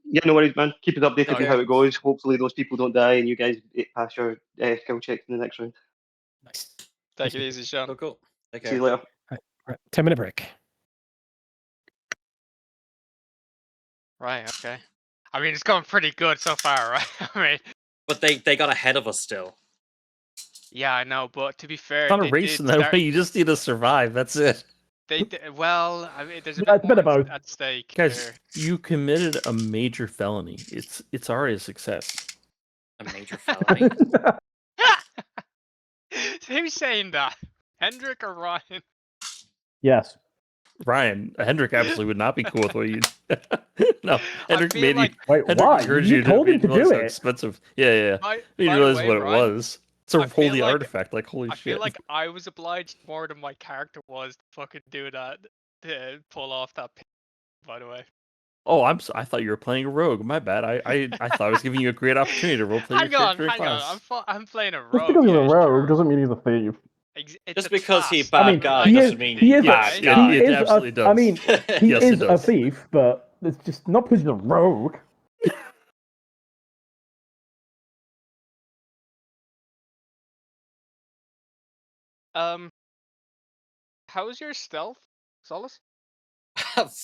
Yeah, no worries, man. Keep us updated on Okay. how it goes. Hopefully, those people don't die and you guys pass your skill checks in the next round. Nice. Take it easy, Sean. cool. Take See care. you later. Right, 10-minute break. Right. Okay. I mean, it's going pretty good so far, right? I mean, But they got ahead of us still. yeah, I know, but to be fair, It's not a they race did in that start- way. You just need to survive. That's it. They well, I mean, there's a Yeah, bit it's a bit of more both. at stake Guys, here. you committed a major felony. It's already a success. A major felony. Who's saying that? Hendrik or Ryan? Yes. Ryan, Hendrik absolutely would not be cool with what you. No, Hendrik feel made like- you. Wait, Hendrik why? encouraged You you told him to realize do how it. expensive. Yeah. By You the realize way, what it Ryan, was. It's a I feel holy like- artifact. Like holy I shit. feel like I was obliged more than my character was to fucking do that, to pull off that by the way. Oh, I thought you were playing a rogue. My bad. I thought I was giving you a great opportunity to roleplay your Hang on, character in hang on. class. I'm playing a Just rogue. because he's a Yeah, rogue sure. doesn't mean he's a thief. It's Just a because he class. bad I mean, guy he doesn't is. mean He is. bad Yes, guy. He it is. absolutely does. I mean, he Yes, it is a does. thief, but it's just not because he's a rogue. How's your stealth, Solus?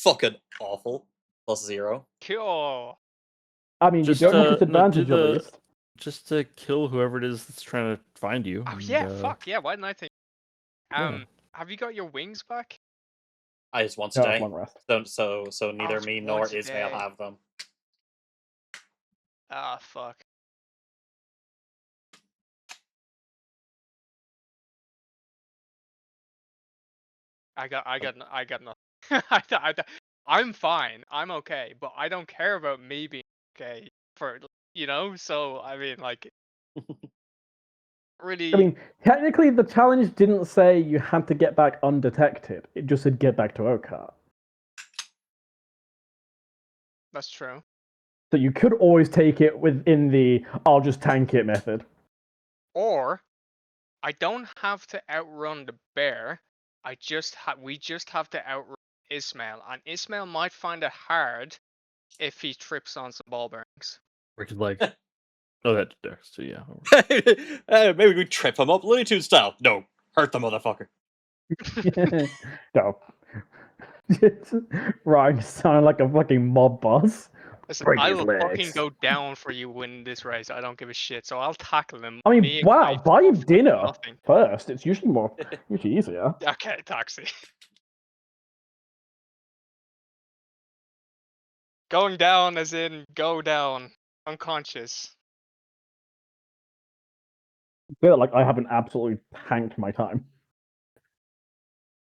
Fucking awful. +0. Cool. I mean, Just you don't have no, do disadvantage at the least. just to kill whoever it is that's trying to find you. Oh and, yeah, fuck yeah. Why didn't I think? Yeah. Have you got your wings back? I just once a No, it's day. long rest. So neither it's me nor once a Ismail day. have them. Ah, fuck. I got nothing. I'm fine. I'm okay, but I don't care about me being okay so I mean, like, really. I mean, technically, the challenge didn't say you had to get back undetected. It just said get back to Okar. That's true. So you could always take it within the "I'll just tank it" method. Or I don't have to outrun the bear. We just have to outrun Ismail, and Ismail might find it hard if he trips on some ball bearings. Which is like, oh, that's there. So yeah. Maybe we trip him up Looney Tunes style. No, hurt the motherfucker. No. Ryan sounded like a fucking mob boss. Listen, Break I his will fucking legs. go down for you winning this race. I don't give a shit. So I'll tackle him. I mean, Me and wow, Grace buy go him for dinner nothing. first. It's usually easier. Okay, taxi. Going down as in go down. Unconscious. I feel like I haven't absolutely tanked my time.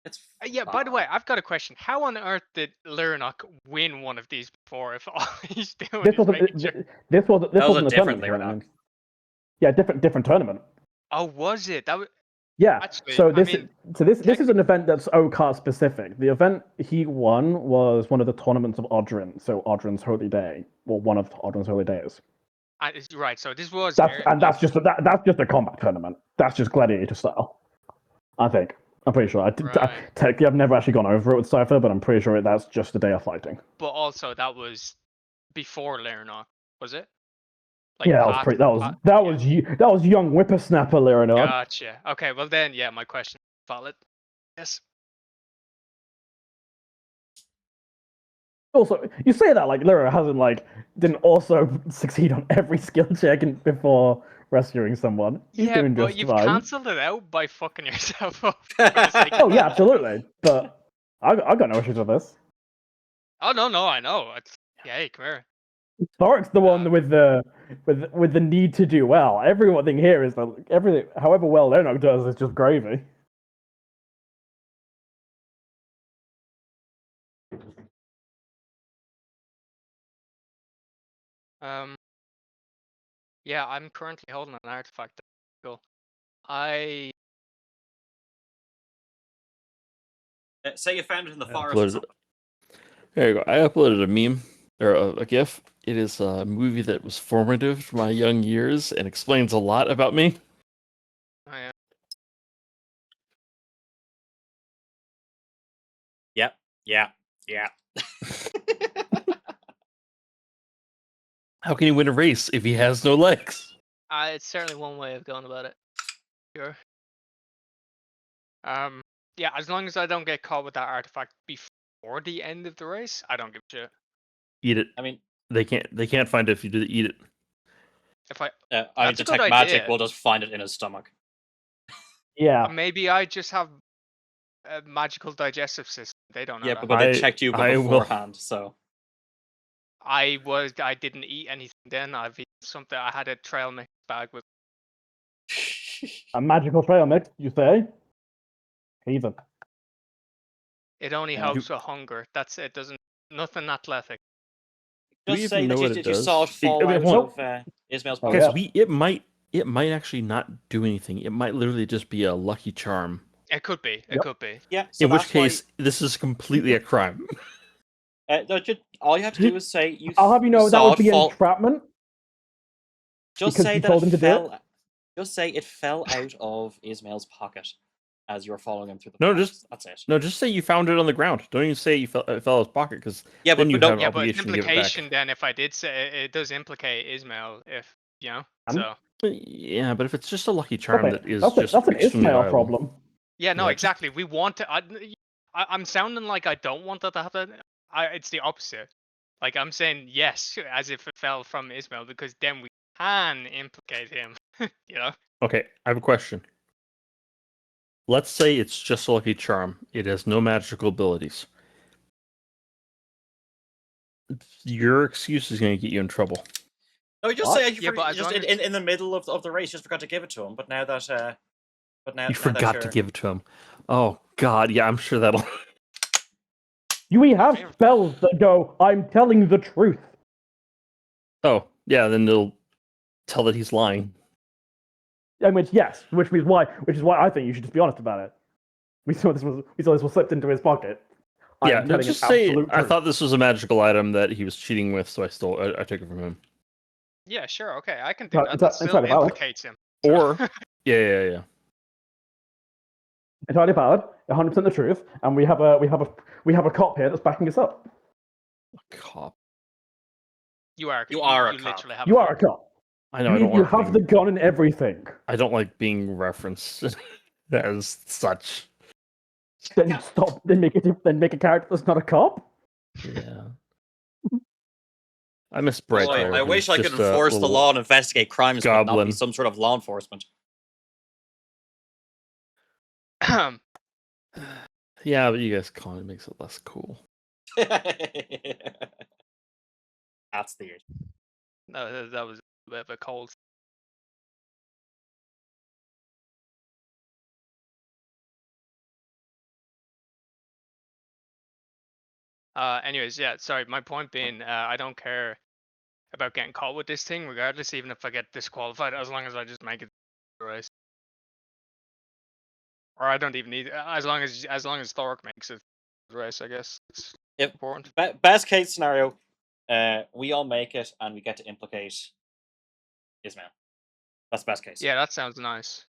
It's Yeah, by the way, I've got a question. How on earth did Lyranok win one of these before if all he's doing This is wasn't. making sure... This wasn't. This That was wasn't a a different tournament. Yeah, different tournament. Oh, was it? That was... Yeah. Actually, So I this mean, this is an event that's Okar specific. The event he won was one of the tournaments of Odrin, so Odrin's Holy Day, or one of Odrin's Holy Days. right, so this was... That's just a combat tournament. That's just gladiator style. I think. I'm pretty sure. Right. Technically, I've never actually gone over it with Cypher, but I'm pretty sure that's just a day of fighting. But also, that was before Lyranok, was it? Yeah, that was young whippersnapper Lyranok. Gotcha. Okay, well then, yeah, my question is valid. Yes. Also, you say that like Lyra didn't also succeed on every skill check before rescuing someone. He's Yeah, doing but just you've fine. cancelled it out by fucking yourself up. for the sake of Oh yeah, absolutely. But I got no issues with this. Oh no, I know. Yeah, hey, come here. Thoric's the one with the need to do well. Everything here is everything. However well Lennox does is just gravy. Yeah, I'm currently holding an artifact. Cool. I Say you found it in the I forest. uploaded it. There you go. I uploaded a meme or a GIF. It is a movie that was formative to my young years and explains a lot about me. Oh yeah. Yeah. How can he win a race if he has no legs? It's certainly one way of going about it. Sure. Yeah, as long as I don't get caught with that artifact before the end of the race, I don't give a shit. Eat it. I mean, They can't find it if you do eat it. If I Detect a good magic. idea. We'll just find it in his stomach. Yeah. Maybe I just have a magical digestive system. They don't know Yeah, that. but they I- checked you I will- beforehand, so. I didn't eat anything then. I've eaten something. I had a trail mix bag with. A magical trail mix, you say? Heathen. It only Yeah. helps with hunger. That's it. Doesn't nothing athletic. Do we Just even say know that what you it does? saw it fall I mean, out hold of Ismail's Oh, pocket. Guys, yeah. it might actually not do anything. It might literally just be a lucky charm. It could be. It Yep. could be. Yeah, so In which that's why- case, this is completely a crime. All you have to do is say you. I'll have you know that saw would it be fall. entrapment. Just because say you that told it him to do it? fell. Just say it fell out of Ismail's pocket as you were following him through the No, forest. That's it. No, just say you found it on the ground. Don't even say it fell out of his pocket, because Yeah, then but you no. have an Yeah, but it's obligation to give it back. implication then if I did say it does implicate Ismail if And- so. Yeah, but if it's just a lucky charm Okay, that is that's just an extremely Ismail viable. problem. Yeah, no, Yeah, just- exactly. We want to. I'm sounding like I don't want that to happen. It's the opposite. Like I'm saying yes, as if it fell from Ismail, because then we can implicate him. Okay, I have a question. Let's say it's just a lucky charm. It has no magical abilities. Your excuse is going to get you in trouble. No, just What? say Yeah, but as just long as in the middle of the race, just forgot to give it to him. But now that You forgot to give it to him. Oh God, yeah, I'm sure that'll. We have spells that go, I'm telling the truth. Oh yeah, then they'll tell that he's lying. And which is why I think you should just be honest about it. We saw this was slipped into his pocket. I Yeah, am no, telling just an say absolute I truth. thought this was a magical item that he was cheating with, so I took it from him. Yeah, sure, okay, I can do that. It's That still entirely valid. implicates him. Or yeah. Entirely valid, 100% the truth, and we have a cop here that's backing us up. Cop. You are. You are a cop. literally have. You are a cop. I know. I don't You like have the being, gun and everything. I don't like being referenced as such. Then stop. Then make a character that's not a cop. Yeah. I miss Bright. Boy, Fire, I who's wish I could just a enforce the little law and investigate crimes, but not be goblin. some sort of law enforcement. Yeah, but you guys calling it makes it less cool. That's the issue. No, that was a bit of a cold. Anyways, yeah. Sorry. My point being, I don't care about getting caught with this thing, regardless. Even if I get disqualified, as long as I just make it to the race, or I don't even need. As long as Thork makes it to the race, I guess it's Yep. important. Best case scenario, we all make it and we get to implicate Ismail. That's best case. Yeah, that sounds nice.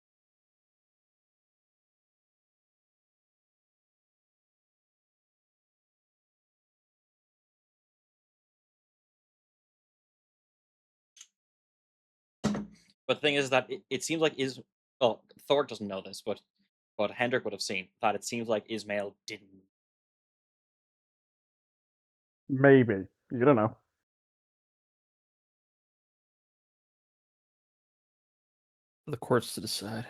But the thing is that it seems like Thor doesn't know this, but Hendrik would have seen that it seems like Ismail didn't. Maybe. You don't know. The courts to decide.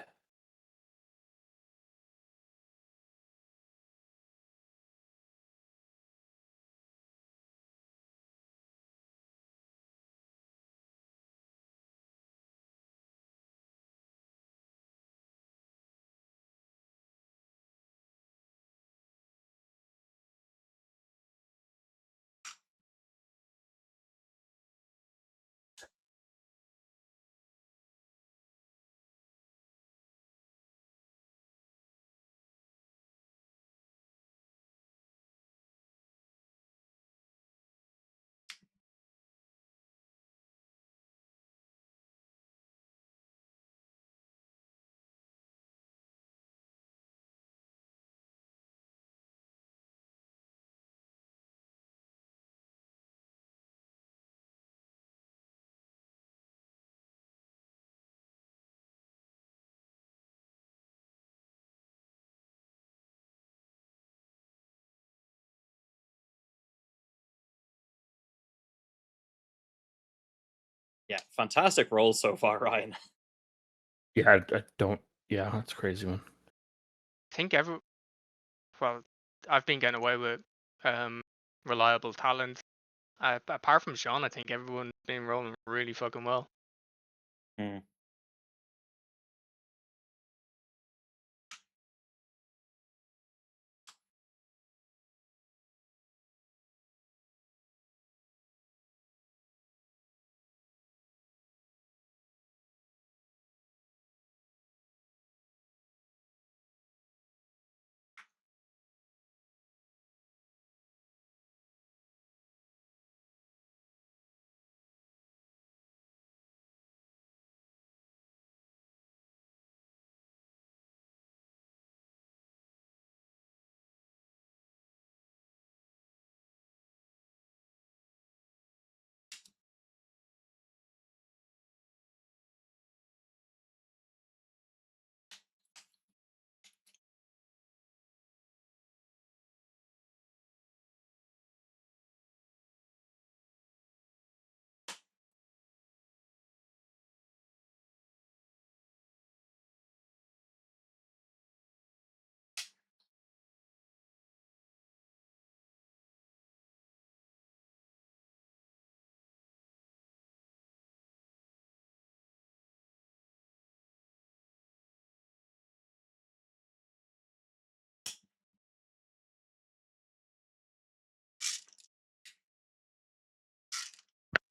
Yeah, fantastic roll so far, Ryan. Yeah, I don't. Yeah, that's a crazy one. I think well, I've been getting away with reliable talent. Apart from Sean, I think everyone's been rolling really fucking well. Hmm.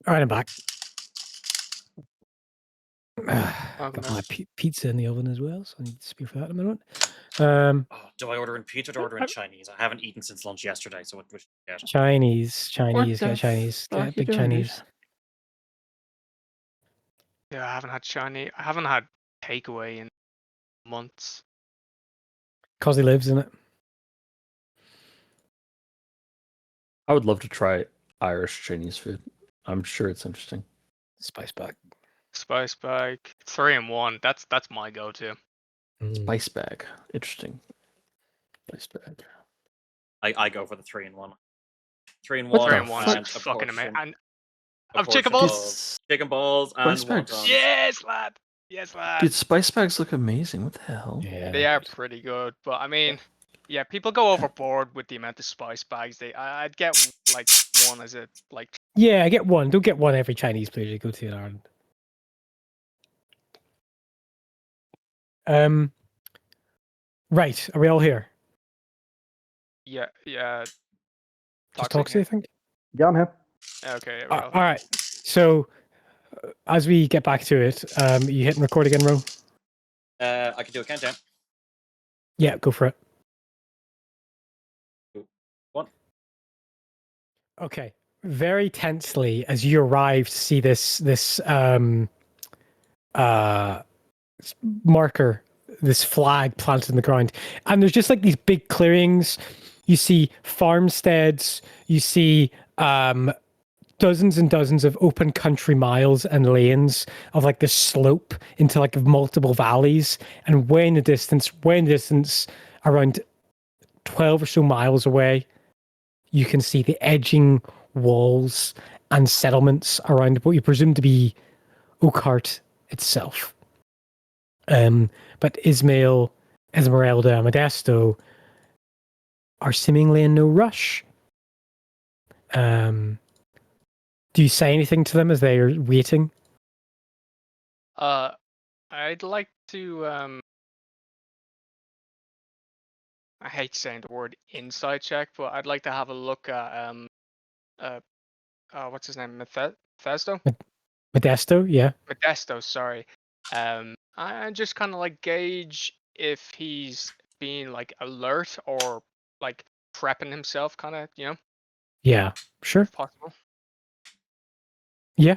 All right, I'm back. Oh, Got no. my pizza in the oven as well, so I need to speak for that in a minute. Oh, do I order in pizza or order in Chinese? I haven't eaten since lunch yesterday, so what should I get? Chinese, What get the Chinese, fuck get you big doing, dude? Chinese. Yeah, I haven't had Chinese. I haven't had takeaway in months. Cause he lives in it. I would love to try Irish Chinese food. I'm sure it's interesting. Spice bag. Spice bag, 3-in-1. That's my go-to. Spice bag. Interesting. Spice bag. I go for the 3-in-1. 3-in-1 What the 3-in-1 fuck? is fucking amazing. And a of chicken portion balls. of chicken balls and Spice bags. wontons. Yes, lad. Yes, lad. Dude, spice bags look amazing. What the hell? Yeah, They are pretty good, but I mean, yeah, people go overboard with the amount of spice bags. I'd get like one as a like. Yeah, I get one. Don't get one every Chinese place you go to in Ireland. Right. Are we all here? Yeah, yeah. Just Toxie, I think. Yeah, I'm here. Okay. Yeah, All right. So, as we get back to it, you hitting record again, Ro? I can do a countdown. Yeah, go for it. 1. Okay. Very tensely, as you arrive to see this marker, this flag planted in the ground, and there's just like these big clearings. You see farmsteads. You see dozens and dozens of open country miles and lanes of like this slope into like multiple valleys, and way in the distance, around 12 or so miles away, you can see the edging walls and settlements around what you presume to be Oakhart itself. But Ismail, Esmeralda, and Modesto are seemingly in no rush. Do you say anything to them as they are waiting? I'd like to I hate saying the word inside check, but I'd like to have a look at what's his name? Modesto? Modesto, yeah. Modesto, sorry. I just kind of like gauge if he's being like alert or like prepping himself, kind of, Yeah, sure. if possible. Yeah.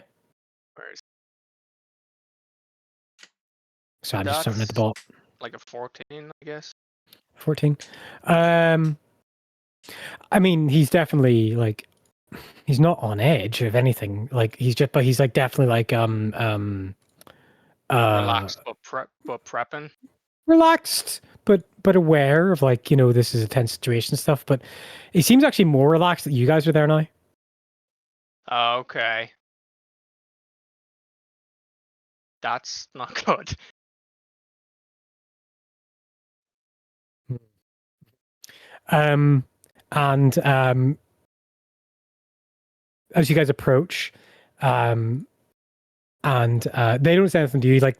Whereas So I'm just starting at the that's ball. like a 14, I guess. 14. I mean, he's definitely like, he's not on edge of anything. Like but he's like definitely like Relaxed but prepping. relaxed, but aware of like, this is a tense situation stuff. But he seems actually more relaxed that you guys are there now. Okay. That's not good. And as you guys approach, and they don't say anything to you, like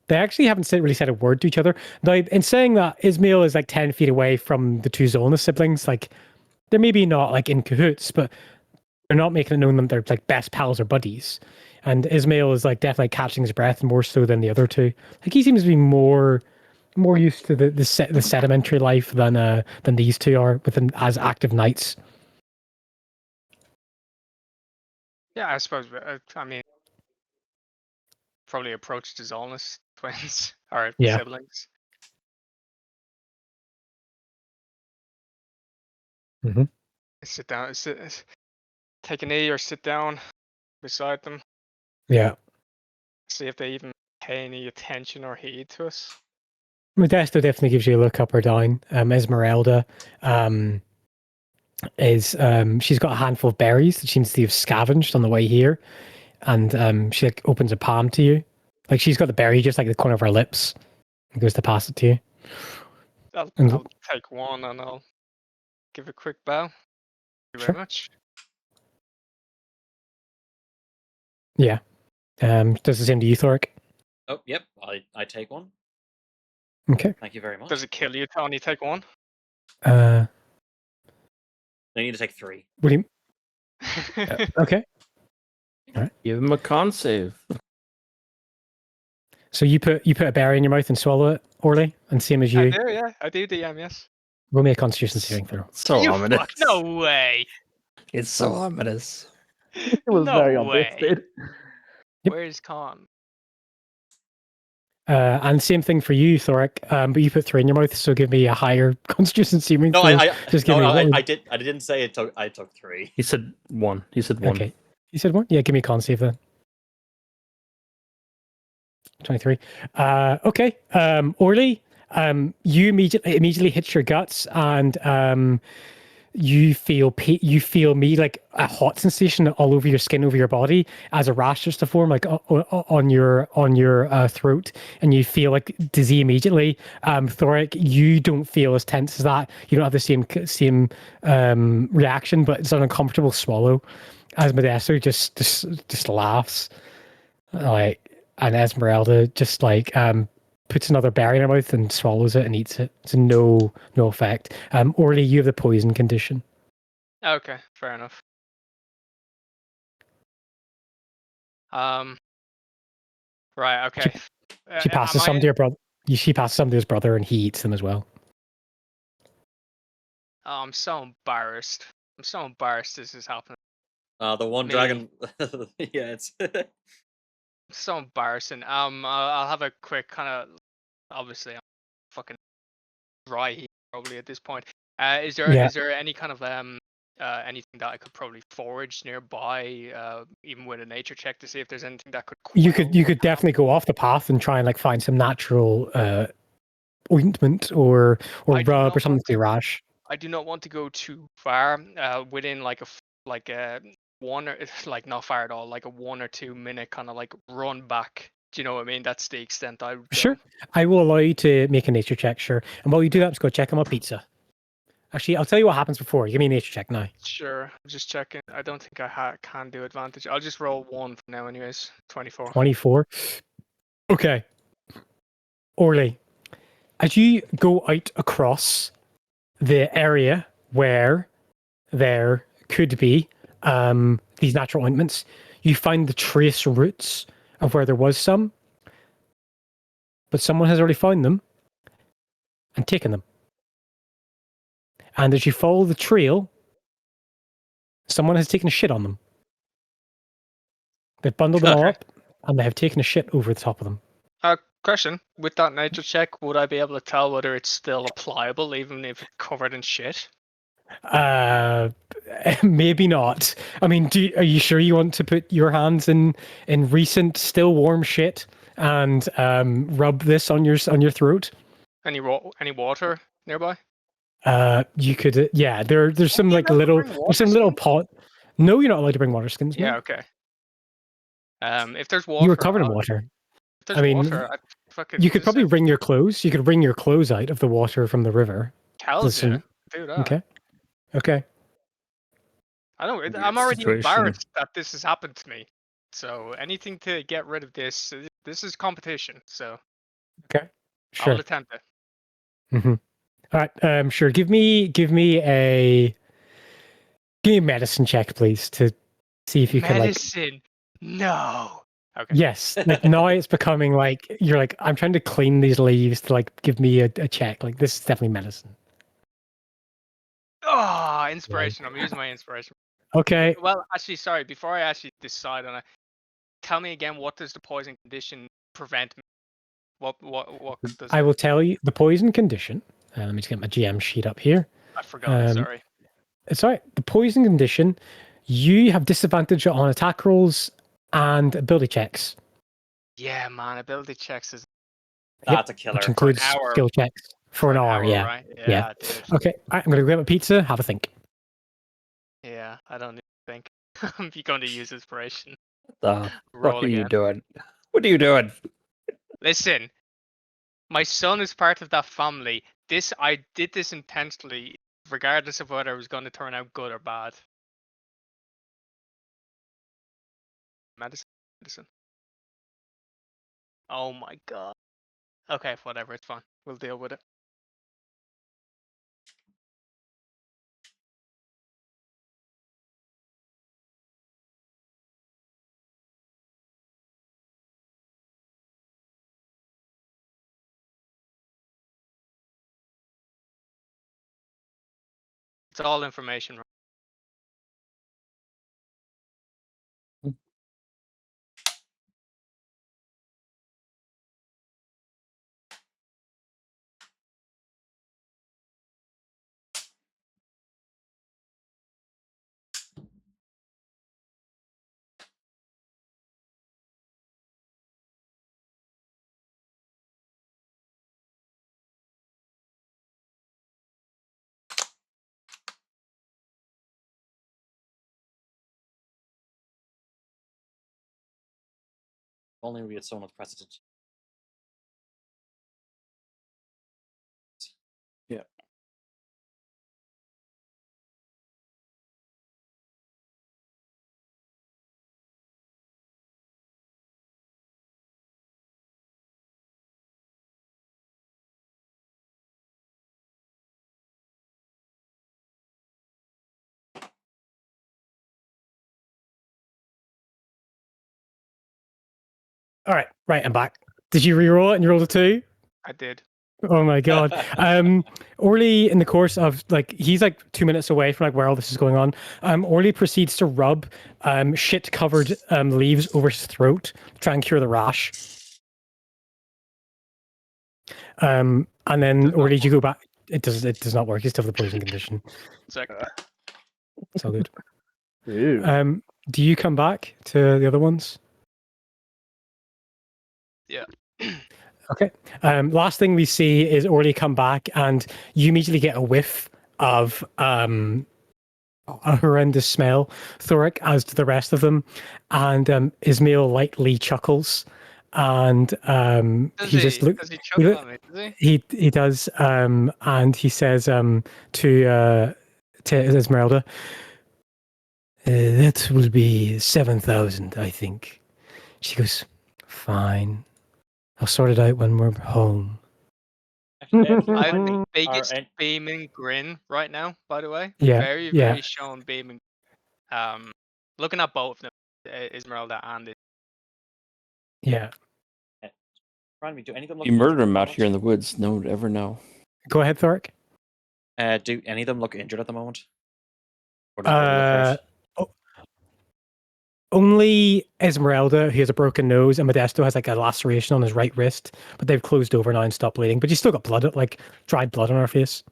they actually haven't really said a word to each other. Now, in saying that, Ismail is like 10 feet away from the two Zolna siblings. Like they're maybe not like in cahoots, but they're not making it known that they're like best pals or buddies. And Ismail is like definitely catching his breath more so than the other two. Like he seems to be more used to the sedimentary life than these two are within as active knights. Yeah, I suppose. I mean, probably approached his illness twins or Yeah. siblings. Mm-hmm. Sit down, take a knee or sit down beside them. Yeah. See if they even pay any attention or heed to us. Modesto definitely gives you a look up or down. Esmeralda is she's got a handful of berries that seems to have scavenged on the way here, and she like opens a palm to you, like she's got the berry just like the corner of her lips, and goes to pass it to you. I'll take one and I'll give a quick bow. Thank you Sure. very much. Yeah. Does the same to you, Thoric? Oh, yep. I take one. Okay. Thank you very much. Does it kill you, Tony? Take one. I need to take 3. What do you? Okay. Give him a con save. So you put a berry in your mouth and swallow it, Orly, and same as I you. do, yeah. I do DM, yes. Roll me a Constitution saving throw. So You ominous. fuck, no way. It's so ominous. It was No very way. obvious, dude. Yep. Where's Con? And same thing for you, Thoric. But you put 3 in your mouth, so give me a higher Constitution saving No, throw. I Just give me one. I didn't say it took. I took 3. He said 1. He said 1. Okay. You said 1? Yeah, give me a con save then. 23. Okay. Orly, you immediately hits your guts, and you feel me like a hot sensation all over your skin, over your body, as a rash starts to form, like on your throat, and you feel like dizzy immediately. Thoric, you don't feel as tense as that. You don't have the same reaction, but it's an uncomfortable swallow. As Modesto just laughs, like, and Esmeralda just like puts another berry in her mouth and swallows it and eats it. It's no effect. Orly, you have the poison condition. Okay, fair enough. Right, okay. She passes am some I- to your brother. She passes some to his brother, and he eats them as well. Oh, I'm so embarrassed. I'm so embarrassed this is happening. The one Me. dragon. Yeah, it's. It's so embarrassing. I'll have a quick kind of. Obviously, I'm fucking dry here probably at this point. Is there any kind of anything that I could probably forage nearby, even with a nature check, to see if there's anything that could. You could definitely go off the path and try and like find some natural ointment or I do rub not or something want for your rash. I do not want to go too far. Within like one or like not far at all, like a 1 or 2 minute kind of like run back. Do you know what I mean? That's the extent I would go. Sure, I will allow you to make a nature check. Sure, and while you do that, just go check on my pizza. Actually, I'll tell you what happens before. Give me a nature check now. Sure, I'm just checking. I don't think I can do advantage. I'll just roll 1 for now, anyways. 24. 24. Okay. Orly, as you go out across the area where there could be these natural ointments, you find the trace roots of where there was some, but someone has already found them and taken them. And as you follow the trail, someone has taken a shit on them. They've bundled them all Okay. up, and they have taken a shit over the top of them. Question: with that nature check, would I be able to tell whether it's still applicable, even if it's covered in shit? Maybe not. I mean, are you sure you want to put your hands in recent, still warm shit and rub this on your throat? Any water nearby? You could, yeah. There's some like little, there's some little pot. No, you're not allowed to bring water skins. Yeah. No. Okay. If there's water, You were covered in water. If there's I mean, water, I fucking. you could probably wring your clothes. You could wring your clothes out of the water from the river. Tells you. Do that. Okay. Okay. I don't. Weird I'm already situation. embarrassed that this has happened to me. So anything to get rid of this. This is competition. So Okay. I Sure. will attempt it. Mm-hmm. All right. Sure. Give me a medicine check, please, to see if you can like. Medicine. No. Okay. Yes. Like now it's becoming like you're like I'm trying to clean these leaves to like give me a check. Like this is definitely medicine. Oh, inspiration. I'm using my inspiration. Okay. Well, actually, sorry. Before I actually decide on it, tell me again. What does the poison condition prevent me? What does I will tell you the poison condition. Let me just get my GM sheet up here. I forgot. Sorry. It's all right. The poison condition, you have disadvantage on attack rolls and ability checks. Yeah, man. Ability checks is That's a killer. Which includes hour. skill checks for an hour. Yeah. Right? Yeah. Dude. Okay. All right, I'm going to grab a pizza. Have a think. Yeah, I don't need to think. I'm going to use inspiration. The Roll fuck are you again. doing? What are you doing? Listen, my son is part of that family. I did this intentionally, regardless of whether it was going to turn out good or bad. Medicine. Oh my god. Okay, whatever, it's fine. We'll deal with it. It's all information. Only we had someone with precedent. Yeah. All right, right, I'm back. Did you re-roll it and you rolled a 2? I did. Oh my god. Orly, in the course of he's 2 minutes away from where all this is going on. Orly proceeds to rub shit-covered leaves over his throat to try and cure the rash. And then Orly, you go back. It does not work. You still have the poison condition. Sick. It's all good. Ew. Do you come back to the other ones? Yeah. Okay. Last thing we see is Orly come back, and you immediately get a whiff of a horrendous smell, Thoric, as do the rest of them. And Ismail lightly chuckles, and he just looks. Does he chuckle at me? Does he? He does, and he says to Esmeralda, "That will be 7,000, I think." She goes, "Fine. I'll sort it out when we're home." I Our have the biggest en- beaming grin right now, by the way. Yeah, Very, yeah. very shown beaming. Looking at both of them, Esmeralda and Yeah. Remind me, do any of them look You murdered injured him at out the here in the woods. No one would ever know. Go ahead, Thoric. moment? Do any of them look injured at the moment? Or does Orly look hurt? Only Esmeralda, who has a broken nose, and Modesto has a laceration on his right wrist, but they've closed over now and stopped bleeding. But she's still got blood, dried blood on her face.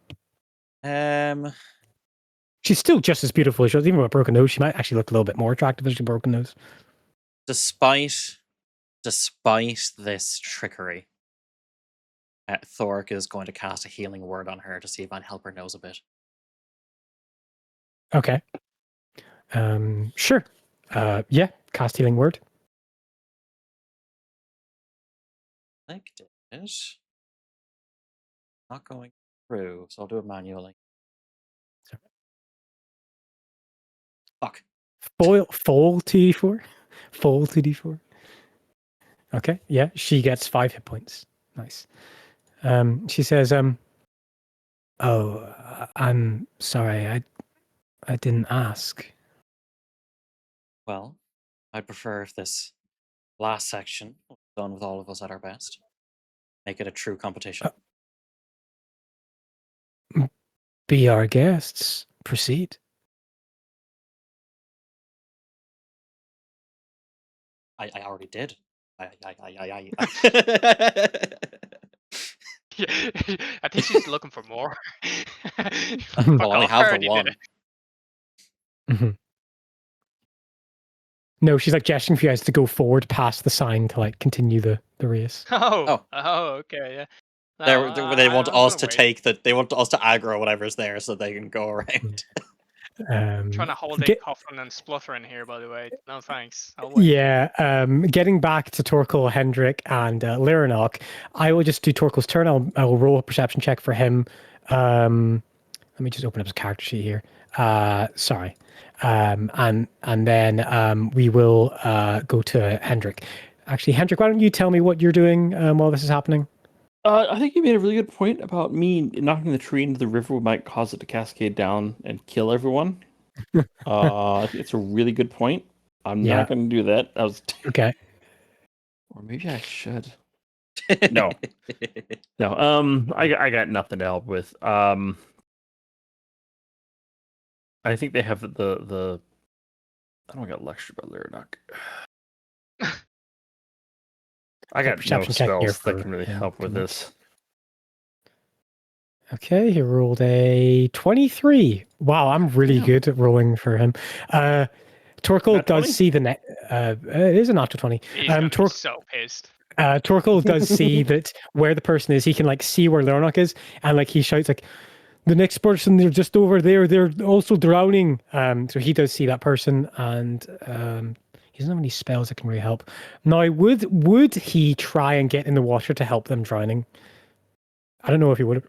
She's still just as beautiful as she was, even with a broken nose. She might actually look a little bit more attractive as she broken nose. Despite this trickery, Thoric is going to cast a healing word on her to see if I'd help her nose a bit. Okay. Sure. Yeah, cast healing word. Like it. Not going through, so I'll do it manually. Sorry. Fuck. Fall 2d4? Fall 2d4. Okay, yeah, she gets 5 hit points. Nice. She says, "Oh, I'm sorry, I didn't ask." Well, I'd prefer if this last section was done with all of us at our best. Make it a true competition. Be our guests. Proceed. I already did. I Yeah, I think she's looking for more. I'll only have the already did one. it. Mm-hmm. No, she's gesturing for you guys to go forward past the sign to continue the race. Oh, okay, yeah. They want I'm us gonna to wait. take they want us to aggro whatever's there so they can go around. Trying to hold a Get- coughing and spluttering here, by the way. No thanks. I'll wait. Yeah, getting back to Torkel, Hendrik, and Liranok, I will just do Torkel's turn. I will roll a perception check for him. Let me just open up his character sheet here. Sorry. And then we will go to Hendrik. Actually, Hendrik, why don't you tell me what you're doing while this is happening? I think you made a really good point about me knocking the tree into the river might cause it to cascade down and kill everyone. I think it's a really good point. I'm Yeah. not going to do that. I was, Okay. or maybe I should. No. No. I got nothing to help with. I think they have the. I don't get lectured by Lyranok. I got no perception check here spells that for can really him help to with make. this. Okay, he rolled a 23. Wow, I'm really Damn. good at rolling for him. Torkel Nat does 20? see the net. It is a natural 20. He's gonna be so pissed. Torkel does see that where the person is. He can like see where Lyranok is, and like he shouts like, "The next person, they're just over there. They're also drowning." So he does see that person, and he doesn't have any spells that can really help. Now, would he try and get in the water to help them drowning? I don't know if he would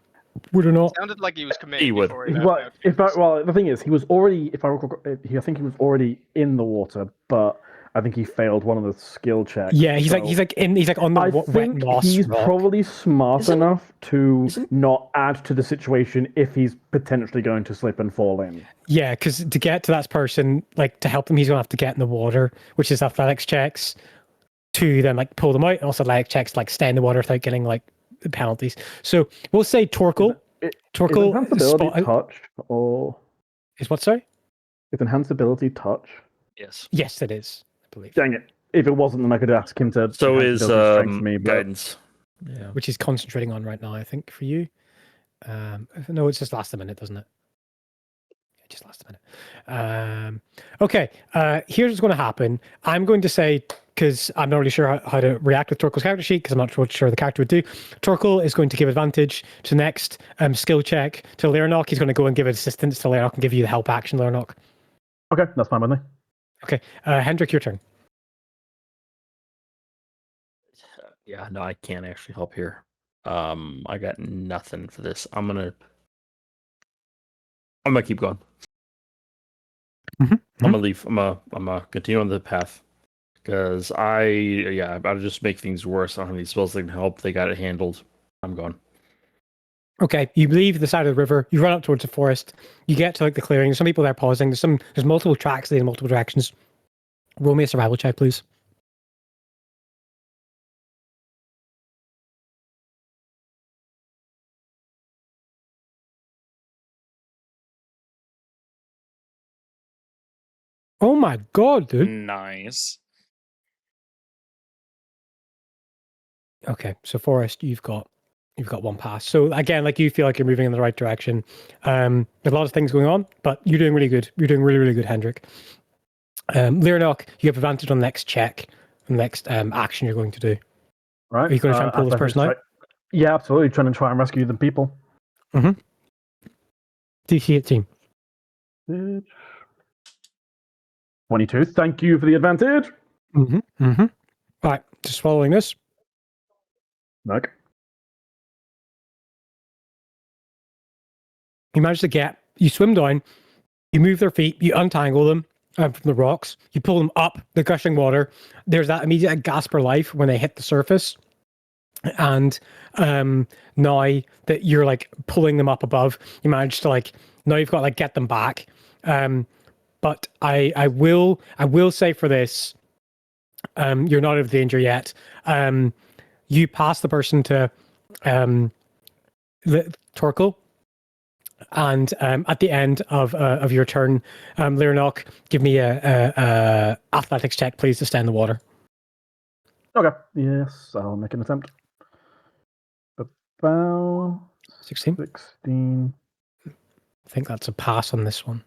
or not. Sounded like he was committed He would. before he left. Well, the thing is, he was already. If I recall, I think he was already in the water, but I think he failed one of the skill checks. Yeah, he's so like on the I wet think moss he's rock. probably smart Isn't- enough to isn't- not add to the situation if he's potentially going to slip and fall in. Yeah, because to get to that person, like to help them, he's gonna have to get in the water, which is athletics checks, to then like pull them out, and also athletics checks like stay in the water without getting like penalties. So we'll say Torkel. Is Torkel enhanced ability spot- touch or is what? Sorry. is enhanced ability touch? Yes. Yes, it is. I believe. Dang it! If it wasn't, then I could ask him to. So enhance is ability strength for me, but guidance. Yeah. Which he's concentrating on right now, I think, for you. No, it's just lasts a minute, doesn't it? It just lasts a minute. Okay, here's what's going to happen. I'm going to say, because I'm not really sure how to react with Torkel's character sheet, because I'm not really sure the character would do. Torkel is going to give advantage to the next skill check to Lyranok. He's going to go and give assistance to Lyranok and give you the help action, Lyranok. okay, that's fine with me. Okay, Hendrik, your turn. Yeah, no, I can't actually help here. I got nothing for this. I'm gonna keep going. I'm gonna leave. I'm gonna continue on the path because I'll just make things worse. I don't have any spells that can help. They got it handled. I'm gone. Okay, you leave the side of the river. You run up towards the forest. You get to like the clearing. There's some people there pausing. There's multiple tracks leading in multiple directions. Roll me a survival check, please. Oh my god, dude. Nice. Okay, so Forrest, you've got one pass. So again, like you feel like you're moving in the right direction. There's a lot of things going on, but you're doing really good. You're doing really, really good, Hendrik. Lyranok, you have advantage on the next check, the next action you're going to do. Right? Are you going to try and pull this athletics person out? check. Yeah, absolutely. Trying and rescue the people. DC 18. 22. Thank you for the advantage. Right, just following this. Look. You manage to you swim down, you move their feet, you untangle them from the rocks, you pull them up the gushing water. There's that immediate gasp for life when they hit the surface. And now that you're like pulling them up above, you manage to now you've got get them back. But I will say for this, you're not out of danger yet. You pass the person to Torkel, and at the end of your turn, Lyranok, give me a athletics check, please, to stay in the water. Okay. Yes, I'll make an attempt. About 16. 16. I think that's a pass on this one.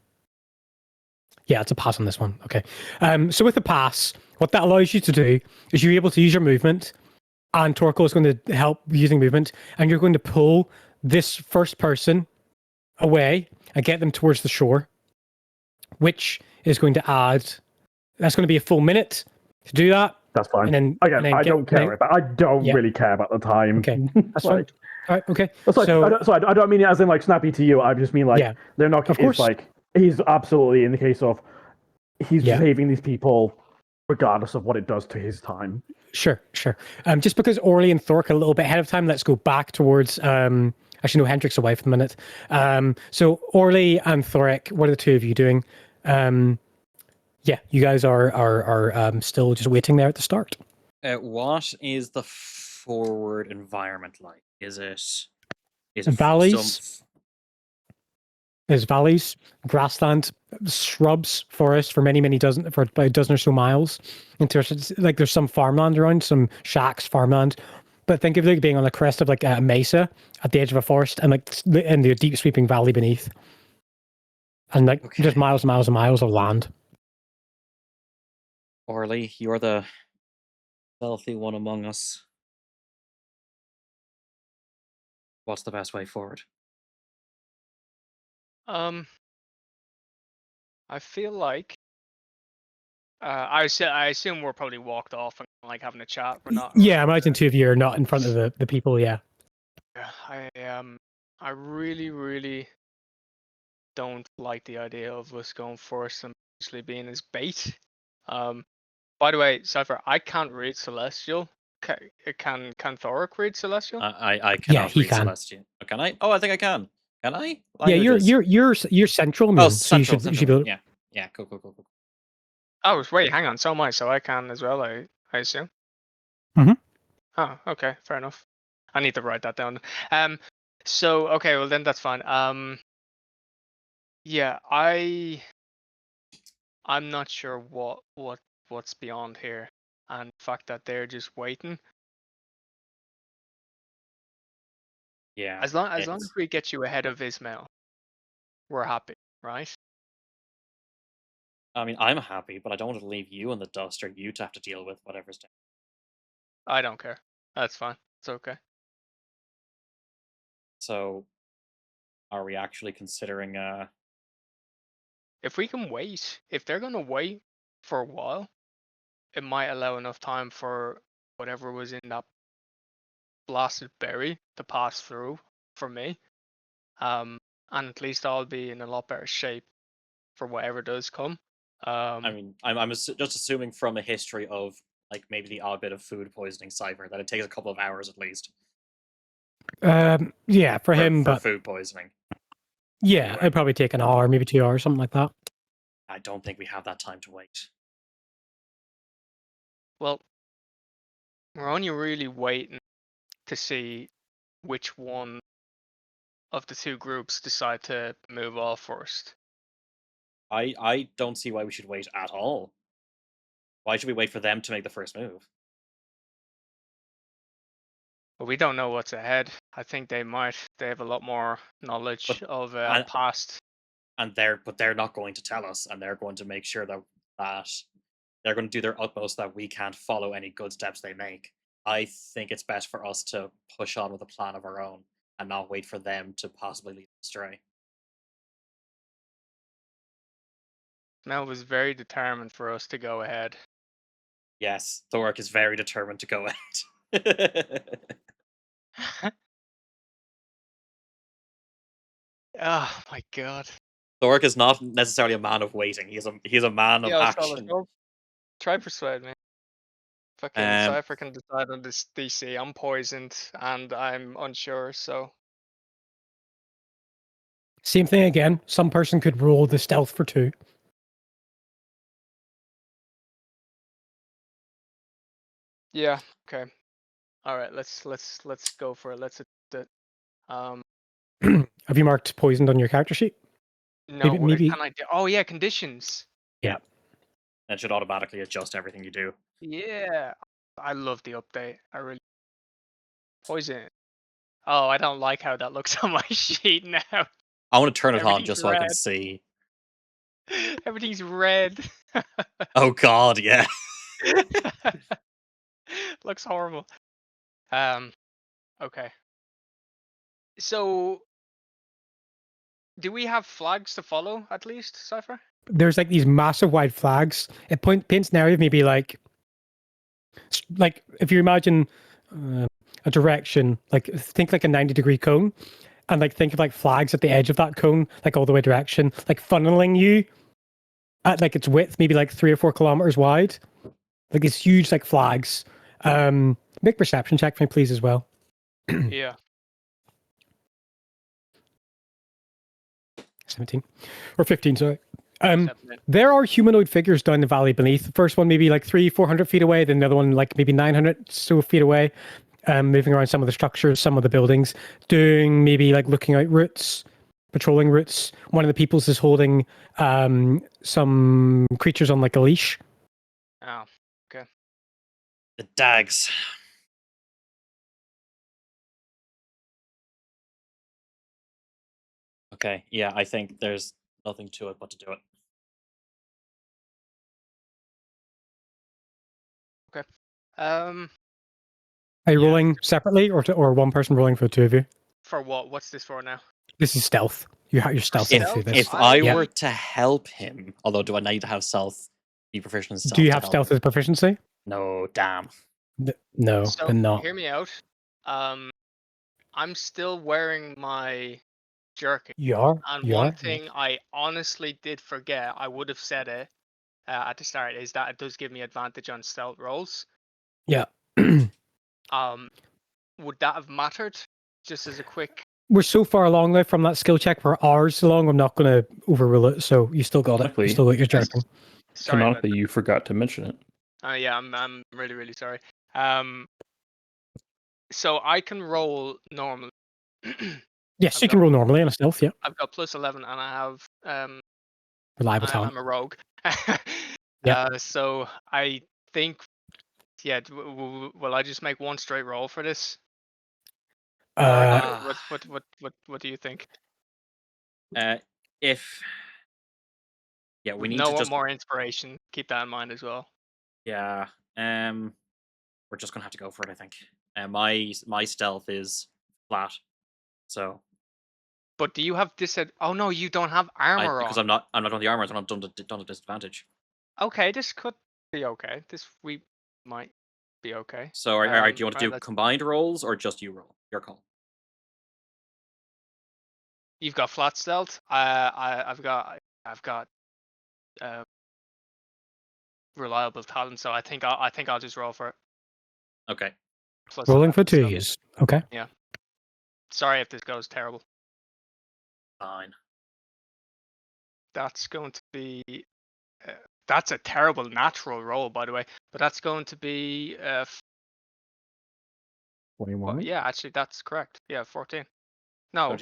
Yeah, it's a pass on this one. Okay. So with the pass, what that allows you to do is you're able to use your movement, and Torkel is going to help using movement, and you're going to pull this first person away and get them towards the shore, which is going to that's going to be a full minute to do that. That's fine. And then, Again, I don't care about. I don't really care about the time. Okay, that's fine. All right, okay. I don't mean it as in snappy to you. I just mean they're not. Of course. He's absolutely in the case of he's saving these people regardless of what it does to his time. Sure. Just because Orly and Thork are a little bit ahead of time, let's go back towards. Actually, no, Hendrik's away for the minute. So Orly and Thoric, what are the two of you doing? You guys are still just waiting there at the start. What is the forward environment like? Is it valleys? is valleys, grassland, shrubs, forest for many dozen for about a dozen or so miles. Like there's some farmland around, some shacks, farmland. But think of it being on the crest of like a mesa at the edge of a forest, and like in the deep sweeping valley beneath, and like just miles and miles and miles of land. Orly, you're the wealthy one among us. What's the best way forward? I feel like I assume we're probably walked off and like having a chat. We're not. Yeah, I imagine two of you are not in front of the people. Yeah. I really don't like the idea of us going first and actually being his bait. By the way, Cypher, I can't read Celestial. Can Thoric read Celestial? I cannot he read can. Celestial. Oh, can I? Oh, I think I can. Can I? Yeah, Languages. you're central Oh, immune, so you central. should be able. Yeah. Cool. Oh, wait, hang on. So am I. So I can as well. I assume. Mhm. Oh, okay, fair enough. I need to write that down. So okay, well then that's fine. Yeah, I'm not sure what's beyond here, and the fact that they're just waiting. Yeah. As long as we get you ahead of Ismail, we're happy, right? I mean, I'm happy, but I don't want to leave you in the dust or you to have to deal with whatever's down. I don't care. That's fine. It's okay. So, are we actually considering? If we can wait, if they're gonna wait for a while, it might allow enough time for whatever was in that blasted berry to pass through for me. And at least I'll be in a lot better shape for whatever does come. I mean, I'm just assuming from a history of like maybe the odd bit of food poisoning cipher that it takes a couple of hours at least. Yeah, for him, for but food poisoning. yeah, Anyway. it'd probably take an hour, maybe 2 hours, something like that. I don't think we have that time to wait. Well, we're only really waiting to see which one of the two groups decide to move off first. I don't see why we should wait at all. Why should we wait for them to make the first move? But we don't know what's ahead. I think they might. They have a lot more knowledge of past. And they're not going to tell us, and they're going to make sure that they're going to do their utmost that we can't follow any good steps they make. I think it's best for us to push on with a plan of our own and not wait for them to possibly lead us astray. Mel was very determined for us to go ahead. Yes, Thoric is very determined to go ahead. Oh my god. Thoric is not necessarily a man of waiting. He's a man of action. Try persuade me. Fucking Cypher can decide on this DC. I'm poisoned and I'm unsure, so. Same thing again. Some person could roll the stealth for 2. Yeah. Okay. All right. Let's go for it. Let's attempt it. Have you marked poisoned on your character sheet? No. Maybe. Can I do? Oh yeah, conditions. Yeah. That should automatically adjust everything you do. Yeah. I love the update. I really. Poison. Oh, I don't like how that looks on my sheet now. I want to turn it on just so I can see. Everything's red. Oh god, yeah. Looks horrible. Okay. So, do we have flags to follow at least, Cypher? There's like these massive wide flags. It paints an area of maybe like if you imagine a direction, like think like a 90-degree cone, and like think of like flags at the edge of that cone, like all the way direction, like funneling you at like its width, maybe like 3 or 4 kilometers wide. Like these huge like flags. Make perception check for me, please, as well. Yeah. 17 or 15, sorry. There are humanoid figures down the valley beneath. The first one maybe like 300-400 feet away, then the other one like maybe 900 so feet away, moving around some of the structures, some of the buildings, doing maybe like looking out routes, patrolling routes. One of the peoples is holding some creatures on like a leash. Oh, The dags. Okay, yeah, I think there's nothing to it but to do it. um, Are you Yeah. rolling separately, or one person rolling for the two of you? for what? What's this for now? This is stealth. You're stealthing stealth? through this. If I Yeah. were to help him, although do I need to have stealth, be proficient in stealth? Do you to have help stealth him? as a proficiency? No, damn. No, So then not. hear me out. I'm still wearing my jerkin, You are. and You one are. thing I honestly did forget, I would have said it at the start, is that it does give me advantage on stealth rolls. Yeah. Would that have mattered? Just as a quick. We're so far along now from that skill check. We're hours along. I'm not going to overrule it. So you still got it. Luckily- You still got your jerkin. Sorry about Canonically, you forgot to mention it. yeah, I'm really really sorry. So I can roll normally. Yes, I've you can got- roll normally on a stealth. Yeah. I've got +11, and I have Reliable talent. I'm a rogue. Yeah. So I think, yeah. Will I just make one straight roll for this? Or Uh, what do you think? If yeah, we With need no to just more inspiration. Keep that in mind as well. yeah. We're just gonna have to go for it. I think. My stealth is flat, so But do you have Oh no, you don't have armor because on. I'm not on the armor, so I'm not done at disadvantage. Okay, this could be okay. We might be okay. So do you want to do let's- combined rolls or just you roll? Your call. You've got flat stealth. I've got reliable talent, so I think I'll just roll for it. Okay. Plus rolling 11, for two so- use. Okay. Sorry if this goes terrible. Fine. That's going to be. That's a terrible natural roll, by the way. But that's going to be. 21. Yeah, actually, that's correct. Yeah, 14. No,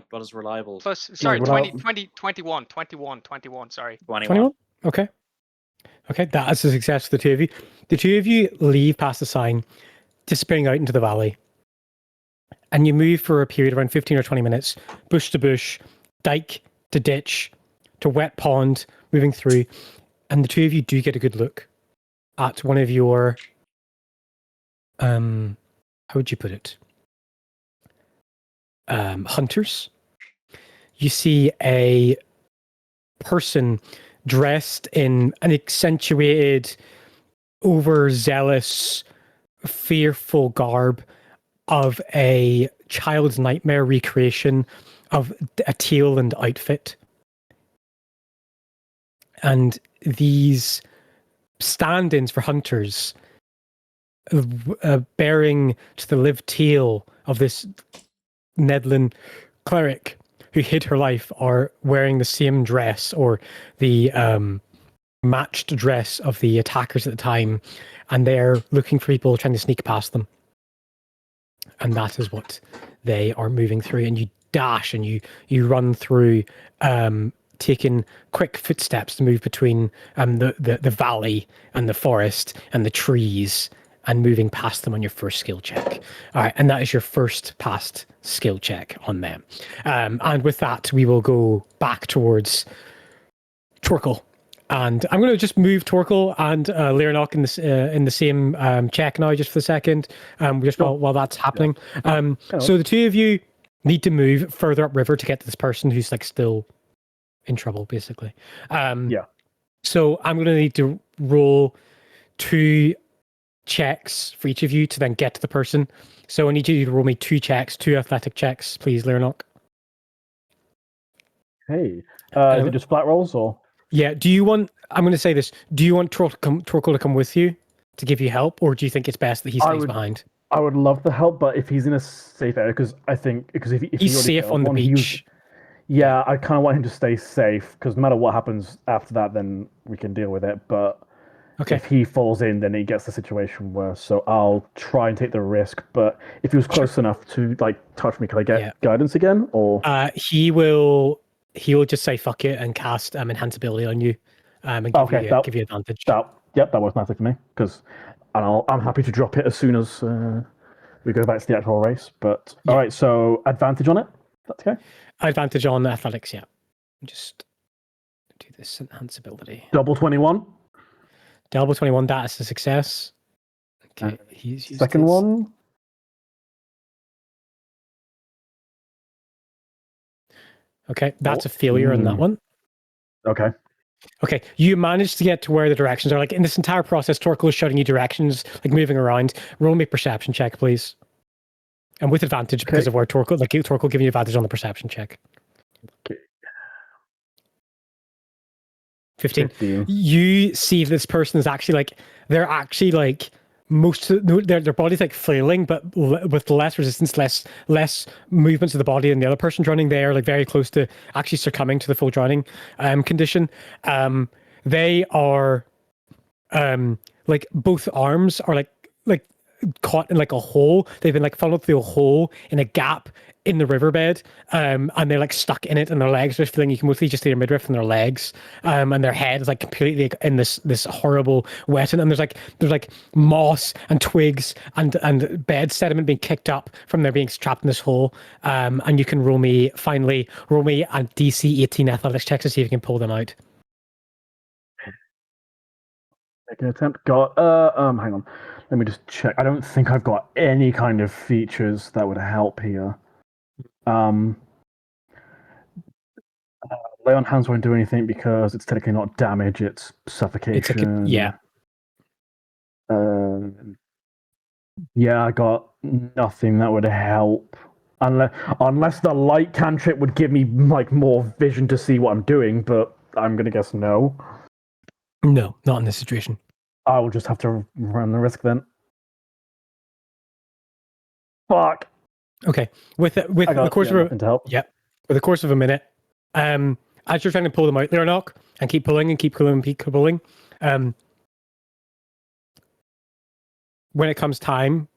What is reliable? plus. Sorry, reliable- 21. Sorry. 21. Okay. Okay, that is a success for the two of you. The two of you leave past the sign, disappearing out into the valley. And you move for a period around 15 or 20 minutes, bush to bush, dike to ditch, to wet pond, moving through. And the two of you do get a good look at one of your, how would you put it? Hunters. You see a person dressed in an accentuated, overzealous, fearful garb of a child's nightmare recreation of a tail and outfit. And these stand-ins for hunters, bearing to the lived tale of this Nedlin cleric who hid her life, are wearing the same dress or the matched dress of the attackers at the time, and they're looking for people trying to sneak past them. And that is what they are moving through. And you dash and you run through, taking quick footsteps to move between the valley and the forest and the trees, and moving past them on your first skill check. All right, and that is your first past skill check on them. And with that, we will go back towards Torkel. And I'm going to just move Torkel and Leonok in the same check now, just for a second, just while that's happening. So the two of you need to move further upriver to get to this person who's like still in trouble, basically. So I'm going to need to roll 2 checks for each of you to then get to the person. So I need you to roll me 2 checks, 2 athletic checks, please, Leonok. Hey, is it just flat rolls or? Yeah. Do you want? I'm going to say this. Do you want Torkel to come with you to give you help, or do you think it's best that he stays behind? I would love the help, but if he's in a safe area, because if He's safe on the beach. I kind of want him to stay safe because no matter what happens after that, then we can deal with it. But Okay. If he falls in, then it gets the situation worse. So I'll try and take the risk. But if he was close enough to like touch me, can I get guidance again? Or he will just say fuck it and cast enhance ability on you, and give you advantage. That works nicely for me because I'm happy to drop it as soon as we go back to the actual race. But all right, so advantage on it. That's okay. Advantage on athletics. Yeah. Just do this enhance ability. Double 21. Double 21. That is a success. Okay. He's used second one. Okay, that's a failure on that one. Okay. Okay, you managed to get to where the directions are. Like in this entire process, Torkel is showing you directions, like moving around. Roll me a perception check, please. And with advantage because of where Torkel, like Torkel giving you advantage on the perception check. Okay. 15. You see this person is actually like, they're actually like, their body's like flailing, but with less resistance, less movements of the body than the other person's running. They are like very close to actually succumbing to the full drowning condition. They are like both arms are like caught in like a hole. They've been like funneled through a hole in a gap in the riverbed, and they're like stuck in it, and their legs are feeling. You can mostly just see their midriff and their legs, and their head is like completely in this horrible wetting. And there's like moss and twigs and bed sediment being kicked up from their being trapped in this hole. And you can roll me a DC 18 athletics check to see if you can pull them out. Make an attempt. Hang on. Let me just check. I don't think I've got any kind of features that would help here. Lay on hands won't do anything because it's technically not damage, it's suffocation. I got nothing that would help. Unless the light cantrip would give me like more vision to see what I'm doing, but I'm gonna guess no. No, not in this situation. I will just have to run the risk then. Fuck. Okay. With the course of with the course of a minute, as you're trying to pull them out, Leonok, and keep pulling and keep pulling and keep pulling. When it comes time,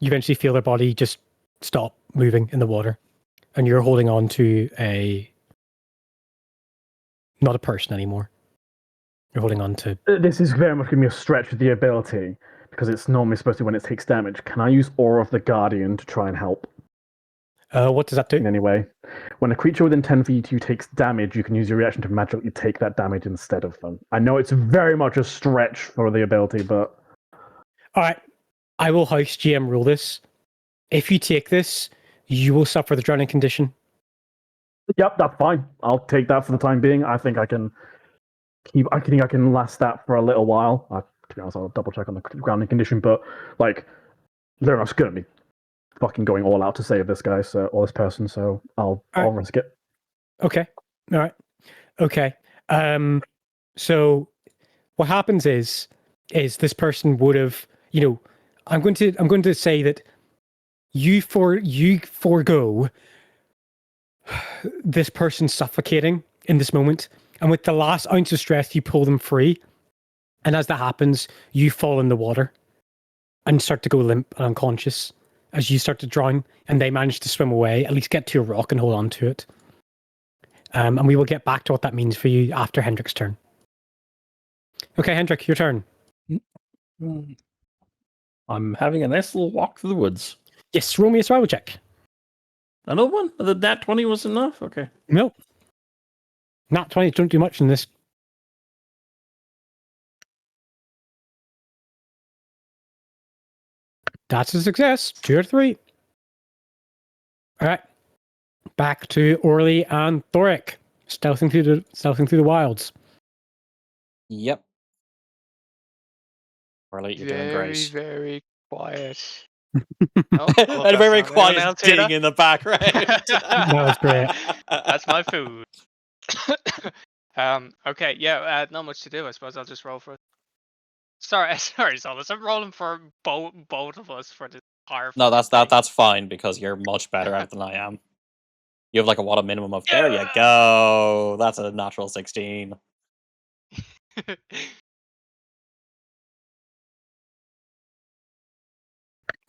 you eventually feel their body just stop moving in the water, and you're holding on to not a person anymore. You're holding on to. This is very much going to be a stretch with the ability because it's normally supposed to be when it takes damage. Can I use Aura of the Guardian to try and help? What does that do? In any way, when a creature within 10 feet of you takes damage, you can use your reaction to magically take that damage instead of them. I know it's very much a stretch for the ability, but all right, I will house GM rule this. If you take this, you will suffer the drowning condition. Yep, that's fine. I'll take that for the time being. I think I can last that for a little while. To be honest, I'll double check on the grounding condition, but like, they're not going to be fucking going all out to save this guy, or this person. So I'll risk it. Okay. All right. Okay. So what happens is this person would have, I'm going to say that you forego this person suffocating in this moment, and with the last ounce of stress, you pull them free, and as that happens, you fall in the water and start to go limp and unconscious as you start to drown, and they manage to swim away, at least get to a rock and hold on to it. And we will get back to what that means for you after Hendrik's turn. Okay, Hendrik, your turn. I'm having a nice little walk through the woods. Yes, roll me a survival check. Another one? The nat 20 was enough? Okay. No. Nat 20 don't do much in this. That's a success. 2 or 3. All right. Back to Orly and Thoric. Stealthing through the wilds. Yep. Orly, you're doing great. Very, very quiet. And a very quiet ding in the background. That was great. That's my food. Okay, yeah, not much to do. I suppose I'll just roll for it. Sorry, Solus. I'm rolling for both of us for this entire. No, that's fine because you're much better at it than I am. You have like a minimum of. There you go. That's a natural 16.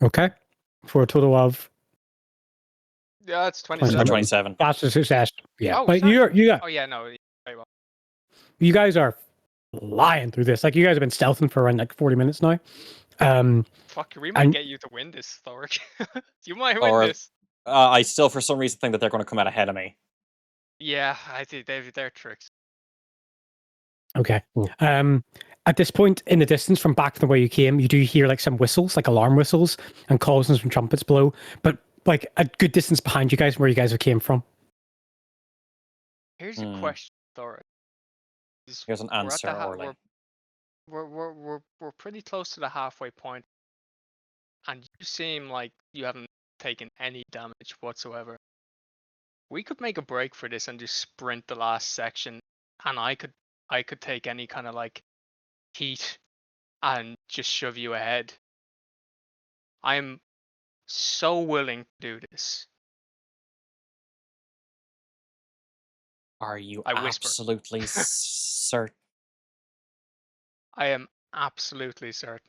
Okay. For a total of Yeah, it's 27. 27. 27. That's a success. Yeah. Oh, But sorry. you Oh yeah, no, very well. you guys are lying through this. Like you guys have been stealthing for around like 40 minutes now. Fuck, we might And- get you to win this, Thoric. You might win Or this. I still, for some reason, think that they're going to come out ahead of me. Yeah, I think they're tricks. Okay. Cool. At this point in the distance from back from where you came, you do hear like some whistles, like alarm whistles, and calls and some trumpets blow. But like a good distance behind you guys, where you guys have came from. Here's a question, Thoric. Here's an We're at answer, the Orly. we're pretty close to the halfway point, and you seem like you haven't taken any damage whatsoever. We could make a break for this and just sprint the last section, and I could take any kind of like heat and just shove you ahead. I'm so willing to do this. Are you I whisper. absolutely certain? I am absolutely certain.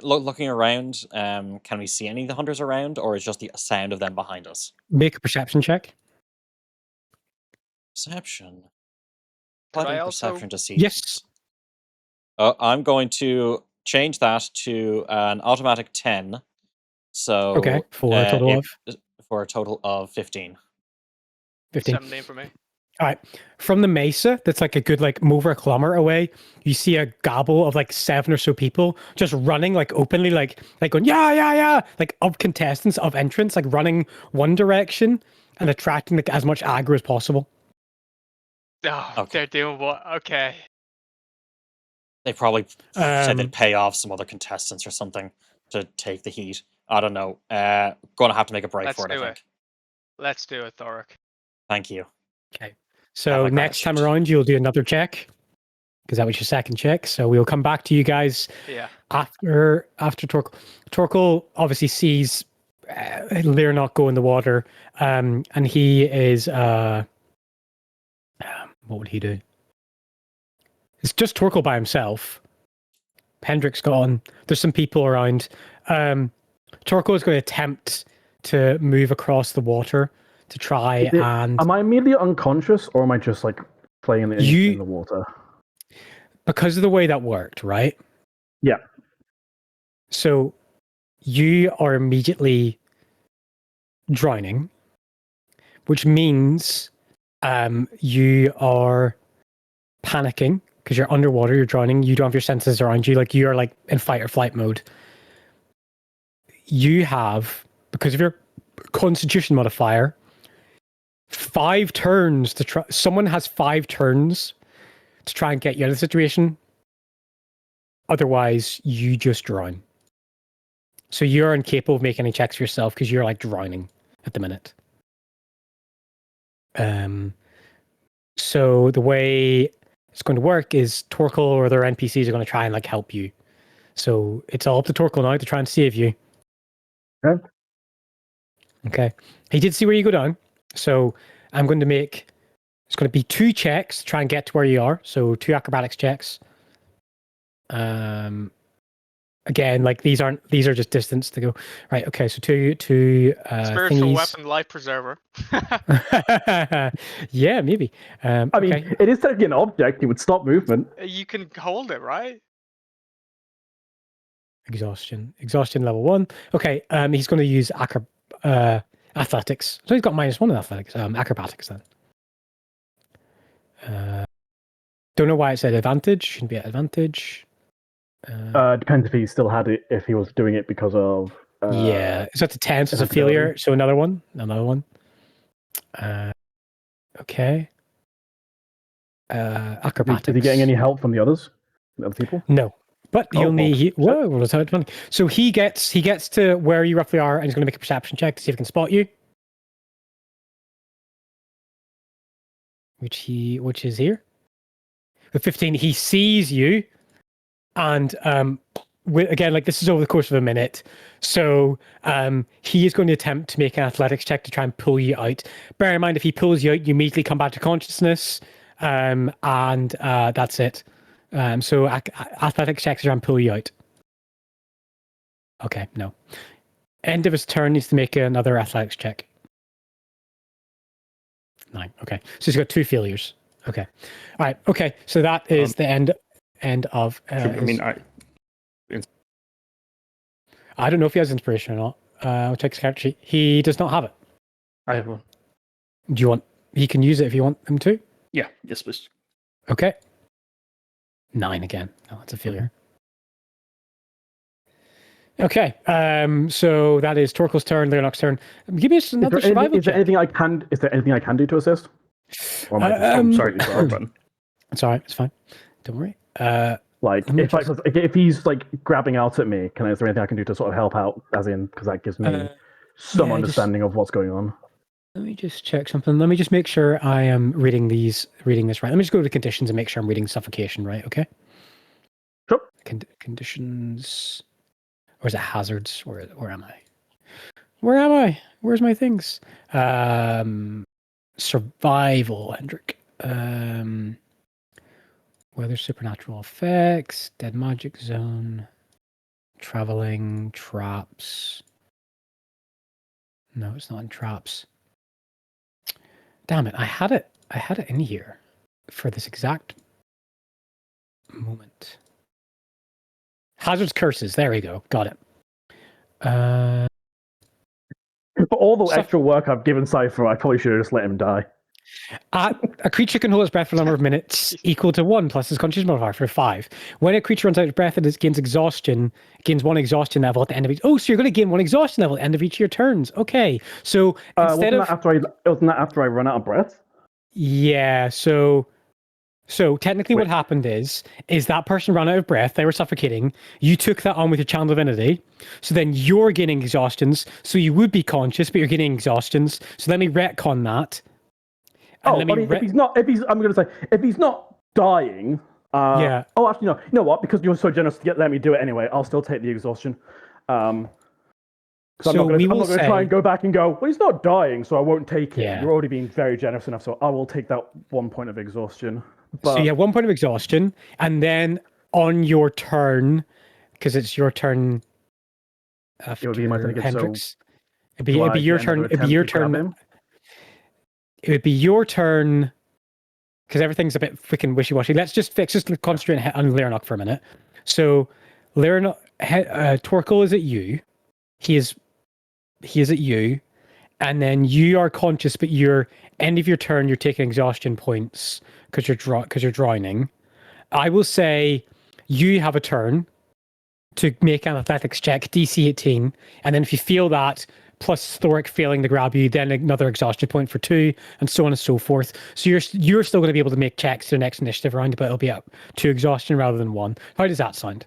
Looking around, can we see any of the hunters around, or is just the sound of them behind us? Make a perception check. Perception. Could I Paladin also- perception to see Yes. things. I'm going to change that to an automatic 10. So Okay. For a total of for a total of 15. 15. 17 for me. All right. From the mesa, that's like a good like over a kilometer away, you see a gobble of like 7 or so people just running like openly, like going yeah, like of contestants of entrance, like running one direction and attracting like as much aggro as possible. Oh, Okay. they're doing what? Okay. They probably said Um, they'd pay off some other contestants or something to take the heat. I don't know. Gonna have to make a break Let's for it, I do think. it. Let's do it, Thoric. Thank you. Okay. Have So my next time gratitude. around, you'll do another check because that was your second check. So we'll come back to you guys Yeah. after Torkel. Torkel obviously sees Lear not go in the water, and he is what would he do? It's just Torkel by himself. Hendrick's gone. There's some people around. Torkel is going to attempt to move across the water to try Is it- and Am I immediately unconscious, or am I just like playing in the water? because of the way that worked, right? Yeah. So you are immediately drowning, which means you are panicking because you're underwater, you're drowning, you don't have your senses around you, like you're like in fight or flight mode. You have, because of your constitution modifier, 5 turns to try. Someone has 5 turns to try and get you out of the situation. Otherwise, you just drown. So you're incapable of making any checks for yourself because you're like drowning at the minute. So the way it's going to work is Torkel or their NPCs are going to try and like help you. So it's all up to Torkel now to try and save you. Okay. Okay. He did see where you go down. So I'm going to make, it's going to be 2 checks to try and get to where you are. So 2 acrobatics checks. Again, like these are just distance to go. Right. Okay. So two Spiritual thingies. weapon, life preserver. Yeah, maybe. I mean, Okay. it is technically an object. It would stop movement. You can hold it, right? Exhaustion level 1. Okay. He's going to use athletics. So he's got -1 in athletics. Acrobatics then. Don't know why it said advantage. Shouldn't be at advantage. Depends if he still had it. If he was doing it because of Yeah. So that's a 10. So it's a inability. failure. So another one. Okay. Acrobatics. Is he getting any help from the others? The other people? No. But Oh, he'll need. well, Whoa, what was that funny? So he gets to where you roughly are, and he's going to make a perception check to see if he can spot you. Which is here. With 15, he sees you, and again, like this is over the course of a minute. So he is going to attempt to make an athletics check to try and pull you out. Bear in mind, if he pulls you out, you immediately come back to consciousness, and that's it. So athletics checks to try and pull you out. Okay, no. End of his turn needs to make another athletics check. 9. Okay, so he's got 2 failures. Okay, all right. Okay, so that is the end of. I don't know if he has inspiration or not. I'll check his character sheet. He does not have it. I have one. Do you want? He can use it if you want him to. Yeah. Yes, please. Okay. 9 again. Oh, that's a failure. Okay. So that is Torkel's turn. Leonok's turn. Give me another survival Is there check. anything I can? Is there anything I can do to assist? Or am I just- I'm sorry, it's our button. It's all right. It's fine. Don't worry. Like, Let me if he's like grabbing out at me, is there anything I can do to sort of help out? As in, because that gives me some understanding of what's going on. Let me just check something. Let me just make sure I am reading this right. Let me just go to conditions and make sure I'm reading suffocation right. Okay. Sure. Conditions, or is it hazards? Where am I? Where am I? Where's my things? Survival, Hendrik. Weather, supernatural effects, dead magic zone, traveling, traps. No, it's not in traps. Damn it! I had it in here for this exact moment. Hazards, curses. There we go. Got it. For all the extra work I've given Cypher, I probably should have just let him die. A creature can hold its breath for a number of minutes equal to 1 plus its constitution modifier for 5. When a creature runs out of breath and it gains exhaustion, it gains 1 exhaustion level at the end of each. Oh, so you're going to gain 1 exhaustion level at the end of each of your turns. Okay, so instead wasn't that after I run out of breath? Yeah, so technically what happened is that person ran out of breath, they were suffocating, you took that on with your channel divinity, so then you're gaining exhaustions, so you would be conscious, but you're getting exhaustions, so let me retcon that. And if he's not dying, yeah. Oh, actually, no. You know what? Because you're so generous to let me do it anyway, I'll still take the exhaustion. I'm not going to try and go back and go, well, he's not dying, so I won't take it. Yeah. You're already being very generous enough, so I will take that 1 point of exhaustion. But, So you have 1 point of exhaustion, and then on your turn, because it's your turn after it would be my turn again, Hendrix, so it'd be your turn. It'd be your turn. It would be your turn, because everything's a bit freaking wishy-washy. Let's just concentrate on Leonok for a minute. So, Leonok, Torkel is at you. He is at you, and then you are conscious, but end of your turn, you're taking exhaustion points because you're drowning. I will say you have a turn to make an athletics check, DC 18, and then if you feel that, plus Thoric failing to grab you, then another exhaustion point for 2, and so on and so forth. So you're still going to be able to make checks to the next initiative round, but it'll be up to exhaustion rather than 1. How does that sound?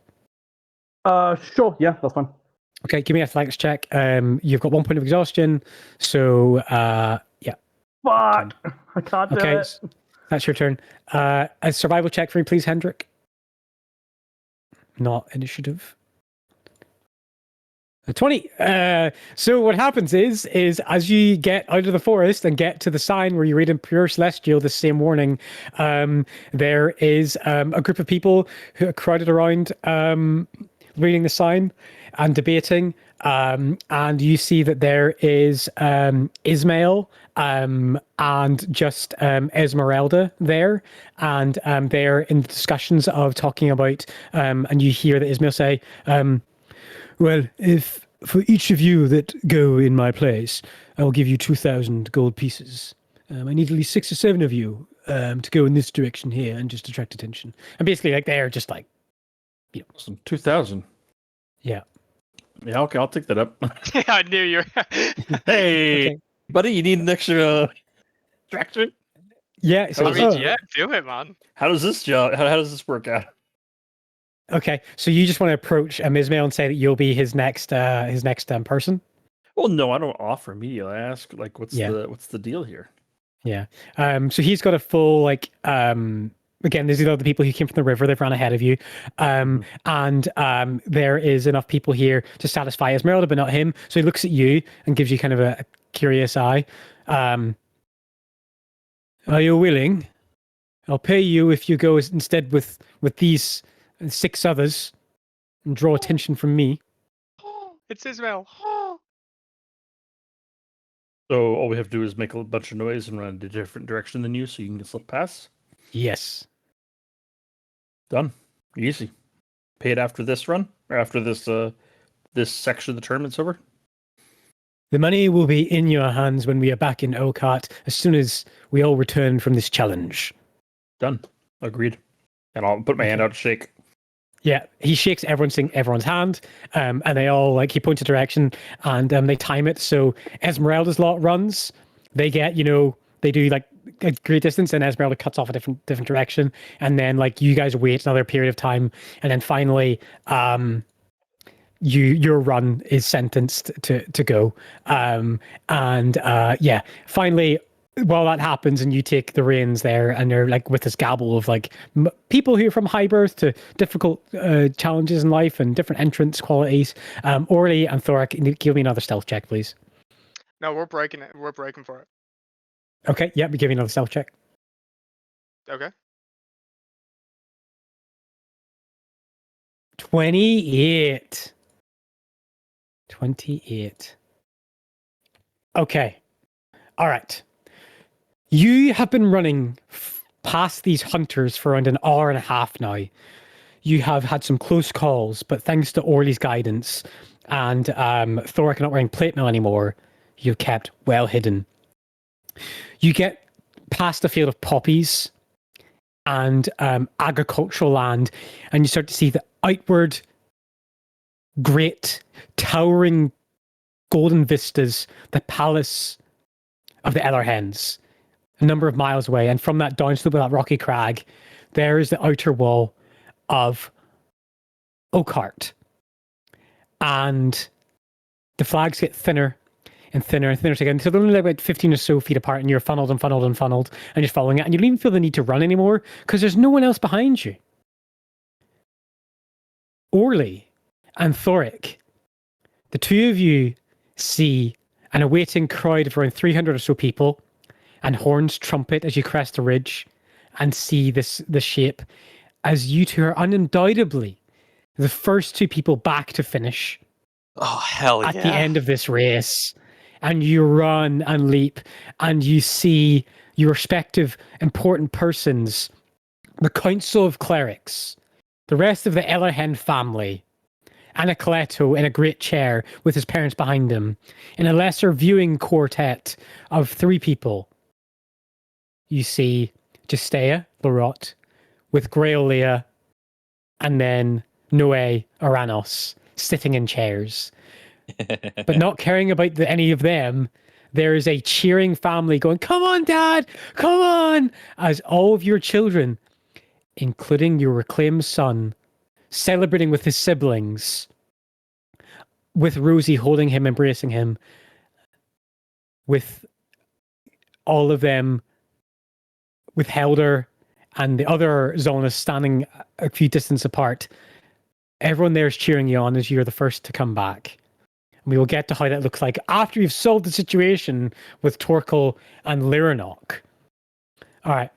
Sure, yeah, that's fine. Okay, give me an athletics check. You've got 1 point of exhaustion, so yeah. Fuck! I can't do it. That's your turn. A survival check for me, please, Hendrik. Not initiative. 20. So what happens is as you get out of the forest and get to the sign where you read in Pure Celestial the same morning, there is a group of people who are crowded around reading the sign and debating. And you see that there is Ismail and just Esmeralda there, and they're in discussions of talking about, and you hear that Ismail say, well, if for each of you that go in my place, I will give you 2,000 gold pieces. I need at least 6 or 7 of you to go in this direction here and just attract attention. And basically, like, they're just like, you know, 2,000. Yeah. Yeah, okay, I'll take that up. Yeah, I knew you were. Hey, Okay. buddy, you need an extra distraction? Yeah. So, yeah, do it, man. How does this work out? Okay, so you just want to approach Ismail and say that you'll be his next person? Well, no, I don't offer immediately. I ask, like, what's the deal here? Yeah. So he's got a full, like, again, there's the other people who came from the river. They've run ahead of you. And there is enough people here to satisfy Esmeralda, but not him. So he looks at you and gives you kind of a curious eye. Are you willing? I'll pay you if you go instead with these 6 others and draw attention from me. It's Ismail. So all we have to do is make a bunch of noise and run in a different direction than you, so you can slip past. Yes. Done. Easy. Pay it after this run, or after this this section of the tournament's over. The money will be in your hands when we are back in Okat as soon as we all return from this challenge. Done. Agreed. And I'll put my hand out to shake. Yeah, he shakes everyone's hand, and they all he points a direction, and they time it. So Esmeralda's lot runs, they get they do a great distance, and Esmeralda cuts off a different direction, and then you guys wait another period of time, and then finally your run is sentenced to go, finally. While that happens and you take the reins there, and they're with this gabble of people who are from high birth to difficult challenges in life and different entrance qualities. Orly and Thoric, give me another stealth check, please. No, we're breaking it. We're breaking for it. Okay, yeah, give me another stealth check. Okay. 28. Okay. All right. You have been running past these hunters for around an hour and a half now. You have had some close calls, but thanks to Orly's guidance and Thoric not wearing plate mail anymore, you've kept well hidden. You get past a field of poppies and agricultural land, and you start to see the outward great towering golden vistas, the palace of the Ellerhens, a number of miles away. And from that downslope of that rocky crag, there is the outer wall of Oakheart. And the flags get thinner and thinner and thinner again. So they're only about 15 or so feet apart, and you're funneled and funneled and funneled, and you're following it. And you don't even feel the need to run anymore because there's no one else behind you. Orly and Thoric, the two of you see an awaiting crowd of around 300 or so people, and horns trumpet as you crest the ridge and see this shape, as you two are undoubtedly the first two people back to finish. Oh, hell at yeah. the end of this race. And you run and leap, and you see your respective important persons, the Council of Clerics, the rest of the Ellerhen family, Anacleto in a great chair with his parents behind him, in a lesser viewing quartet of three people. You see Justea, Larot, with Graeolia, and then Noé Aranos sitting in chairs. But not caring about any of them, there is a cheering family going, "Come on, Dad! Come on!" As all of your children, including your reclaimed son, celebrating with his siblings, with Rosie holding him, embracing him, with all of them, with Helder and the other Zonas standing a few distance apart. Everyone there is cheering you on as you're the first to come back. We will get to how that looks like after you've solved the situation with Torkel and Lyranok. All right.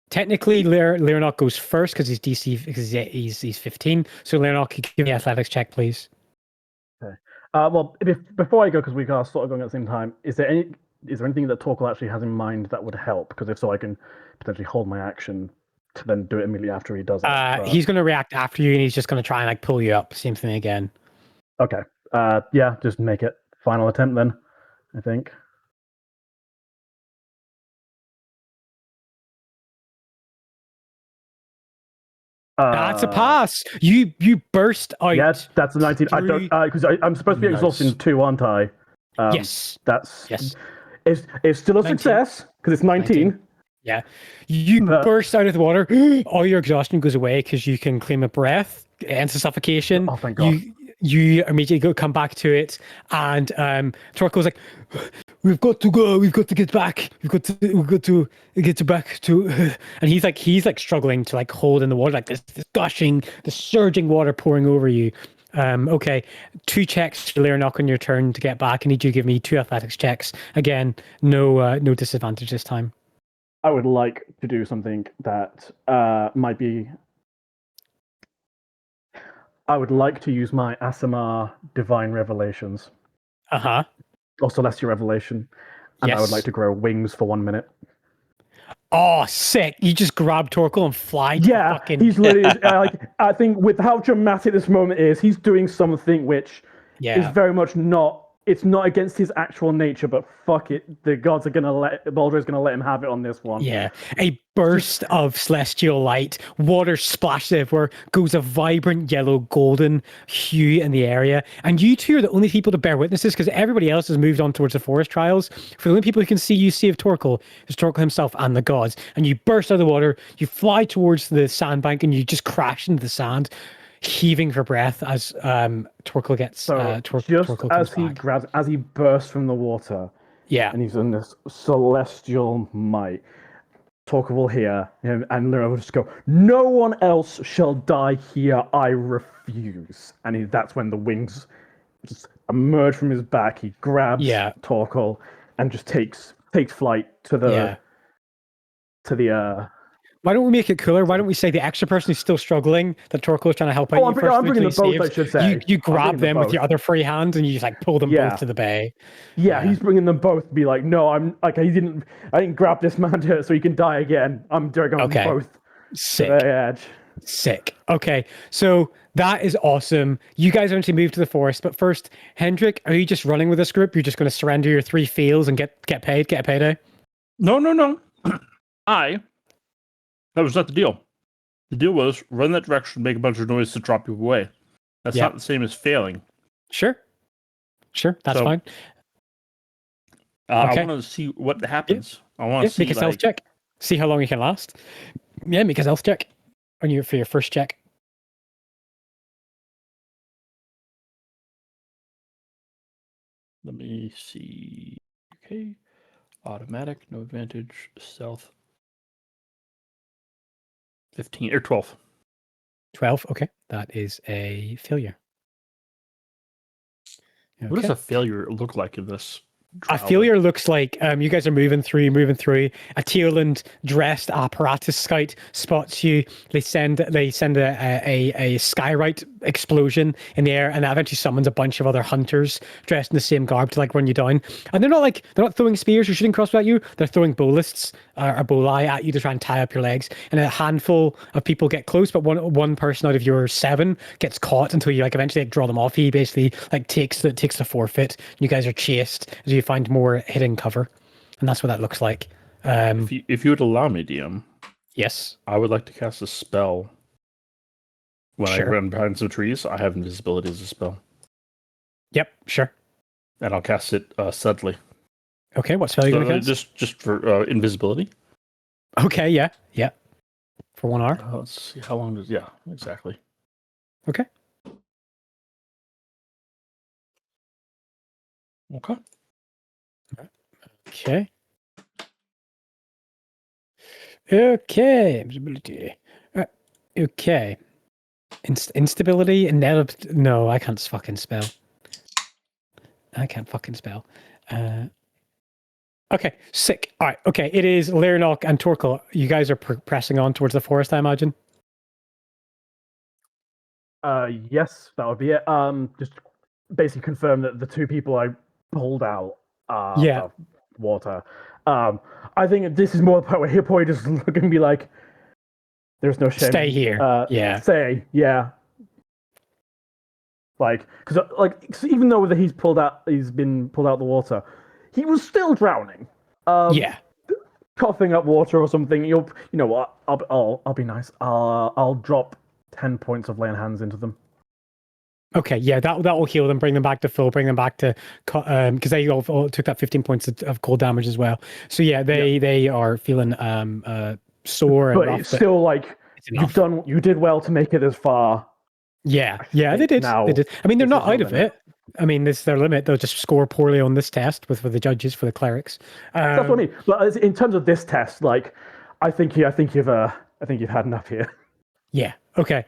Technically, Lyranok goes first because he's DC, because he's 15. So Lyranok, give me an athletics check, please. Okay. Well, before I go, because we are sort of going at the same time, is there anything that Torkel actually has in mind that would help? Because if so, I can potentially hold my action to then do it immediately after he does it. He's going to react after you, and he's just going to try and pull you up. Same thing again. Okay. Yeah, just make it final attempt then, I think. That's a pass. You burst out. Yeah, that's a 19. I don't because I'm supposed to be exhausting 2, aren't I? Yes. Yes. It's still a 19. success because it's 19. Yeah. You burst out of the water. All your exhaustion goes away because you can claim a breath. Ends the suffocation. Oh, thank God. You immediately come back to it, and Torko's like, "We've got to go. We've got to get back. We've got to get back to." And he's struggling to hold in the water, this gushing, the surging water pouring over you. Okay, 2 checks to Lyranok on your turn to get back. I need you to give me 2 athletics checks. Again, no disadvantage this time. I would like to do something that might be. I would like to use my Asimar Divine Revelations Uh-huh. or Celestial Revelation, and I would like Yes. to grow wings for 1 minute. Oh, sick. You just grab Torkel and fly to the Yeah, fucking... he's literally like, I think with how dramatic this moment is, he's doing something which is Yeah. very much not. It's not against his actual nature, but fuck it, the gods are gonna Baldur's gonna let him have it on this one. Yeah, a burst of celestial light, water splashes everywhere, goes a vibrant yellow golden hue in the area, and you two are the only people to bear witnesses because everybody else has moved on towards the forest trials. For the only people who can see you save Torkel is Torkel himself and the gods, and you burst out of the water, you fly towards the sandbank, and you just crash into the sand, heaving for breath as Torkel gets So just Torkel as comes back. as he bursts from the water, Yeah, and he's in this celestial might, Torkel will hear him, and Lyra will just go, "No one else shall die here. I refuse." And that's when the wings just emerge from his back. He grabs Yeah. Torkel and just takes flight to yeah. the. Why don't we make it cooler? Why don't we say the extra person who's still struggling that Torkel is trying to help out Oh, you first? I'm bringing until them he both. I saves? should say You I'm grab bringing them with both. your other free hand and you just like pull them Yeah. both to the bay. Yeah, he's bringing them both. To be like, no, I'm like, I didn't grab this man to, so he can die again. I'm dragging Okay. them both Sick. to the edge. Sick. Okay, so that is awesome. You guys eventually move to the forest, but first, Hendrik, are you just running with this group? You're just going to surrender your 3 fields and get paid, get a payday? No. That was not the deal. The deal was run that direction, make a bunch of noise to drop you away. That's Yeah. not the same as failing. Sure, that's So, fine. I Okay. want to see what happens. I want Yeah, to see make a stealth check. See how long you can last. Yeah, make a stealth check for your first check. Let me see. Okay. Automatic, no advantage, stealth. 15 or 12. 12. Okay, that is a failure. What does Okay. a failure look like in this? A trial? failure looks like you guys are moving through. A Tearland dressed apparatus scout spots you. They send a skyrite explosion in the air, and that eventually summons a bunch of other hunters dressed in the same garb to like run you down. And they're not throwing spears or shooting crossbow at you. They're throwing bolists or boli at you to try and tie up your legs. And a handful of people get close, but one person out of your 7 gets caught until you like eventually like, draw them off. He basically like takes the forfeit. You guys are chased as you find more hidden cover, and that's what that looks like. If you would allow me, DM, Yes. I would like to cast a spell. When Sure. I run behind some trees, I have invisibility as a spell, Yep. Sure. and I'll cast it subtly. Okay. What spell are you going to cast? Just for invisibility. Okay. Yeah. Yeah. For 1 hour. Let's see how long does. Yeah, exactly. Okay. Okay. Okay. Okay. Invisibility. Okay. Instability and no, I can't fucking spell. Okay, sick. All right. Okay, it is Lyrinok and Torkel. You guys are pressing on towards the forest, I imagine. Yes, that would be it. Just basically confirm that the 2 people I pulled out Yeah. of water. I think this is more the part where he'll probably just look and be like, "There's no shame. Stay here. Yeah. Stay. Yeah." Like, cause even though he's been pulled out of the water, he was still drowning. Yeah. Coughing up water or something. You know what? I'll be nice. I'll drop 10 points of lay on hands into them. Okay, yeah, that will heal them, bring them back to full, bring them back to because they all took that 15 points of cold damage as well. So yeah, they are feeling sore and But rough, it's still like enough. you did well to make it this far. Yeah, they did. Now, they did. I mean, they're this not is their out of limit. it. I mean, this is their limit. They'll just score poorly on this test for the judges, for the clerics. That's what I mean. But in terms of this test, like, I think you've had enough here. Yeah. Okay.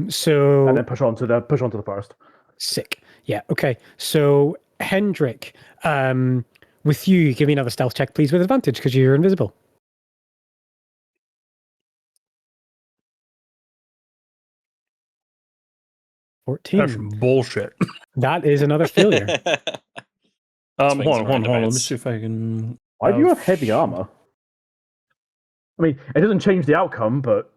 So And then push on to the forest. sick. Yeah. Okay. So Hendrik, with you, give me another stealth check, please, with advantage because you're invisible. That's 14. bullshit. That is another failure. Hold Swings on. and Let me roundabouts. see if I can. Why do you have heavy armor? I mean, it doesn't change the outcome, but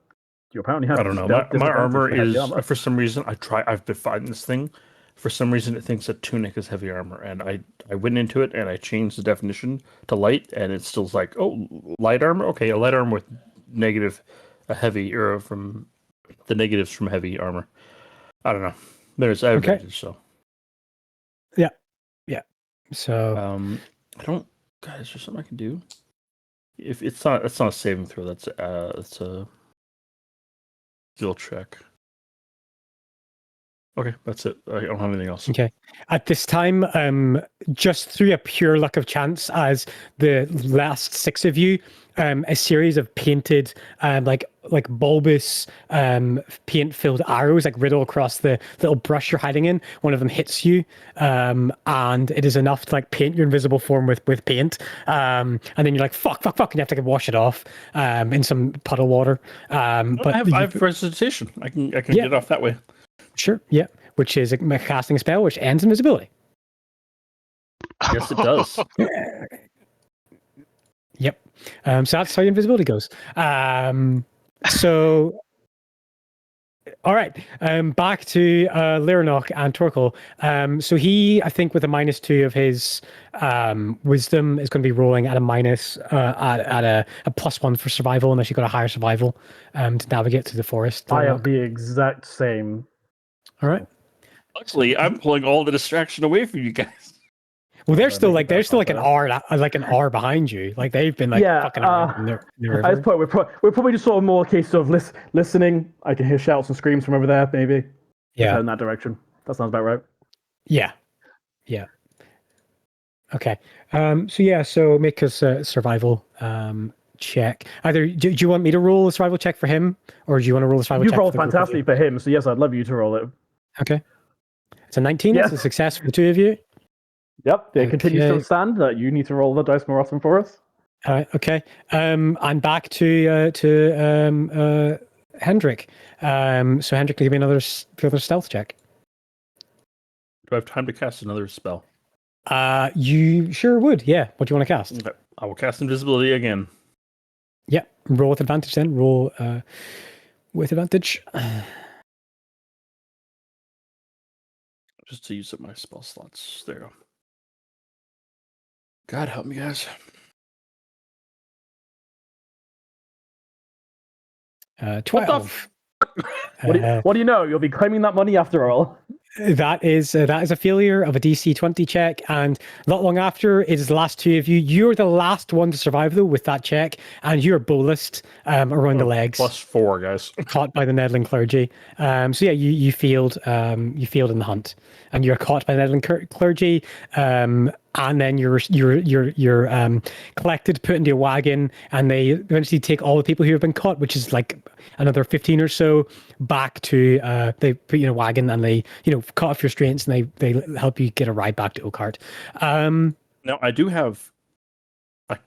you apparently have I don't know. stealth My disadvantage armor for heavy is armor. for some reason I've been fighting this thing. For some reason, it thinks that tunic is heavy armor, and I went into it and I changed the definition to light, and it's still like, oh, light armor. Okay, a light armor with negative, a heavy or from the negatives from heavy armor. I don't know. There's advantage, so So I don't. God, is there something I can do? If it's not a saving throw. That's it's a skill check. Okay, that's it. I don't have anything else. okay. At this time, just through a pure luck of chance, as the last 6 of you, a series of painted, like bulbous, paint-filled arrows like riddle across the little brush you're hiding in. One of them hits you, and it is enough to like paint your invisible form with paint. And then you're like, fuck, and you have to wash it off in some puddle water. But I have precipitation. I can get off that way. Sure, yeah. Which is casting a spell which ends invisibility. Yes, it does. Yep. So that's how your invisibility goes. So, all right. Back to Lyranok and Torkel. So he, I think, with a -2 of his wisdom, is going to be rolling at a minus at a +1 for survival, unless you got a higher survival to navigate through the forest. I have Lyranok. the exact same. All right. Luckily, I'm pulling all the distraction away from you guys. Well, they're Make still it like an better. R behind you. Like they've been like Yeah, fucking around in the At this river. point, we're probably just sort of more a case of listening. I can hear shouts and screams from over there, maybe. Let's head Yeah. in that direction. That sounds about right. Yeah. Okay. So make us a survival check. Either do you want me to roll a survival check for him, or do you want to roll a survival You've check rolled for the group of fantastically you? for him, so yes, I'd love you to roll it. Okay. It's a 19. Yeah. It's a success for the two of you. Yep, it continues to Okay. stand that you need to roll the dice more often for us. Okay. I'm back to Hendrik. So Hendrik, give me another stealth check. Do I have time to cast another spell? You sure would. Yeah. What do you want to cast? Okay. I will cast invisibility again. Yeah. Roll with advantage then. Roll with advantage. Just to use up my spell slots. There you go. God help me, guys. 12. What do you know? You'll be claiming that money after all. That is a failure of a DC 20 check, and not long after, it is the last two of you. You're the last one to survive though with that check, and you're bolused around the legs, +4, guys. caught by the Nedlin clergy. So yeah, you failed in the hunt, and you're caught by the Nedlin clergy. And then you're collected, put into a wagon, and they eventually take all the people who have been caught, which is like another 15 or so, back to they put you in a wagon, and they cut off your restraints, and they help you get a ride back to Oakheart. Now I do have a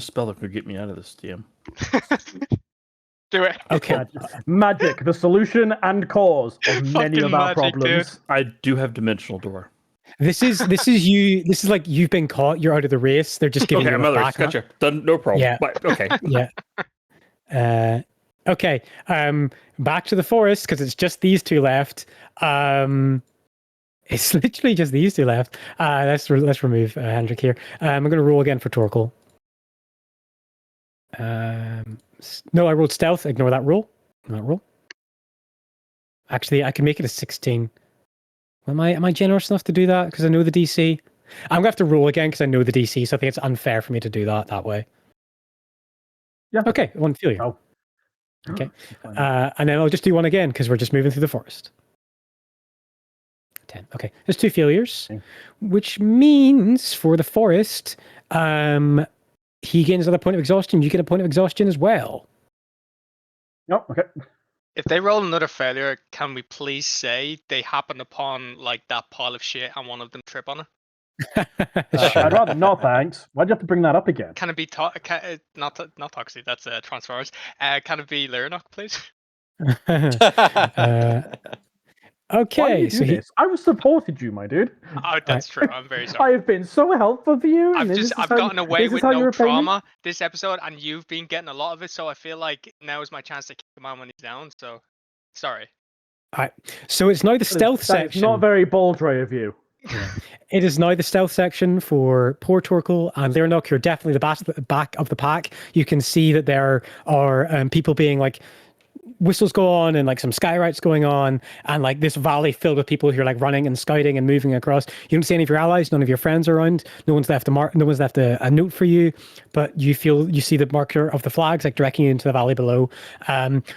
spell that could get me out of this, DM. Do it. Okay. Magic, the solution and cause of many Fucking of our magic, dude. problems. I do have dimensional door. This is you. This is like you've been caught. You're out of the race. They're just giving Okay, you I'm a others. back. Gotcha. Done. No problem. Yeah. But, okay. Yeah. Okay. Back to the forest because it's just these two left. It's literally just these two left. Let's remove Hendrik here. I'm going to roll again for Torkel. No, I rolled stealth. Ignore that roll. Actually, I can make it a 16. Am I generous enough to do that? Because I know the DC. I'm going to have to roll again because I know the DC, so I think it's unfair for me to do that way. Yeah. Okay, one failure. Oh. Okay. And then I'll just do one again because we're just moving through the forest. 10. Okay. There's 2 failures, which means for the forest, he gains another point of exhaustion. You get a point of exhaustion as well. Oh, okay. If they roll another failure, can we please say they happen upon like that pile of shit and one of them trip on it? I'd rather not, thanks. Why'd you have to bring that up again? Can it be not Toxie? That's Transformers. Can it be Lyranok, please? Okay, Why do you so do this? I was supported you, my dude. Oh, that's true. I'm very sorry. I have been so helpful for you. And I've gotten away with how you no repay me? trauma this episode, and you've been getting a lot of it. So I feel like now is my chance to kick him out when he's down. So, sorry. Alright, so it's now the stealth That is section. not very Baldray of you. Yeah. It is now the stealth section for poor Torkel and Leonok. You're definitely the back of the pack. You can see that there are people being like, whistles go on and like some skyrights going on, and like this valley filled with people who are like running and scouting and moving across. You don't see any of your allies, none of your friends around. No one's left a note for you, but you see the marker of the flags like directing you into the valley below.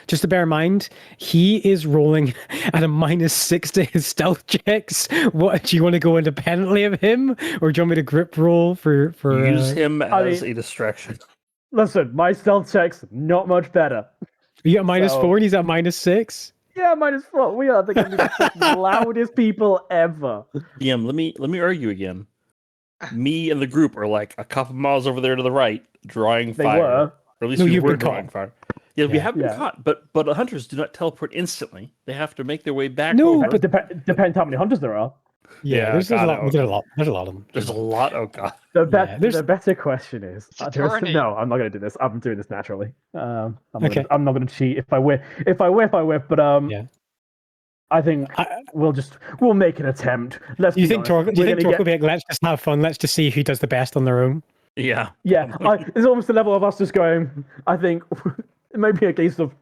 Just to bear in mind, he is rolling at a -6 to his stealth checks. What do you want to go independently of him, or do you want me to grip roll for Use him as a distraction. Listen, my stealth check's not much better. You got -4 and he's at -6. Yeah, -4. We are the loudest people ever. DM, let me argue again. Me and the group are like a couple miles over there to the right, drawing They fire. were. Or at least No, we you've were been drawing caught. fire. Yeah, we Yeah. have been caught, but the hunters do not teleport instantly. They have to make their way back No, over. but Depends how many hunters there are. yeah, there's a lot. There's a lot. There's a lot of them. There's a lot. Oh god. The there's- better question is, It's a tourney. no, I'm not going to do this. I'm doing this naturally. I'm Okay. I'm not going to cheat. If I whiff, I whiff. But Yeah. I think we'll make an attempt. Let's. Do you be think honest. Torque? Do you We're think gonna Torque will be like, let's just have fun. Let's just see who does the best on their own. Yeah. Yeah, it's almost the level of us just going. I think it may be a case of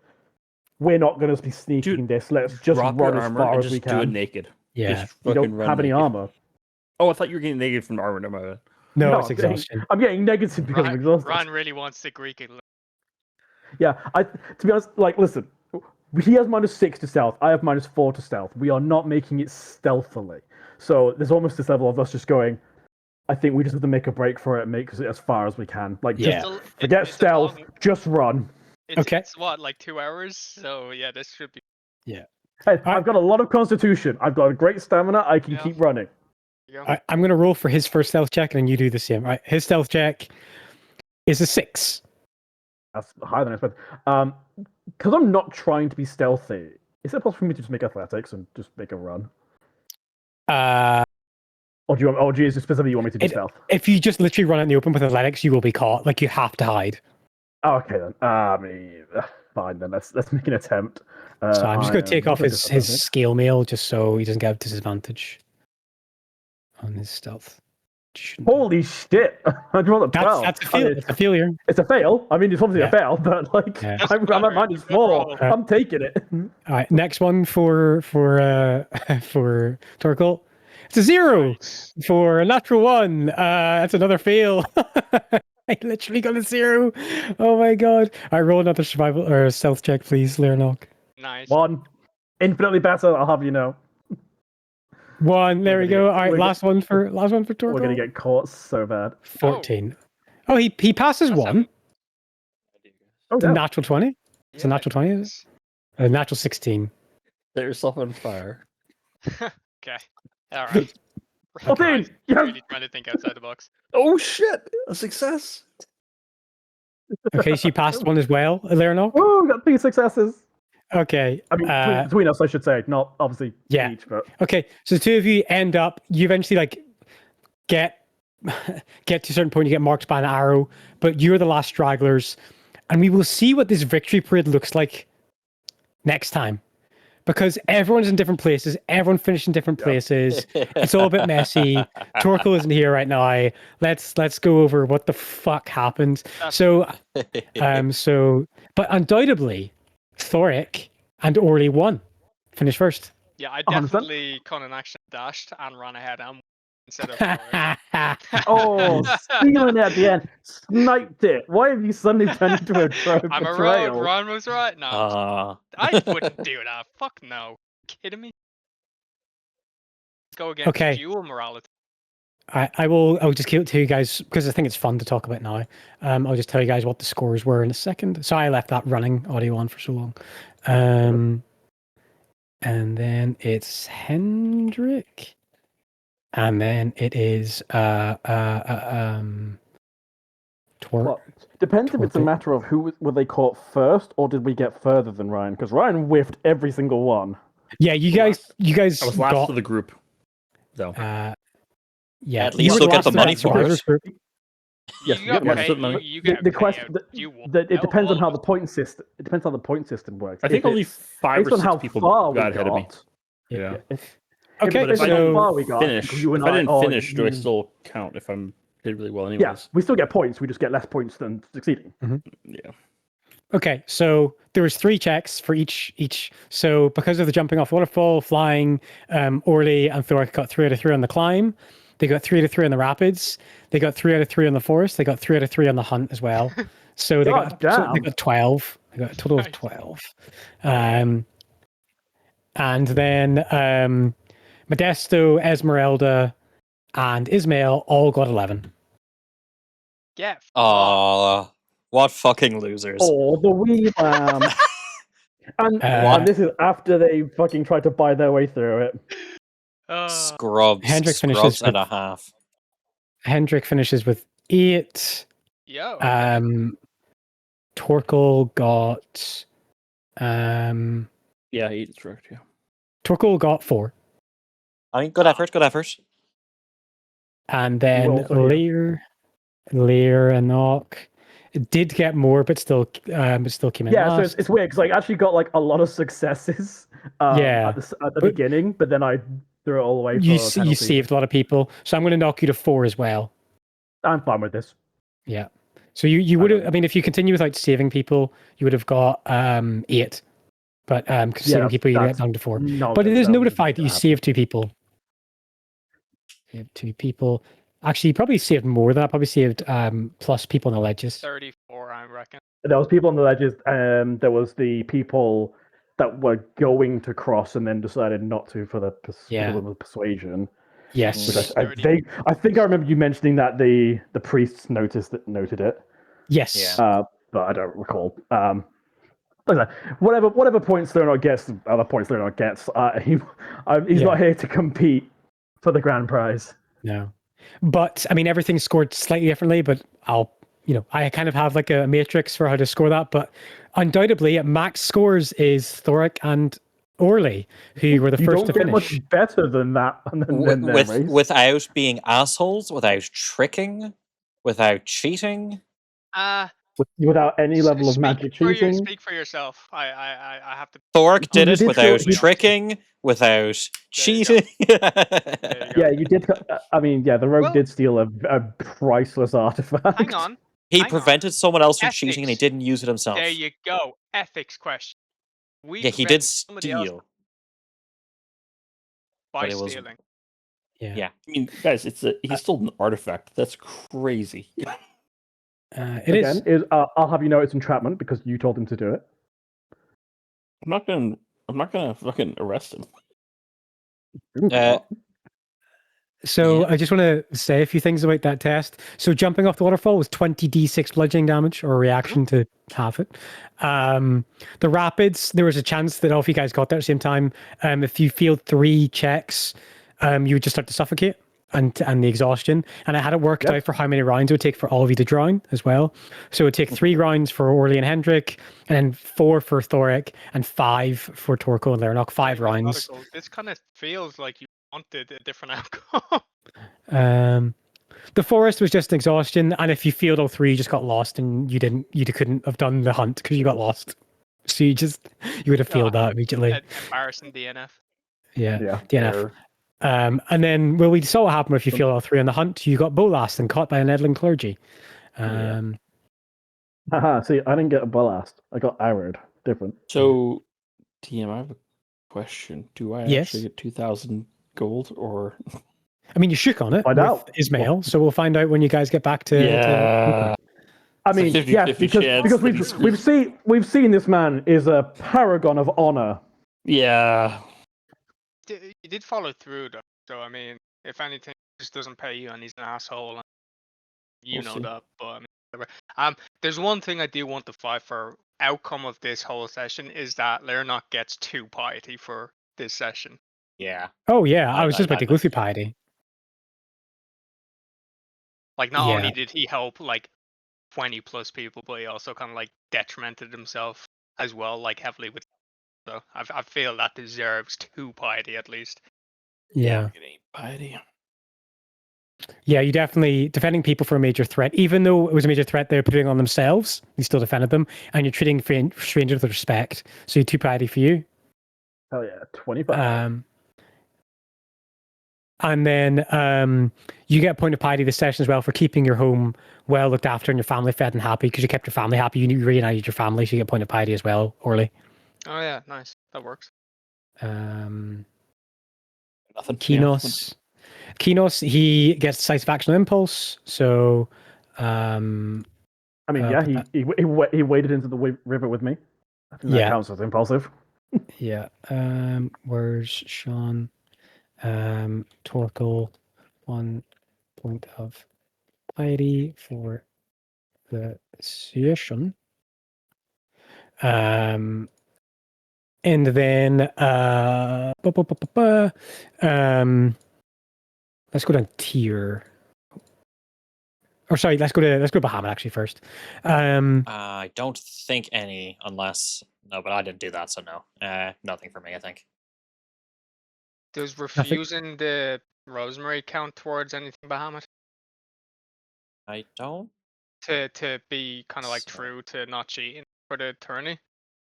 we're not going to be sneaking Dude, this. Let's just Drop run your as armor far and as just we do it can. naked. Yeah. Just You fucking don't run have any naked. armor. Oh, I thought you were getting negative from armor. Never mind. No, No, it's exhaustion. I'm getting negative because I'm exhausted. Ron really wants the Greek. Yeah, to be honest, like, listen, he has -6 to stealth. I have -4 to stealth. We are not making it stealthily. So there's almost this level of us just going, I think we just have to make a break for it and make it as far as we can. Like, Yeah. just forget stealth, just run. Okay. It's what, like 2 hours? So yeah, this should be. Hey, I've got a lot of constitution. I've got a great stamina. I can Yeah. keep running. You go. I'm going to roll for his first stealth check, and then you do the same. Right, his stealth check is a 6. That's higher than I expected. Because I'm not trying to be stealthy, is it possible for me to just make athletics and just make a run? Or do you want? Oh, geez, specifically, you want me to do stealth? If you just literally run out in the open with athletics, you will be caught. Like you have to hide. Oh, okay then. Fine then. Let's make an attempt. So I'm just going to take off his disadvantage. scale mail just so he doesn't get a disadvantage on his stealth. Shouldn't be. Holy shit! I rolled a 12. That's a failure. It's a failure. It's a fail. I mean, it's obviously Yeah. a fail, but like, Yeah. I'm at Good -4. roll. I'm taking it. All right, next one for for Torkel. It's a 0 for a natural 1. That's another fail. I literally got a 0. Oh my god! I roll another survival or stealth check, please, Leonok. Nice. 1. Infinitely better. I'll have you know. 1. There we gonna go. get- All right, we're last one for Torkel. We're gonna get caught so bad. 14. Oh, he passes That's 1. Oh It's a no! natural 20. It's a natural 20. Is it? A natural 16. Set yourself on fire. Okay. All right. 14! Ron's Yes! really trying to think outside the box. Oh shit! A success. Okay, so you passed 1 as well, Leonok. Oh, we got 3 successes. Okay. I mean, between us, I should say, not obviously Yeah. each, but Okay, so the two of you end up. You eventually like get to a certain point. You get marked by an arrow, but you're the last stragglers, and we will see what this victory parade looks like next time, because everyone's in different places. Everyone finished in different places. It's all a bit messy. Torkel isn't here right now. Let's go over what the fuck happened. So, but undoubtedly, Thoric and Orly won. Finished first. Yeah, I 100%. definitely caught an action dashed and ran ahead and instead of. Rory. oh, stealing it at the end, sniped it. Why have you suddenly turned into a I'm a betrayal? rogue. Ron was right. No, I wouldn't do that. Fuck no. Kidding me? Let's go against Okay. dual morality. I'll just tell you guys because I think it's fun to talk about now. I'll just tell you guys what the scores were in a second. So I left that running audio on for so long. And then it's Hendrik. And then it is Well, depends if it's a Torkel. matter of were they caught first or did we get further than Ryan? Because Ryan whiffed every single one. Yeah, you guys I was last got. of the group, though. Yeah, At you least were you'll the get the last money of for survivors it. group. Yes, You got yeah, paid. so money. You get the a question. payout. You won. It depends on how All the of us. point system. It depends how the point system works. I think If only it's 5 or based on 6 how people far we got ahead of me. got. Yeah. Okay, But if based I on how didn't far we got, finish, you and if I I, didn't oh, finish, do I still count if I'm did really well anyways? Yeah, we still get points. We just get less points than succeeding. Yeah. Okay, so there was 3 checks for each. So because of the jumping off waterfall, flying, Orly and Thoric got 3 out of 3 on the climb. They got 3 out of 3 on the rapids. They got 3 out of 3 on the forest. They got 3 out of 3 on the hunt as well. So they God got damn. 12. They got a total of Nice. 12. And then Modesto, Esmeralda, and Ismail all got 11. Get fucked. Aw, what fucking losers. Oh, the wee lamb. And this is after they fucking tried to buy their way through it. Scrubs. Hendrik finishes Scrubs and with- a half. Hendrik finishes with 8. Yo. Torkel got Yeah, 8 is correct. Yeah. Torkel got 4. I mean, good effort, good effort. And then Well, so Lear and Nock did get more, but still came in yeah, so last. it's weird because I actually got like a lot of successes Yeah. at the beginning, but then I threw it all away for You penalty. saved a lot of people, so I'm going to knock you to 4 as well. I'm fine with this. Yeah. So you would have. I mean, if you continue without saving people, you would have got 8. But saving people, you get down to 4. No, But it is that notified that you wouldn't saved 2 people. Saved 2 people. Actually, you probably saved more than that. Probably saved plus people on the ledges. 34, I reckon. There was people on the ledges. There was the people that were going to cross and then decided not to for the because of the persuasion. Yes. Which I think I remember you mentioning that the priests noted it. Yes. Yeah. But I don't recall. Whatever points Thurnot gets, other points Thurnot gets. He's not here to compete for the grand prize. No. But I mean, everything's scored slightly differently. But I kind of have like a matrix for how to score that. But undoubtedly, max scores is Thoric and Orly, who were the first to You don't get finish. much better than that. Than their race. Without being assholes, without tricking, without cheating. Without any level of magic cheating. Speak for yourself. I have to. Thork did You it did without feel- tricking, without cheating. Yeah, you did. I mean, yeah, the rogue Well- did steal a priceless artifact. Hang on. He Hang on. prevented someone else from cheating and he Ethics. didn't use it himself. There you go. Ethics question. We Yeah, he did prevented somebody else steal. by but it was- stealing. Yeah. I mean, guys, he's still an artifact. That's crazy. It is. Again, I'll have you know it's entrapment because you told him to do it. I'm not gonna fucking arrest him. So Yeah. I just want to say a few things about that test. So jumping off the waterfall was 20d6 bludgeoning damage or a reaction to half it. The rapids, there was a chance that all of you guys got there at the same time. If you failed 3 checks, you would just start to suffocate and the exhaustion. And I had it worked out for how many rounds it would take for all of you to drown as well. So it would take 3 rounds for Orly and Hendrik, and then 4 for Thoric, and 5 for Torko and Lernock. 5 rounds. This kind of feels like you wanted a different outcome. The forest was just exhaustion, and if you failed all 3, you just got lost, and you couldn't have done the hunt because you got lost. So you would have failed that immediately. Embarrassing DNF. Yeah, DNF. Error. And then, well, we saw what happened if you failed all 3 on the hunt. You got bowlast and caught by an Edlin clergy. Haha, see, I didn't get a blast. I got arrowed. Different. So, TM, I have a question. Do I Yes. actually get 2,000 gold or? I mean, you shook on it Find with out. Ismail, so we'll find out when you guys get back to. Yeah. I mean, 50-50 yes, chance because that he's we've seen this man is a paragon of honor. Yeah. You did follow through though, so I mean, if anything, he just doesn't pay you, and he's an asshole, and you We'll know see. that. But I mean, whatever. There's one thing I do want to fight for. Outcome of this whole session is that Lernock gets 2 piety for this session. Yeah. Oh yeah, I was I- just about to I- go through piety. Like, not Yeah. only did he help like 20 plus people, but he also kind of like detrimented himself as well, like heavily with So I feel that deserves 2 piety at least. Yeah. Get 8 piety. Yeah, you definitely defending people for a major threat, even though it was a major threat they were putting on themselves. You still defended them, and you're treating strangers with respect. So 2 piety for you. Hell yeah, 25. And then you get a point of piety this session as well for keeping your home well looked after and your family fed and happy, because you kept your family happy. You reunited your family, so you get a point of piety as well, Orly. Oh yeah, nice. That works. Nothing. Kinos. Kinos, he gets decisive action on impulse. So, I mean, yeah, he waded into the river with me. I think that counts as impulsive. Yeah. Where's Sean? Torkel, 1 point of piety for the session. And then let's go down tier. Or sorry, let's go to Bahamut actually first. I don't think any, unless no, but I didn't do that, so no. Nothing for me, I think. Does refusing the rosemary count towards anything, Bahamut? I don't. To be kind of like So- true to not cheating for the tourney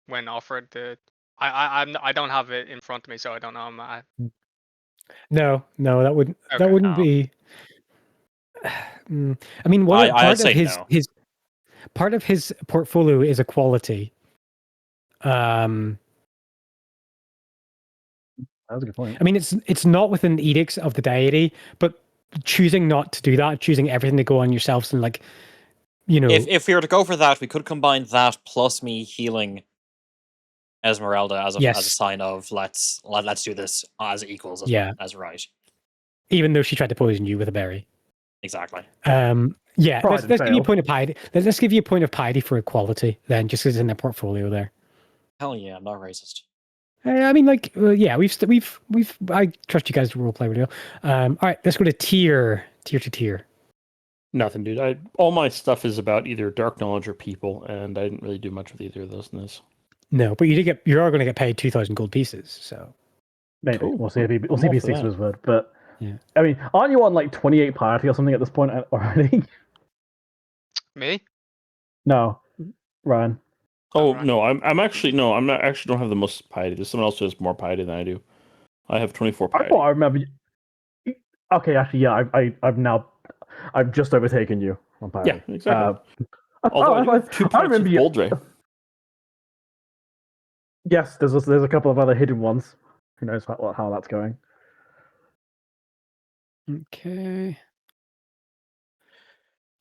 when offered the. I don't have it in front of me, so I don't know. No, that wouldn't Okay. be. I mean, what I'd part say of his no. his part of his portfolio is equality. That was a good point. I mean, it's not within the edicts of the deity, but choosing not to do that, choosing everything to go on yourselves, and like, you know, If we were to go for that, we could combine that plus me healing Esmeralda as a Yes. sign of let's do this as equals as right. even though she tried to poison you with a berry. Exactly. Yeah, Tried let's and give you a failed. point of piety. Let's give you a point of piety for equality then, just because it's in their portfolio there. Hell yeah, I'm not racist. I mean, like, yeah, we've. I trust you guys to roleplay really well. All right, let's go to tier to tier. Nothing, dude. All my stuff is about either dark knowledge or people, and I didn't really do much with either of those in this. No, but you are going to get paid 2,000 gold pieces. So Maybe Cool. we'll see if I'm all for sticks that. to his word. But Yeah. I mean, aren't you on like 28 piety or something at this point already? Me? No, Ryan. Oh Alright. no, I'm actually no, I'm not actually don't have the most piety. There's someone else who has more piety than I do. I have 24 I piety. thought I remember. Okay, actually, yeah, I've just overtaken you on piety. Yeah, exactly. I Although I do have 2 points remember with you. Boldre. Yes, there's a couple of other hidden ones. Who knows how that's going? okay.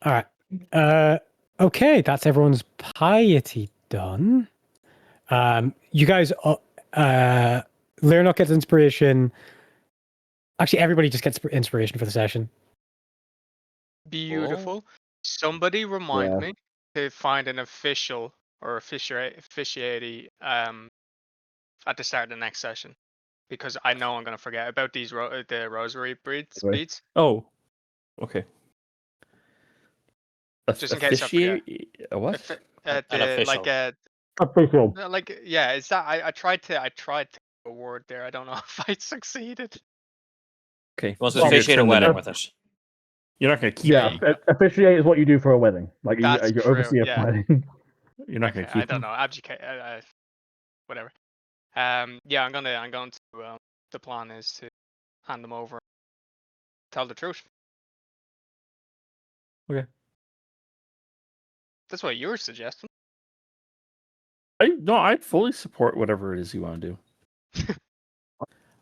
All right. Okay, that's everyone's piety done. You guys, Lernok gets inspiration. Actually, everybody just gets inspiration for the session. Beautiful. Somebody remind Yeah. me to find an official or officiaty at the start of the next session, because I know I'm gonna forget about these the rosary beads. Oh, okay. Just in case I forget. A what? An official. Official. Yeah, is that I tried to a word there. I don't know if I succeeded. Okay. Wants to So you're officiate a turning wedding them- with it. You're not going to keep. Yeah, officiate is what you do for a wedding. Like That's you're true, overseer yeah. of wedding. You're not going Okay, to keep. I don't know. Abdicate. Whatever. Yeah, I'm going to. The plan is to hand them over. Tell the truth. Okay. That's what you were suggesting. I fully support whatever it is you want to do.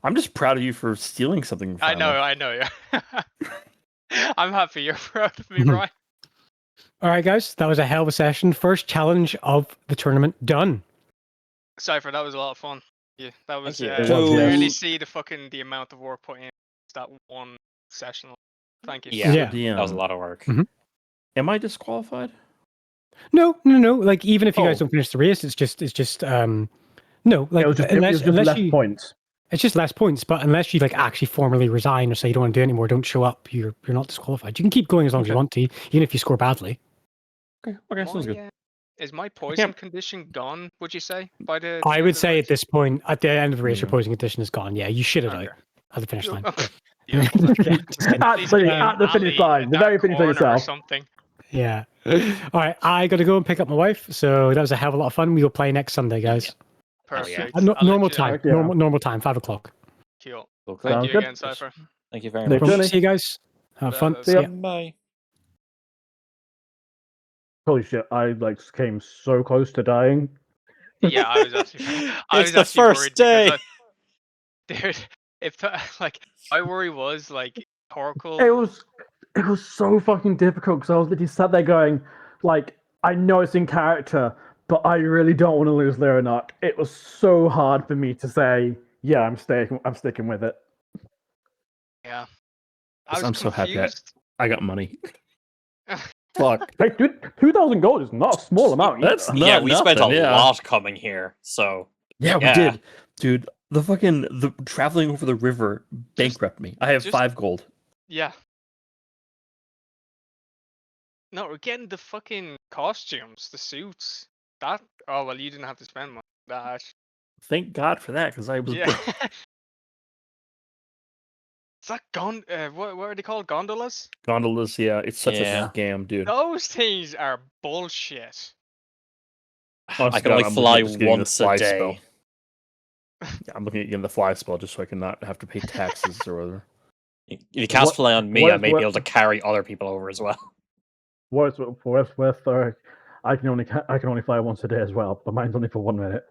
I'm just proud of you for stealing something from I know. Yeah. I'm happy you're proud of me, Brian. All right, guys, that was a hell of a session. First challenge of the tournament done. Cypher, that was a lot of fun. Yeah, that was. you. I It was, clearly yes. see the amount of work put in that one session. Thank you. Yeah, Yeah. that was a lot of work. Mhm. Am I disqualified? No. Like, even if you guys Oh. don't finish the race, it's just no. Like, It was just unless less you, points. it's just less points. But unless you like actually formally resign or say you don't want to do it anymore, don't show up, you're not disqualified. You can keep going as long as you Okay. want to, even if you score badly. Okay, sounds good. Is my poison condition gone? Would you say by the? I end would of the say race? at this point, at the end of the race, your Yeah. poison condition is gone. Yeah, you shit it out Okay. at the finish line. Beautiful. Then. Yeah, just kidding. At least get At the finish alley line, in the that very finish line corner or itself. something. Yeah. All right, I got to go and pick up my wife. So that was a hell of a lot of fun. We will play next Sunday, guys. Hell yeah. Perfect. No, I'll let normal you know. time. Heck yeah. Normal time. 5 o'clock. Cool. Okay. Thank Sounds you good. again, Cypher. Thank you very Nick much. Journey. See you guys. Have Bye, fun. bye, See bye. ya. Bye. Holy shit! I like came so close to dying. Yeah, I was actually. I It's was the actually first worried day. because dude, if like my worry was like Torkoal. It was so fucking difficult because I was literally sat there going, like, I know it's in character, but I really don't want to lose Lyranok. It was so hard for me to say, yeah, I'm sticking with it. Yeah, I was I'm so happy confused. I got money. Fuck. Like, dude, 2,000 gold is not a small amount either. That's not Yeah, we spent a nothing, yeah. lot coming here, so Yeah, we Yeah. did. Dude, the traveling over the river bankrupt me. I have just- 5 gold. Yeah. No, we're getting the fucking costumes, the suits. That. Oh well, you didn't have to spend money. That. Thank God for that, because I was Yeah. broke. Is that what are they called? Gondolas? Gondolas, yeah, it's such Yeah. a scam, dude. Those things are bullshit. Honest I to can God, only I'm looking fly at just getting the once a fly day. spell. Yeah, I'm looking at getting the fly spell just so I can not have to pay taxes or whatever. If you cast What- fly on me, what I is- may what- be able to carry other people over as well. For what it's worth, I can only fly once a day as well, but mine's only for 1 minute.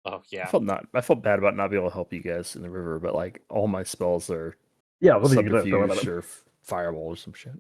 Oh yeah. I felt bad about not being able to help you guys in the river, but like all my spells are Yeah, well, you don't worry about subterfuge it. or fireball or some shit.